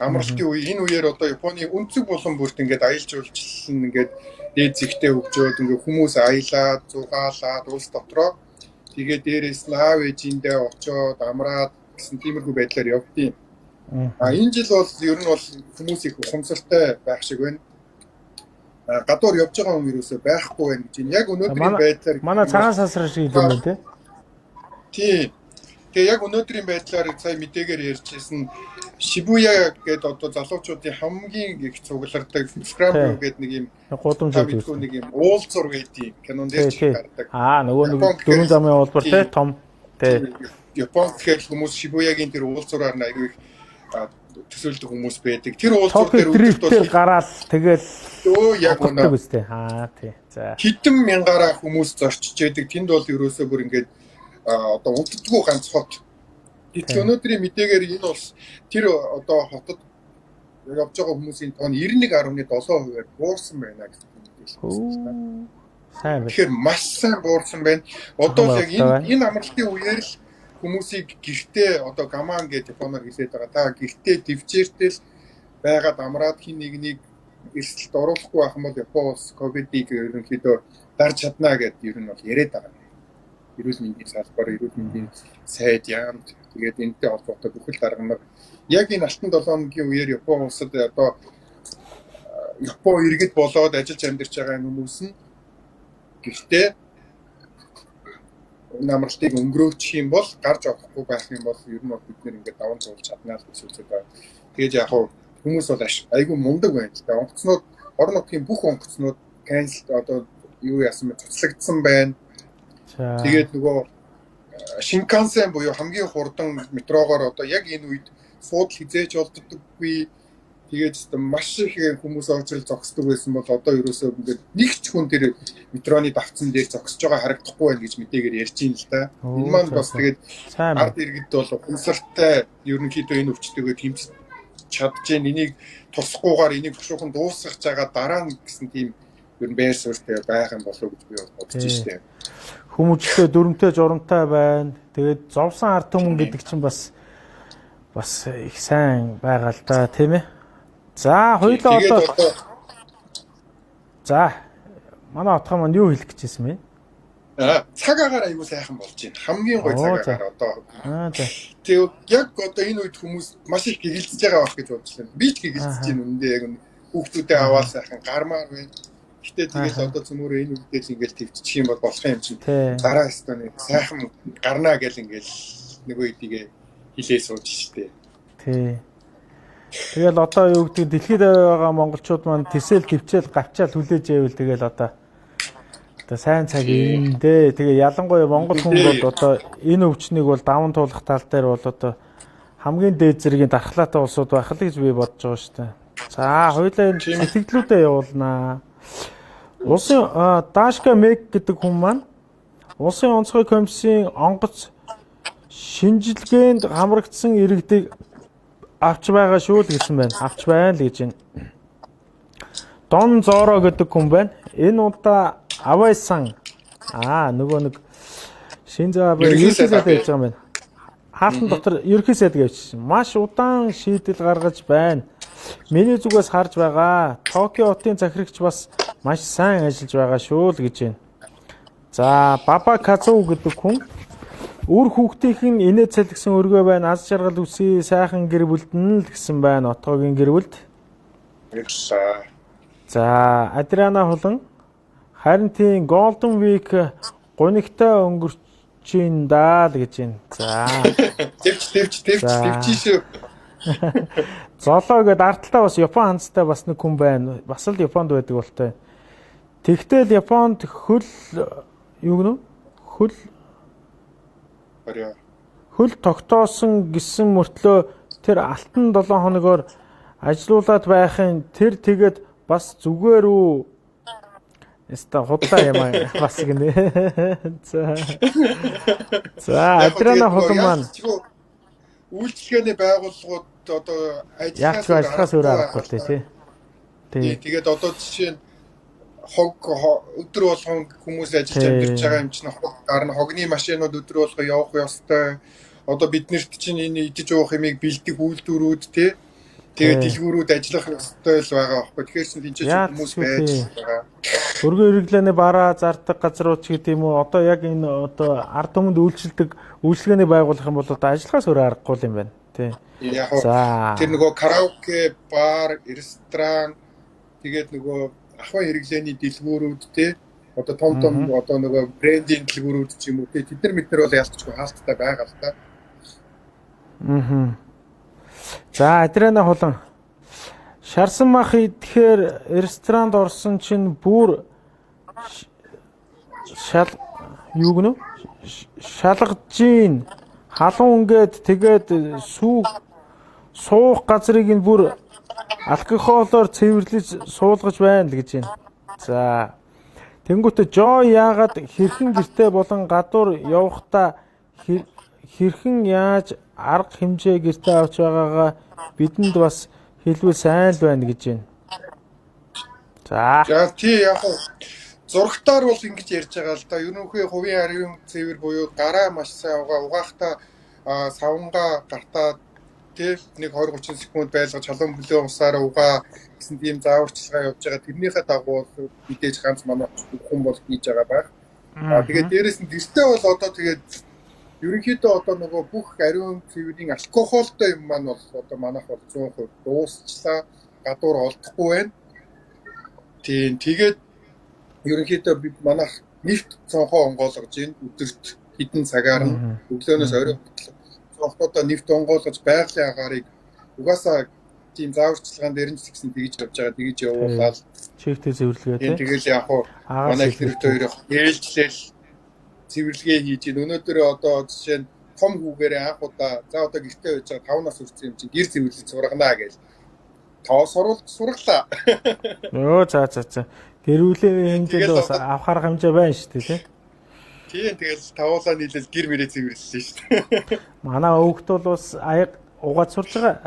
амралтын үе энэ үеэр одоо Японы өнцөг болон бүрт ингээд аялал жуулчлал ингээд дээд зэгтээ хөгжөөд ингээд хүмүүс аялаад зугаалаад улс дотроо тэгээд дээрээс нь аав ээжиндээ очоод амраад гэсэн тиймэрхүү байдлаар явдیں۔ Энэ жил бол ер нь бол хүмүүс их ухамсартай байх шиг байна. Гадуур явж байгаа хүн юусоо байхгүй байна гэж яг өнөөдрийн байдлаар манай цагаан сасрал шиг юм байна тий. Тийм. Тэгээ яг өнөөдрийн байдлаар сая мэдээгээр ярьжсэн Шибуя гэдэг одоо залуучуудын хамгийн их цуглардаг Scramble гэдэг нэг юм гудамжтай нэг юм уулзур гэдэг кинон дээр ч гардаг. Нөгөө нэг дөрвөн замын уулбар тий том тий. Японд тэгэхээр хүмүүс Шибуягийн тэр уулзураар айгүй их төсөөлдөг хүмүүс байдаг. Тэр уулзуур дээр үүдэлтэй гараал тэгэл яг үнэ. Тий. За. Хэдэн мянгаараа хүмүүс зорчиж яадаг. Тэнд бол ерөөсөө бүр ингээд одоо унтдаггүй ганц хот. Гэтэл өнөөдрийн мэдээгээр энэ улс тэр одоо хотод явж байгаа хүмүүсийн тоон 91.7%-аар буурсан байна гэсэн мэдээлэл. Сайн байна. Тэгэхээр маш сайн буурсан байна. Одоо яг энэ амралтын үеэр л хүмүүсийг гэртээ одоо гамаан гэж Японоор хэлээд байгаа. Та гэртээ дэвчээртэл байгаад амраад хин нэгнийг эрсдэлд оруулахгүй байх юм бол Япон улс ковидыг ерөнхийдөө дарж чадна гэдээ ер нь бол яриад байгаа. Эрүүл мэндийн салбар, эрүүл мэндийн сайд яамд тэгээд энэтэй холбоотой бүхэл дарга нар яг энэ алтан 7 хоногийн үеэр Япон улсад одоо Япон иргэд болоод ажиллаж амьдарч байгаа хүмүүс нь гэртээ намралтыг өнгөрөөчих юм бол гарч орохгүй байх юм бол ер нь бид нэр ингээд даван цуулж чаднаа л гэж үздэг байна. Тэгээд яг хүмүүс бол айгүй мундаг байна л да. Онгоцнууд орон нутгийн бүх онгоцнууд cancel одоо юу яасан бэ цуцлагдсан байна. Тэгээд нөгөө Шинкансен буюу хамгийн хурдан метрогоор одоо яг энэ үед суудл хизээж болддоггүй. Тэгээд маш их хүмүүс очрол зогсдог байсан бол одоо ерөөсөө ингээд нэг ч хүн тэр метроны давцсан дээр зогсож байгаа харагдахгүй байна гэж мэдээгээр ярьж ийн л да. Энэ маань бас тэгээд ард иргэд бол ухамсартай ерөнхийдөө энэ өвчтөгөө тэмцэж чадчихээн. Энийг тусахгүйгээр энийг бушуухан дуусгах жагаа дараа нь гэсэн тийм ер нь байр суурьтай байх юм болов уу гэж би бодож штэ. Хүмүүжлээ дүрмтэй журамтай байна. Тэгээд зовсон ард түмэн гэдэг чинь бас их сайн байгаа л да, тийм ээ. За, хоёулаа одоо за манай отгоо маань юу хэлэх гэжсэн бэ? Цаг агаар аягүй сайхан болж байна. Хамгийн гоё цаг агаар одоо. За. Тэгээд яг одоо энэ үед хүмүүс маш их гэгэлцэж байгаа байх гэж бодож байна. Би ч гэгэлцэж байна үндэ яг хүүхдүүдээ аваад сайхан гармаар байна. Гэтэ тэгэл одоо цөмөрөө энэ үедээ ингээл төвччих юм бол болох юм чинь. Дараа өстөө нэг сайхан гарнаа гэл ингээл нэг үедийгээ хилээ сууж штэ. Тий. Тэгэл одоо юу гэдэг дэлхийд байгаа монголчууд маань тэсэл төвчэл гавчаал хүлээж байвал тэгэл одоо сайн цаг ирэндээ. Тэгээ ялангуяа монгол хүн бол одоо энэ өвчнийг бол даван туулах тал дээр бол одоо хамгийн дээд зэргийн дархлаатай улсууд байх л гэж би бодож байгаа шүү дээ. За, хоёулаа энэ сэтгэлдээ явуулнаа. Улсын Дашка Мэг гэдэг хүн маань Улсын онцгой комиссийн онгоц шинжилгээнд хамрагдсан иргэдийг авч байгаа шүү л гэсэн байна. Авч байна л гэж байна. Дон Зоро гэдэг хүн байна. Энэ удаа Авайсан нөгөө нэг Шинзо Абе ерөнхий сайд байж байгаа юм байна. Хаалтан дотор ерөнхий сайд гэвчихсэн. Маш удаан шийдэл гаргаж байна. Миний зүгээс харж байгаа. Токио хотын захирагч бас маш сайн ажиллаж байгаа шүү л гэж байна. За, Баба Казу гэдэг хүн үр хүүхдийнх нь инээд салгисан өргөө байна. Аз жаргал үсээ сайхан гэр бүлдэн л гэсэн байна. Отгоогийн гэр бүлд. За, Адриана Хулан харин тийм Golden Week гунигтай өнгөрчин даа л гэж байна. За. Төвч шүү. Золоо гэдэг ардталтаа бас Япон ханцтай бас нэг хүн байна. Бас л Японд байдаг болтой. Тэгтэл Японд хөл юу гэнэ? Хөл тогтоосон гэсэн мөртлөө тэр алтан 7 хоногоор ажилуулад байхын тэр тэгээд бас зүгээр үү? Эста худлаа юм аа бас гинэ. За, Адриана Хулан маань үйлчлэгээний байгууллагууд одоо ажиллахаас өөр аргагүй тий. Тэгээд одоо жишээ нь өдөр болгон хүмүүс ажиллаж амьдарч байгаа юм чинь гарна хогны машинууд өдөр болго явах ёстой. Одоо биднэрт чинь энэ идэж уух юмыг бэлдэх үйлдвэрүүд тий. Тэгээд дэлгүүрүүд ажиллах ёстой л байгаа байхгүй. Тэгэхээр чинь тэнцэж хүмүүс байж байгаа. Өргөн хэрэглээний бараа зардаг газрууд ч гэдэг юм уу. Одоо яг энэ одоо ард түмэнд үйлчлэгээний байгуулах юм бол одоо ажиллахаас өөр аргагүй юм байна. Тий. За. Тэр нөгөө караоке, бар, ресторан тэгээд нөгөө ахуй хэрэглээний дэлгүүрүүд тий. Одоо том одоо нөгөө брендинг дэлгүүрүүд ч юм уу тий. Тэд нар бол ялцчихгүй хаалттай байгаа л та. За, Адриана Хулан шарсан мах идэхээр ресторанд орсон чинь бүр юу гэнэ? Шалгажийн халуун ингээд тэгээд суух газрыг нь бүр алкоголоор цэвэрлэж суулгаж байна л гэж байна. За. Тэнгүүтээ Жо яагаад хэрхэн гэртээ болон гадуур явахдаа хэрхэн яаж арга хэмжээ гэртээ авч байгаагаа бидэнд бас хэлбэл сайн л байна гэж байна. За тий яг зурагтаар бол ингэж ярьж байгаа л да. Ерөнхий хувийн ариун цэвэр буюу гараа маш сайн угаахта савнгаа гартаа тий нэг 20-30 секунд байлгаж халуун бүлээн усаараа угаа гэсэн тийм зааварчилгаа явж байгаа. Тэрнийхээ дагуу мэдээж ганц манай хүн бол хийж байгаа байх. Тэгээд дээрэс нь гэртээ бол одоо тэгээд ерөнхийдөө одоо нөгөө бүх ариун цэврийн алкогольтой юм маань бол одоо манайх бол 100% дуусчлаа. Гадуур олдохгүй байна. Тийм тэгээд ерөнхийдөө бид манайх нефт цонхоо онгойлгож байна. Өдөрт хэдэн цагаар нь өглөөнөөс орой цонхоодоо нефт онгойлгож байгалийн агаарыг угаасаа тийм зааварчилгаан дээр нь ч гэсэн тэгж явж байгаа. Тэгж явуулаад чигтэй цэвэрлэгээ тийм. Тэгэл яг хуу манай их хэрэгтэй хоёр ээлжлэл цэвэрлэгээ хийж байна. Өнөөдөр одоо жишээ нь том хүүгээрээ анх удаа за одоо гэртээ байж байгаа 5 нас хүрсэн юм чинь гэр цэвэрлэж сургана гэж. тоо сураглаа. Йоо за. Гэрүүлийн хэмжээнд бас авах арга хэмжээ байна шүү дээ тий. Тийм тэгэл тавуулаа нийлэл гэр мэрээ цэвэрлсэн шүү дээ. Манай өвгт бол бас аяг угаад сурж байгаа.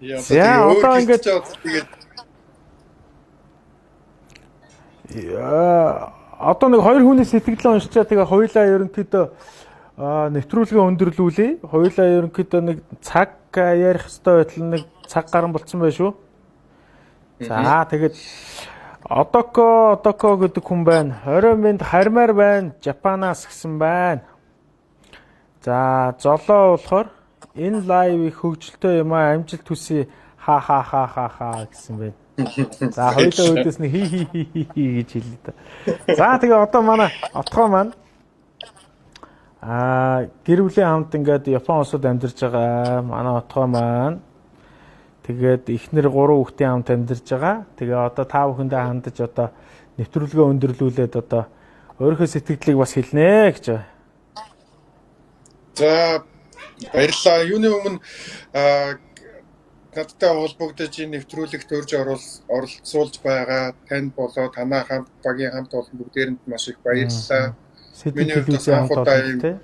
Яа одоо ингээд тэгээд одоо нэг хоёр хүний сэтгэлээ уншчаа тэгээ хоёулаа ерөнхийдөө нэвтрүүлгээ өндөрлүүлээ. Хоёулаа ерөнхийдөө нэг цаг ярих хэвээр байтал нэг цаг гарan болцсон байх шүү. За тэгээд Одоко гэдэг хүн байна. Орой минь хармаар байна. Япанаас гисэн байна. За золоо болохоор энэ лайв их хөгжилтэй юм аа амжилт хүсье ха гэсэн байна. За хоёулаа өөдөөс нь хи гэж хэлээ та. За тэгээ одоо манай отгоо маань гэр бүлийн хамт ингээд Япон улсад амьдарч байгаа. Манай отгоо маань тэгээд эхнэр 3 хүүхдийн хамт амьдарч байгаа. Тэгээ одоо та бүхэндээ хандаж одоо нэвтрүүлгээ өндөрлүүлээд одоо өөрийнхөө сэтгэлдлийг бас хэлнэ гэж байна. За баярлалаа. Юуны өмнө надтай холбогдож энэ нэвтрүүлэгт урьж оролцуулж байгаа танд болоо танаа хамт багийн хамт олон бүгдээрэнд маш их баярлалаа. Миний хувьд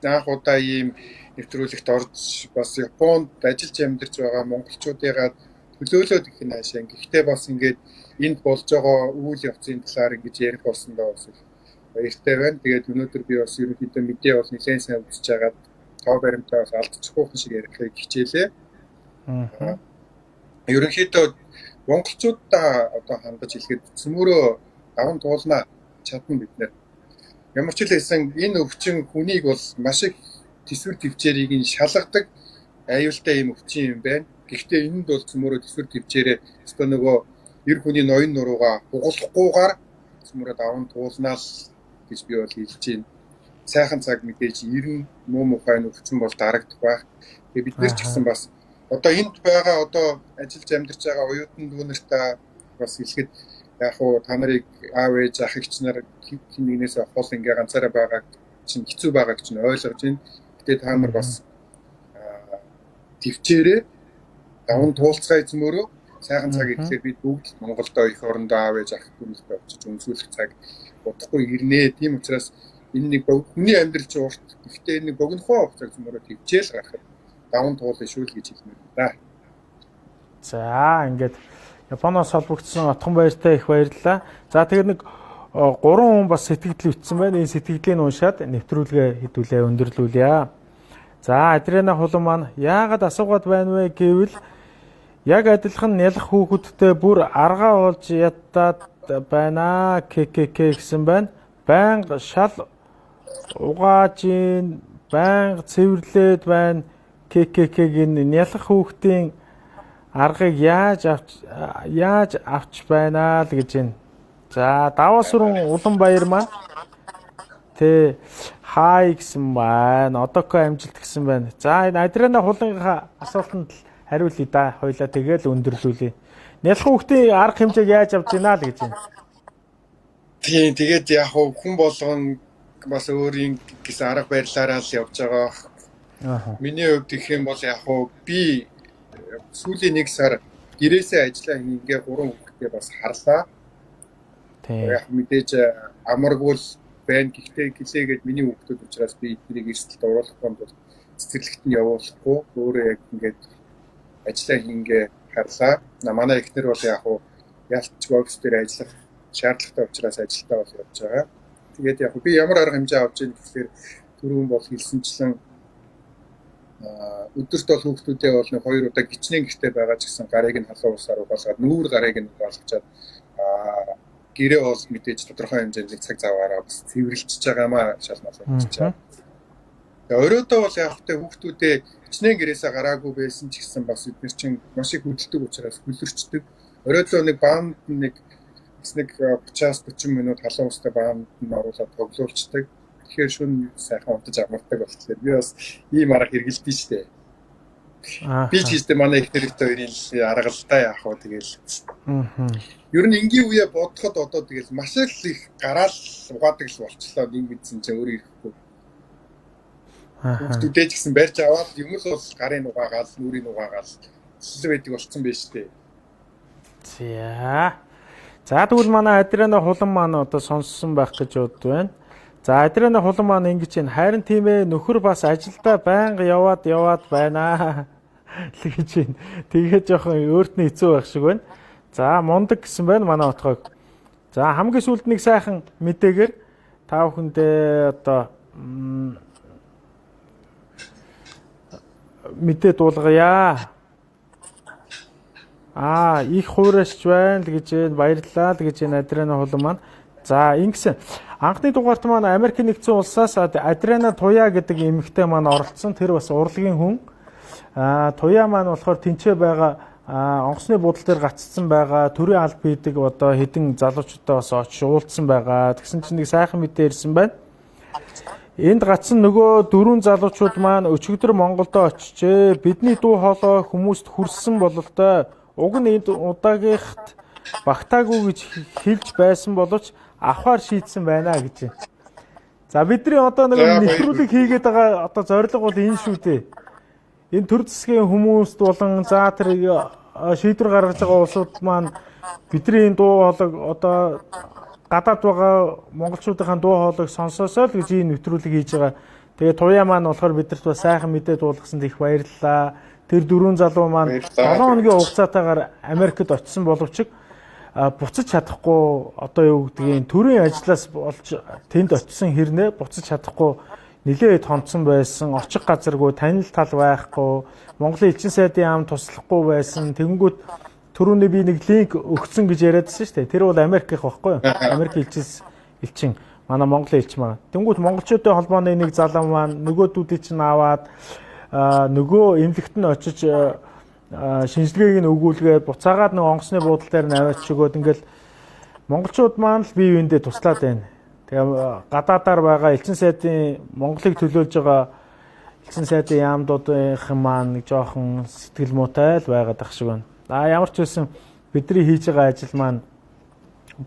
анх удаа ийм нэвтрүүлэгт орж бас Японд ажиллаж амьдарч байгаа монголчуудыгаа төлөөлөөд их наашаа. Гэхдээ бас ингээд энд болж байгаа үйл явцын талаар ингэж ярих болсондоо бас их баяртай байна. Тэгээд өнөөдөр би бас ерөнхийдөө мэдээ бол нэлээд сайн үзэж байгаад тоо баримтаа бас алдчихгүй шиг ярихыг хичээлээ. Ерөнхийдөө монголчуудаа одоо хандаж хэлэхэд цөмөрөө даван туулна чадна бид нэр. Ямар ч л хэлсэн энэ өвчин хүнийг бол маш их төсвөр төвчээрийг нь шалгадаг аюултай юм өвчин юм байна. Гэхдээ энд бол цөмөрөө төсвөр төвчээрээ өөртөө нөгөө эр хүний ноён нуруугаа хугалахгүйгээр цөмөрөө даван туулнаа гэж би бол хэлж байна. Сайхан цаг мэдээж ирнэ, муу мухай өвчин бол дарагдах байх. Тэгээ бид нэр ч гэсэн бас одоо энд байгаа одоо ажиллаж амьдарч байгаа оюутан дүүнэртээ бас хэлэхэд яг уу та нарыг аав ээж ах эгч нар хин нэгнээс хол ингээ ганцаараа байгаа чинь хэцүү байгааг чинь ойлгож байна. Тэгээд та нар бас төвчээрээ даван туулцгаа эзмөрөө сайхан цаг ирэхээр бид бүгд Монголдоо их орондоо аав ээж ах хүмүүстээ очиж үнсүүлэх цаг удахгүй ирнэ. Тийм учраас энэ нэг хүний амьдрал чинь урт. Гэхдээ энэ нэг богинохоо хугацааг зөмөрөө төвчээл гаргахад даван туулах шүү л гэж хэлмээр байна. За ингээд Японоос холбогдсон отхон баяртай их баярлалаа. За тэгээд нэг 3 хүн бас сэтгэл өвчсөн байна. Энэ сэтгэлийг уншаад нэвтрүүлгээ хэдүүлээ өндөрлүүлье. За Адрена хулан маань яагаад асуугаад байна вэ гэвэл яг адилхан нялх хүүхэдтэй бүр аргаа олж ядаад байна гэсэн байна. Байнга шал угааж, байнга цэвэрлээд байна ККК-гийн нялх хүүхдийн аргыг яаж авч байна л гэж байна. За даваа сүрэн улан баяр маань тэ хай гэсэн байна. Одоко амжилт гэсэн байна. За энэ Адрена хулынхаа асуултанд хариулъя да. Хоёлаа тэгэл өндөрлүүлье. Нялх хүүхдийн арга хэмжээг яаж авч байна л гэж байна. Тийм тэгээд яг хүн болгон бас өөрийн гэсэн арга барилаараа л явж байгаа. Миний хувьд гэх юм бол яг би сүүлийн 1 сар гэрээсээ ажиллаа ингээ 3 хүүхдээ бас харлаа. Яг мэдээж амаргүй байна. Гэхдээ гэлээгээд миний хүүхдүүд учраас би эднийг эрсдэлд оруулах гонд бол цэцэрлэгт нь явуулахгүй. Өөрөө яг ингээд ажиллаа ингээ харлаа. Манай эхнэр бол яг ялцгүй офис дээр ажиллах шаардлагатай учраас ажилдаа бол явж байгаа. Тэгээд яг би ямар арга хэмжээ авч ийн гэхээр түрүүн бол хэлсэнчлэн өдөрт бол хүүхдүүдээ бол 2 удаа гिचнээ гэртээ байгаа ч гэсэн гарыг нь халуун усаар угаалгаад нүүр гарыг нь угаалгачаад гэрээ бол мэдээж тодорхой хэмжээний цаг заваараа бас цэвэрлжиж байгаамаа шалмаас хэлж байгаа. Тэгээ оройдоо бол яг хөтэ хүүхдүүдээ гिचнээ гэрээсээ гараагүй байсан ч гэсэн бас эдгээр чинь маш их хөдөлдөг учраас хөлөрчдөг. Оройдоо нэг баанд нэг 30-40 минут халуун устай баанд нь оруулаад тоглуулцдаг. Тэгэхээр шүн сайхан унтаж амардаг болохоор би бас ийм арга хэрэгэлдэж штэ. Би ч гэсэн манай их нэртэй хоёрын арга л та яах вэ тэгэл. Ер нь энгийн үе бодоход одоо тэгэл маш их гараал угаадаг л болчлоо нэг мэдсэн чинь өөрөө ирэхгүй. Хүүхдүүдээ ч гэсэн барьж аваад юм л бол гарын угаагаал, нүрийн угаагаал байдаг болцсон байж тээ. За. За тэгвэл манай Адриана хулан маань одоо сонссон байх гэж бодвэн. За Адриана хулан маань ингэж байна. Харин тийм ээ нөхөр бас ажилдаа байнга яваад байна. Гэж байна. Тэгээд жоохон өөртний хэцүү байх шиг байна. За мундаг гэсэн байна манай отгойг. За хамгийн сүүлд нэг сайхан мэдээгээр та бүхэндээ одоо мэдээ дуулгая. Их хуурайч байна л гэж баярлалаа л гэж Адриана хулан маань. За ингэсэн анхны дугаарт маань Америк нэгдсэн улсаас Адриана Туя гэдэг эмэгтэй маань оролцсон. Тэр бас урлагийн хүн. Туя маань болохоор тэнцээ байгаа онгоцны буудлын дээр гаццсан байгаа төрийн алба хийдэг одоо хэдэн залуучуудаа бас очиж уулзсан байгаа. Тэгсэн чинь нэг сайхан мэдээ ирсэн байна. Энд гацсан нөгөө 4 залуучууд маань өчигдөр Монголд очижээ. Бидний дуу хоолой хүмүүст хүрсэн бололтой. Уг нь энд удаагийнхт багтаагүй гэж хэлж байсан боловч авахар шийдсэн байна гэж. За бидний одоо нэг нэвтрүүлэг хийгээд байгаа одоо зорилго бол энэ шүү дээ. Энэ төр засгийн хүмүүст болон за тэр шийдвэр гаргаж байгаа улсууд маань бидний энэ дуу хоолойг одоо гадаад байгаа монголчуудын дуу хоолойг сонсоосоо л гэж энэ нэвтрүүлэг хийж байгаа. Тэгээ Туя маань болохоор бидэрт бас сайхан мэдээ дуулгасанд их баярлалаа. Тэр 4 залуу маань 7 хоногийн хугацаатаагаар Америкт очисон боловч буцаж чадахгүй одоо юу гэдгийг төрийн ажлаас болж тэнд очисон хэрнээ буцаж чадахгүй нэлээд томцсон байсан. Очих газаргүй, танил тал байхгүй, Монголын элчин сайдын яам туслахгүй байсан. Тэгэнгүүт түрүүний би нэг линк өгсөн гэж яриадсэн шүү дээ. Тэр бол Америкийнх байхгүй юу? Америк элчин манай Монголын элчин маань. Тэнгүүт монголчуудын холбооны нэг залуу маань нөгөөдүүдийг чинь аваад нөгөө эмнэлэгт нь очиж шинжилгээг нь өгүүлгээд буцаагаад нэг онгоцны буудлын дээр наваач өгөөд ингээл монголчууд маань л бие биендээ туслаад байна. Тэгээ гадаадаар байгаа элчин сайдын Монголыг төлөөлж байгаа элчин сайдын яамдуудын маань нэг жоохон сэтгэл муутай л байгаад ах шиг байна. Ямар ч байсан бидний хийж байгаа ажил маань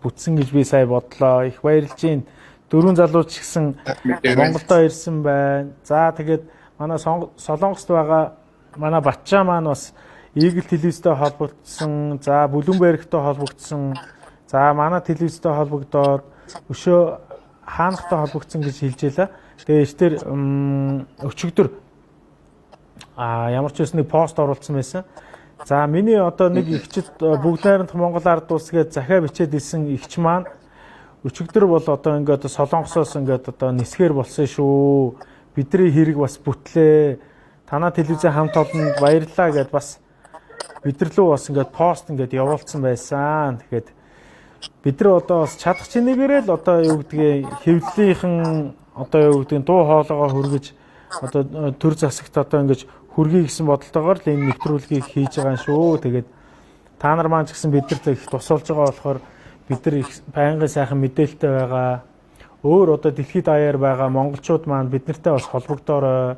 бүтсэн гэж би сая бодлоо. Их баярлж байна. 4 залууч гисэн Монголдо ирсэн байна. За тэгээд манай Солонгост байгаа манай Батчаа маань бас Eagle телевизтэй холбогдсон. За Bloomberg-тэй холбогдсон. За манай телевизтэй холбогдоод өшөө хаанахтай холбогдсон гэж хэлжээлээ. Тэгээ эштэр өчигдөр ямар ч байсан нэг пост оруулсан байсан. За миний одоо нэг ихчд бүгд найрамдах Монгол ард улс гэж захиа бичээд исэн ихч маань өчигдөр бол одоо ингээд Солонгосоос ингээд одоо нисгээр болсон шүү. Бидний хэрэг бас бүтлээ. Танаа телевизэн хамт олонд баярлалаа гэд бас бидэрлүү бас ингээд пост ингээд явуулсан байсан. Тэгэхээр бид нар одоо бас чадах чинээгээр л одоо юу гэдгийг хэвлэлийнхэн одоо юу гэдгийг дуу хоолойгоо хүргэж одоо төр засагт одоо ингээд хүргэе гэсэн бодолтойгоор л энэ нэвтрүүлгийг хийж байгаа юм шүү. Тэгээд та нар маань ч гэсэн бидэрт их тусалж байгаа болохоор бид нар их байнгын сайхан мэдээлэлтэй байгаа. Өөр одоо дэлхийд даяар байгаа монголчууд маань бид нартай бас холбогдоор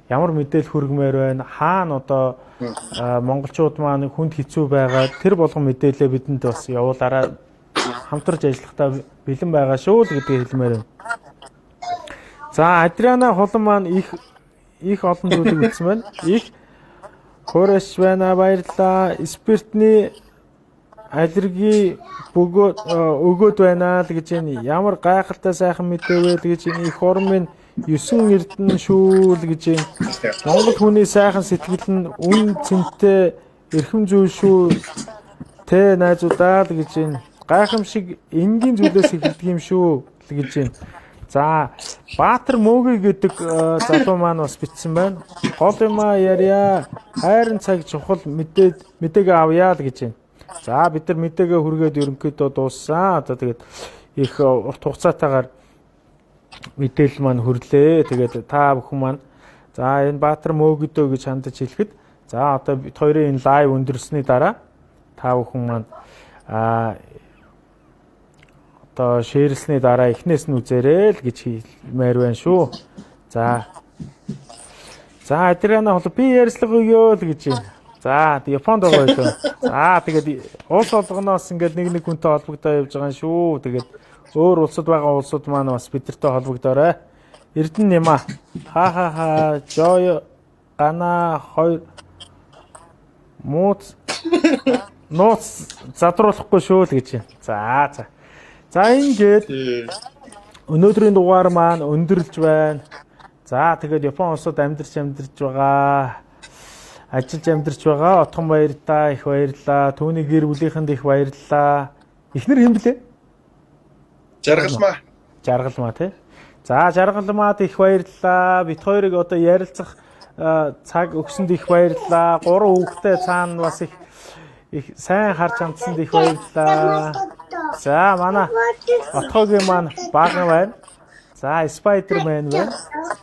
ямар мэдээлэл хүргэмээр байна. Хаана одоо монголчууд маань хүнд хэцүү байгаа. Тэр болгон мэдээлэлээ бидэнд бас явуулаарай. Хамтарч ажиллахдаа бэлэн байгаа шүү л гэдгийг хэлмээр байна. За Адриана хулан маань их олон зүйлийг ütсэн байна. Их хуурайч байна, баярлалаа. Спиртний аллерги өгөөд байна л гэж байна. Ямар гайхалтай сайхан мэдээ вэ л гэж энэ их ормын 9 эрдэнэ шүү л гэж байна. Монгол хүний сайхан сэтгэл нь үн цэнтэй эрхэм зүйл шүү. Тэ найзуудаа л гэж байна. Гайхамшиг энгийн зүйлээс эхэлдэг юм шүү л гэж байна. За Баатар Мөөгийн гэдэг залуу маань бас бичсэн байна. Гол юм ярья. Хайрын цаг чухал мэдээг авъя л гэж байна. За бид нар мэдээгээ хүргээд ерөнхийдөө дууссан. Одоо тэгээд их урт хугацаатаагаар мэдээлэл маань хүрлээ. Тэгээд та бүхэн маань за энэ Баатар Мөөгдөө гэж хандаж хэлэхэд за одоо бид хоёрын энэ лайв өндөрсөний дараа та бүхэн маань одоо шеэрлсний дараа эхнээс нь үзээрэй л гэж хэлмээр байна шүү. За Адриана бол би ярьслага өгөө л гэж байна. За Японд байгаа байлаа. За тэгээд улс олгоноос ингээд нэг хүнтэй холбогдоо явж байгаа юм шүү. Тэгээд өөр улсад байгаа улсууд маань бас бидэртэй холбогдоорой. Эрдэнэ юм аа. Ха Жой гана хоёр Мууц нууц задруулахгүй шүү л гэж. За. За ингээд өнөөдрийн дугаар маань өндөрлж байна. За тэгээд Япон улсад амьдарч байгаа, ажиллаж амьдарч байгаа Отгон баяртай их баярлаа. Түүний гэр бүлийнхэнд их баярлаа. Эхнэр хэн блэ? Жаргалмаа тий. За Жаргалмаад их баярлаа. Бид хоёрыг одоо ярилцах цаг өгсөнд их баярлаа. 3 хүүхэдтэй цаана бас их сайн харж амтсанд их баярлаа. За манай Отгогийн маань баг байна. За Spider-Man байна.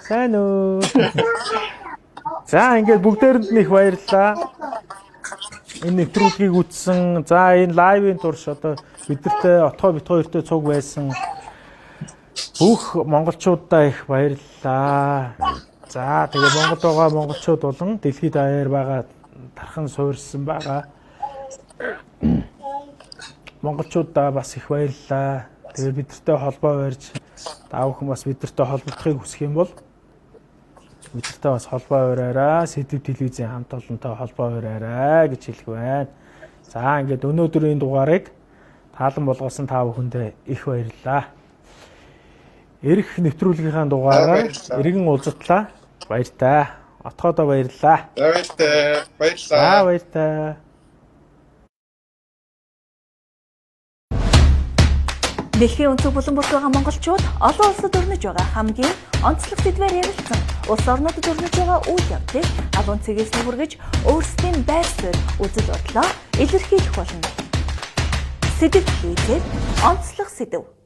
Сайн уу. За ингээд бүгдээрэнд нь их баярлаа. Энэ нэвтрүүлгийг үзсэн. За энэ лайвын турш одоо бидэртээ Отгоо бит хоёртой цуг байсан бүх монголчуудаа их баярлалаа. За тэгээ Монголд байгаа монголчууд болон дэлхийд даяар байгаа тархан суурьсан байгаа монголчуудаа бас их баярлалаа. Тэгээ бидэртэй холбоо барьж та бүхэн бас бидэртэй холбогдохыг хүсэх юм бол бидэртэй бас холбоо бариараа. Сэдв телевизийн хамт олонтой холбоо бариараа гэж хэлэх байна. За ингээд өнөөдрийн дугаарыг таалан болгосон та бүхэндээ их баярлалаа. Ирэх нэвтрүүлгийнхаа дугаараар иргэн уулзтлаа. Баяртай. Отгоодоо баярлалаа. Баярлалаа. Баяртай. Дэлхийн өнцөг булан бус байгаа монголчууд олон улсад өрнөж байгаа хамгийн онцлог сэдвээр ярилцсан. Улс орнуудад өрнөж байгаа үйл явдлыг агуун цэгээс хүргэж өөрсдийн байр суурь үзэл бодлоо илэрхийлэх болно. Сэдв хийгээд онцлог сэдв.